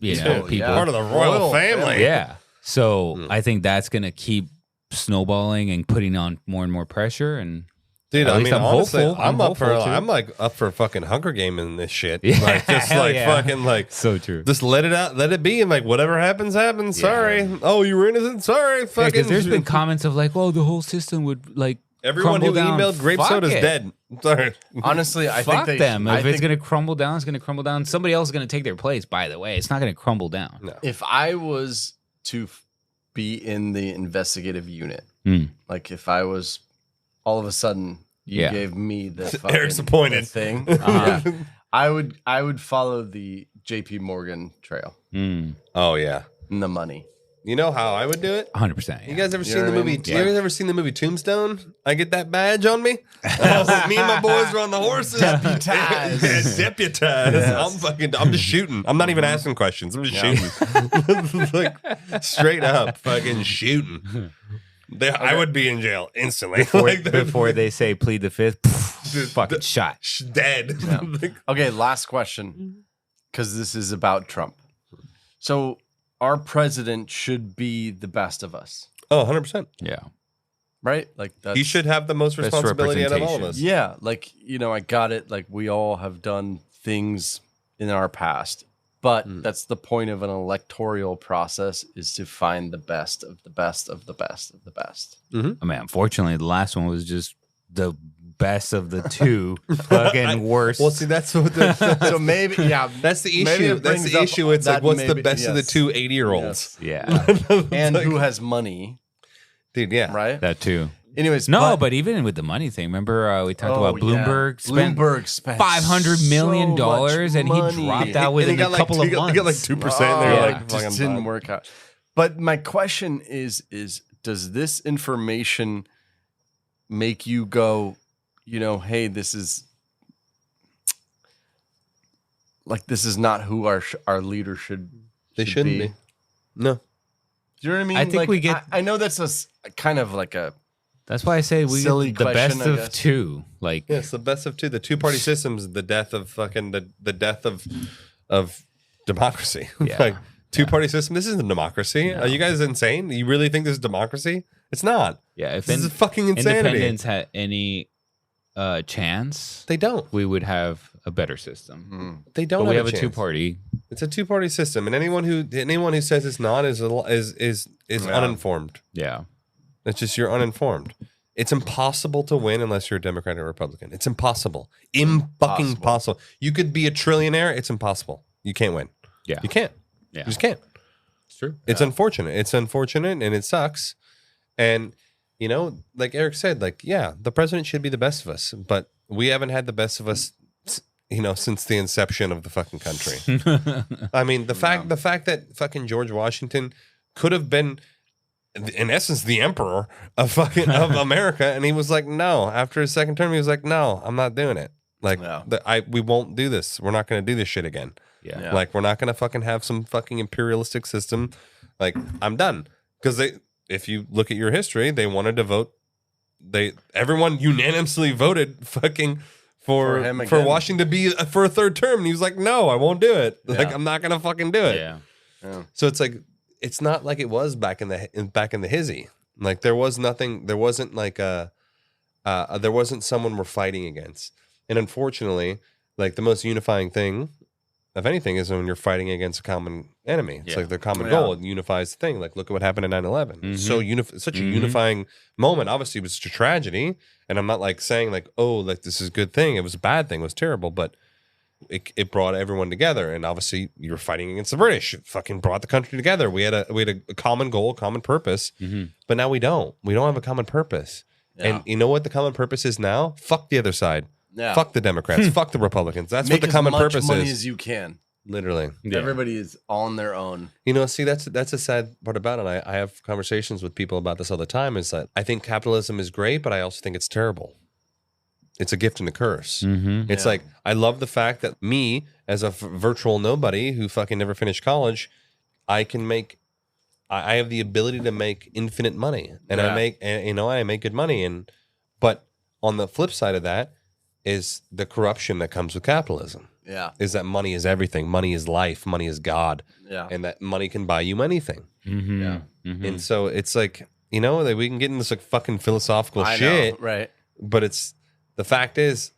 people, part of the royal family. Yeah. So I think that's going to keep snowballing and putting on more and more pressure. And dude, at I least mean, I'm honestly, hopeful. I'm up for hopeful, too. I'm like up for fucking Hunger Game in this shit. Yeah, Like just hell like yeah. fucking like So true. just let it out, let it be, and like whatever happens, happens. Sorry. Oh, you were innocent. Sorry. Fucking. Because there's been comments of like, "Oh, the whole system would like everyone who crumble down." emailed grape Fuck soda's it. dead. Sorry. Honestly, I Fuck think them. If I it's think going to crumble down, it's going to crumble down. Somebody else is going to take their place. By the way, it's not going to crumble down. No. if I was to be in the investigative unit, like if I was all of a sudden you Yeah. gave me the fucking, Eric's appointed. the thing, Uh-huh. yeah, I would follow the JP Morgan trail Oh yeah. and the money. You know how I would do it? 100%. You guys ever You seen know the what I movie? mean? You guys ever seen the movie Tombstone? I get that badge on me. Me and my boys were on the horses. Deputized. Deputized. I'm just shooting. I'm not even asking questions. I'm just shooting. Like straight up, fucking shooting. I would be in jail instantly. Before they say plead the fifth, fucking shot. Dead. Okay, last question, because this is about Trump. So our president should be the best of us, Oh, 100%. Yeah. right? Like that's, He should have the most Best responsibility out of all of us. Yeah, like I got it. Like we all have done things in our past, but that's the point of an electoral process, is to find the best of the best of the best of the best. I mean, unfortunately, the last one was just the best of the two fucking worst. Well, see, that's what So maybe, yeah, that's the maybe issue. it That's brings the up issue. It's like, that what's the maybe- best of the yes. two 80-year-olds? Yeah. And Like- who has money, Dude, yeah. right? That too. Anyways, No, but even with the money thing, remember we talked about Bloomberg spent Bloomberg spent $500 million, so much and money. he dropped out within a couple of months. He got like 2% there. Oh, Like, it just fucking didn't done. work out. But my question is does this information make you go, hey, this is not who our leader should They shouldn't be. No. Do you know what I mean? I think we get- I know that's kind of like a That's why I say we Silly get the question, best I of guess. two. Like, Yes, the best of two. The two-party system is the death of fucking the death of democracy. Yeah. Like two-party system. This isn't democracy. Are you guys insane? You really think this is democracy? It's not. yeah, if This is fucking insanity. independents had any chance, They don't. we would have a better system. They don't. But we have have a chance. two-party. It's a two-party system, and anyone who says it's not is uninformed. Yeah, it's just you're uninformed. It's impossible to win unless you're a Democrat or Republican. It's impossible. Fucking possible. You could be a trillionaire. It's impossible. You can't win. Yeah, you can't. Yeah, you just can't. It's true. It's unfortunate. It's unfortunate, and it sucks. And you know, like Eric said, like the president should be the best of us, but we haven't had the best of us, you know, since the inception of the fucking country. I mean, the fact that fucking George Washington could have been, in essence, the emperor of of America, and he was like, no. After his second term, he was like, no, I'm not doing it. Like, we won't do this. We're not going to do this shit again. Yeah. Like, we're not going to fucking have some fucking imperialistic system. Like, I'm done. Because if you look at your history, they wanted to vote. Everyone unanimously voted fucking for Washington to be for a third term, and he was like, "No, I won't do it. Like, I'm not gonna fucking do it." Yeah. So it's like it's not like it was back in the hizzy. Like there was nothing. There wasn't like there wasn't someone we're fighting against. And unfortunately, like the most unifying thing of anything is when you're fighting against a common enemy. It's like the common goal. It unifies the thing. Like look at what happened in 9/11. So such a unifying moment. Obviously, it was a tragedy. And I'm not like saying like, oh, like this is a good thing. It was a bad thing. It was terrible. But it brought everyone together. And obviously, you were fighting against the British. It fucking brought the country together. We had a common goal, common purpose. But now we don't. We don't have a common purpose. And you know what the common purpose is now? Fuck the other side. Yeah. Fuck the Democrats. Fuck the Republicans. That's Make what the common purpose as much money is. as you can. Literally. Everybody is on their own. You know, see, that's a sad part about it. I have conversations with people about this all the time. Is that I think capitalism is great, but I also think it's terrible. It's a gift and a curse. It's like I love the fact that me, as a virtual nobody who fucking never finished college, I have the ability to make infinite money, and I make good money. But on the flip side of that is the corruption that comes with capitalism. Yeah. Is that money is everything. Money is life. Money is God. Yeah. And that money can buy you anything. Yeah. And so it's like, you know, that we can get into this like fucking philosophical I shit. know, right. But the fact is,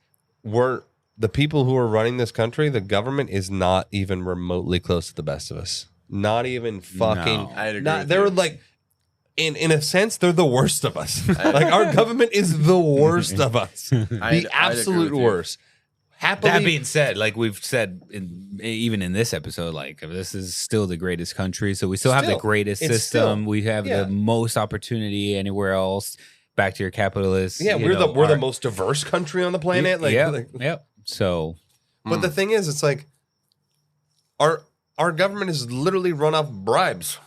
the people who are running this country, the government is not even remotely close to the best of us. Not even fucking. No. I'd agree with they're you. like, in a sense, they're the worst of us. Like our government is the worst of us. The absolute worst. Happily, that being said, like we've said, even in this episode, like this is still the greatest country. So we still have the greatest system. We have the most opportunity anywhere else. Back to your capitalist. Yeah, we're the most diverse country on the planet. Yep. So, but the thing is, it's like our government is literally run off bribes.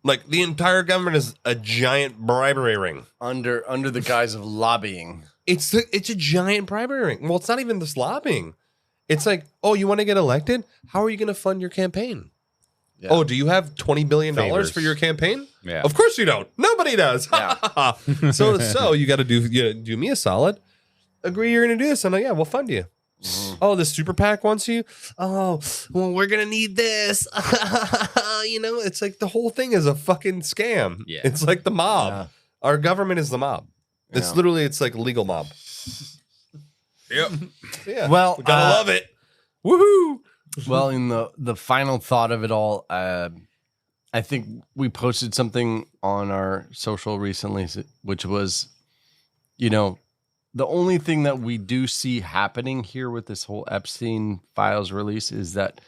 Like the entire government is a giant bribery ring under the guise of lobbying. It's a giant bribery ring. Well, it's not even this lobbying. It's like, oh, you want to get elected? How are you going to fund your campaign? Yeah. Oh, do you have $20 billion for your campaign? Yeah. Of course you don't. Nobody does. Yeah. so you got to do me a solid. Agree you're going to do this. I'm like, yeah, we'll fund you. Oh, the super PAC wants you? Oh, well, we're going to need this. You know, it's like the whole thing is a fucking scam. Yeah. It's like the mob. Yeah. Our government is the mob. It's literally, it's like legal mob. Yep. Yeah. Well, we gotta love it. Woohoo. Well, in the final thought of it all, I think we posted something on our social recently, which was, you know, the only thing that we do see happening here with this whole Epstein files release is that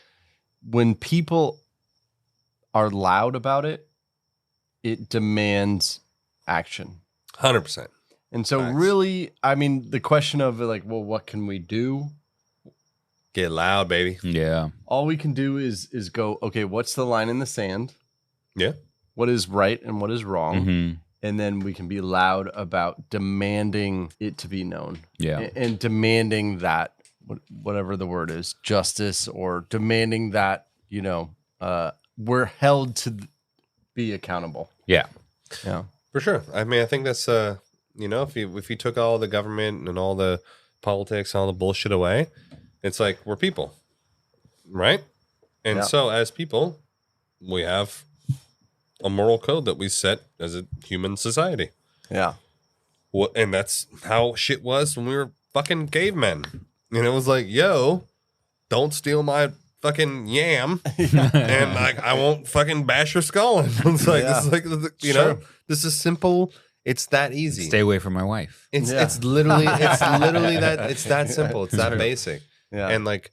when people are loud about it, it demands action. 100%. And so really, I mean, the question of like, well, what can we do? Get loud, baby. Yeah. All we can do is go, okay, what's the line in the sand? Yeah. What is right and what is wrong? Mm-hmm. And then we can be loud about demanding it to be known. Yeah. And demanding that, whatever the word is, justice, or demanding that, you know, we're held to be accountable. Yeah. Yeah. For sure. I mean, I think that's, you know, if you took all the government and all the politics, all the bullshit away, it's like we're people, right? And so as people, we have a moral code that we set as a human society. Yeah. And that's how shit was when we were fucking cavemen. And it was like, yo, don't steal my fucking yam. And like, I won't fucking bash your skull. And it's like, this is like, you know, this is simple. It's that easy. Stay away from my wife. It's literally that. It's that simple. It's that basic. Yeah. And like,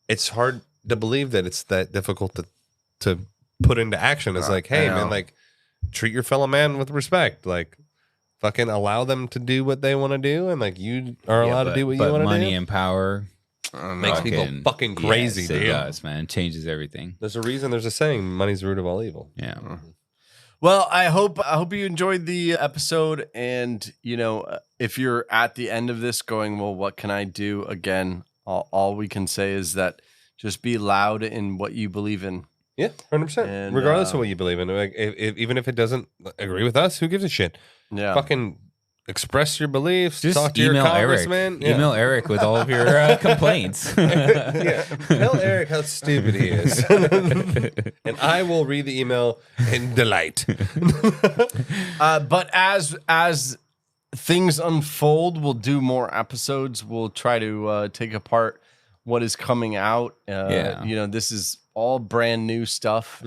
it's hard to believe that it's that difficult to put into action. It's like, hey man, like treat your fellow man with respect. Like, fucking allow them to do what they want to do, and like you are allowed to do what you want to do. Money and power makes people fucking crazy. Yes, it does, man. It changes everything. There's a reason. There's a saying: money's the root of all evil. Yeah. Well, I hope you enjoyed the episode, and you know, if you're at the end of this going, well, what can I do? Again, all we can say is that just be loud in what you believe in. Yeah, 100%. Regardless of what you believe in, like, even if it doesn't agree with us, who gives a shit? Yeah, fucking express your beliefs. Just talk to your congressman. Eric. Email Eric with all of your complaints. Tell Eric how stupid he is, and I will read the email in delight. But as things unfold, we'll do more episodes. We'll try to take apart what is coming out. You know, this is all brand new stuff.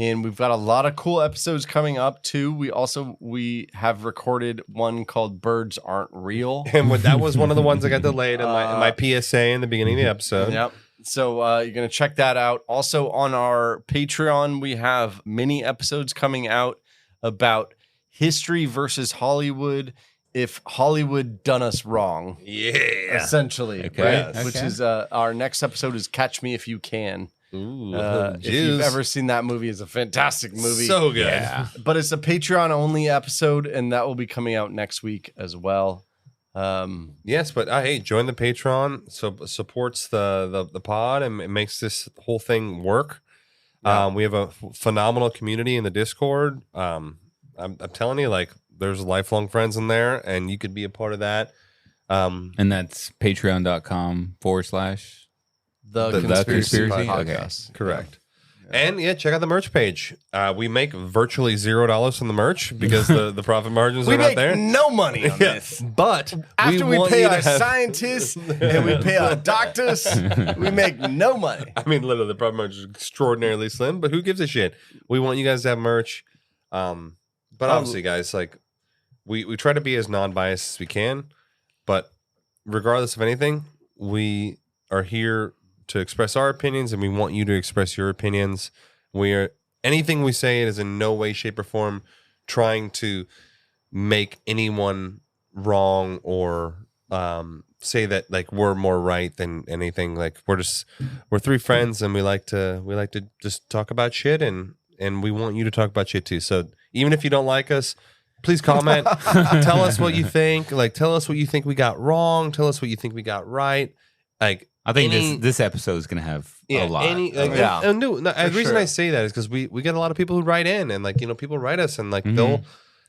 And we've got a lot of cool episodes coming up too. We have recorded one called "Birds Aren't Real," and that was one of the ones that got delayed in my PSA in the beginning of the episode. Yep. So you're gonna check that out. Also on our Patreon, we have mini episodes coming out about history versus Hollywood. If Hollywood done us wrong, essentially, right? Yes. Which is our next episode is "Catch Me If You Can." Ooh, if you've ever seen that movie, it's a fantastic movie. So good. Yeah. But it's a Patreon only episode, and that will be coming out next week as well. Yes, but hey, join the Patreon. So supports the pod and it makes this whole thing work. Yeah. We have a phenomenal community in the Discord. I'm telling you, like, there's lifelong friends in there, and you could be a part of that. And that's patreon.com/ The Conspiracy Podcast. Okay. Correct. Yeah. And check out the merch page. We make virtually $0 from the merch because the profit margins are not there. We make no money on this. But after we pay our scientists and we pay our doctors, we make no money. I mean, literally, the profit margin is extraordinarily slim, but who gives a shit? We want you guys to have merch. But obviously, guys, like, we try to be as non-biased as we can, but regardless of anything, we are here to express our opinions, and we want you to express your opinions. Anything we say is in no way, shape, or form trying to make anyone wrong or say that like we're more right than anything. Like we're three friends, and we like to just talk about shit, and we want you to talk about shit too. So even if you don't like us, please comment. Tell us what you think. Like, tell us what you think we got wrong. Tell us what you think we got right. Like, I think this episode is going to have a lot. The reason I say that is because we get a lot of people who write in, and like, you know, people write us, and like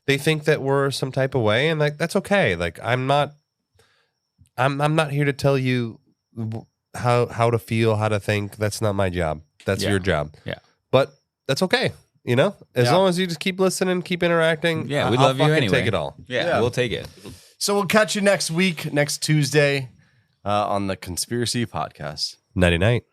they think that we're some type of way, and like that's okay. Like I'm not here to tell you how to feel, how to think. That's not my job. That's your job. Yeah. But that's okay. You know, as long as you just keep listening, keep interacting. Yeah, we love you anyway. Take it all. Yeah, we'll take it. So we'll catch you next week, next Tuesday, on the Conspiracy Podcast. Nighty night.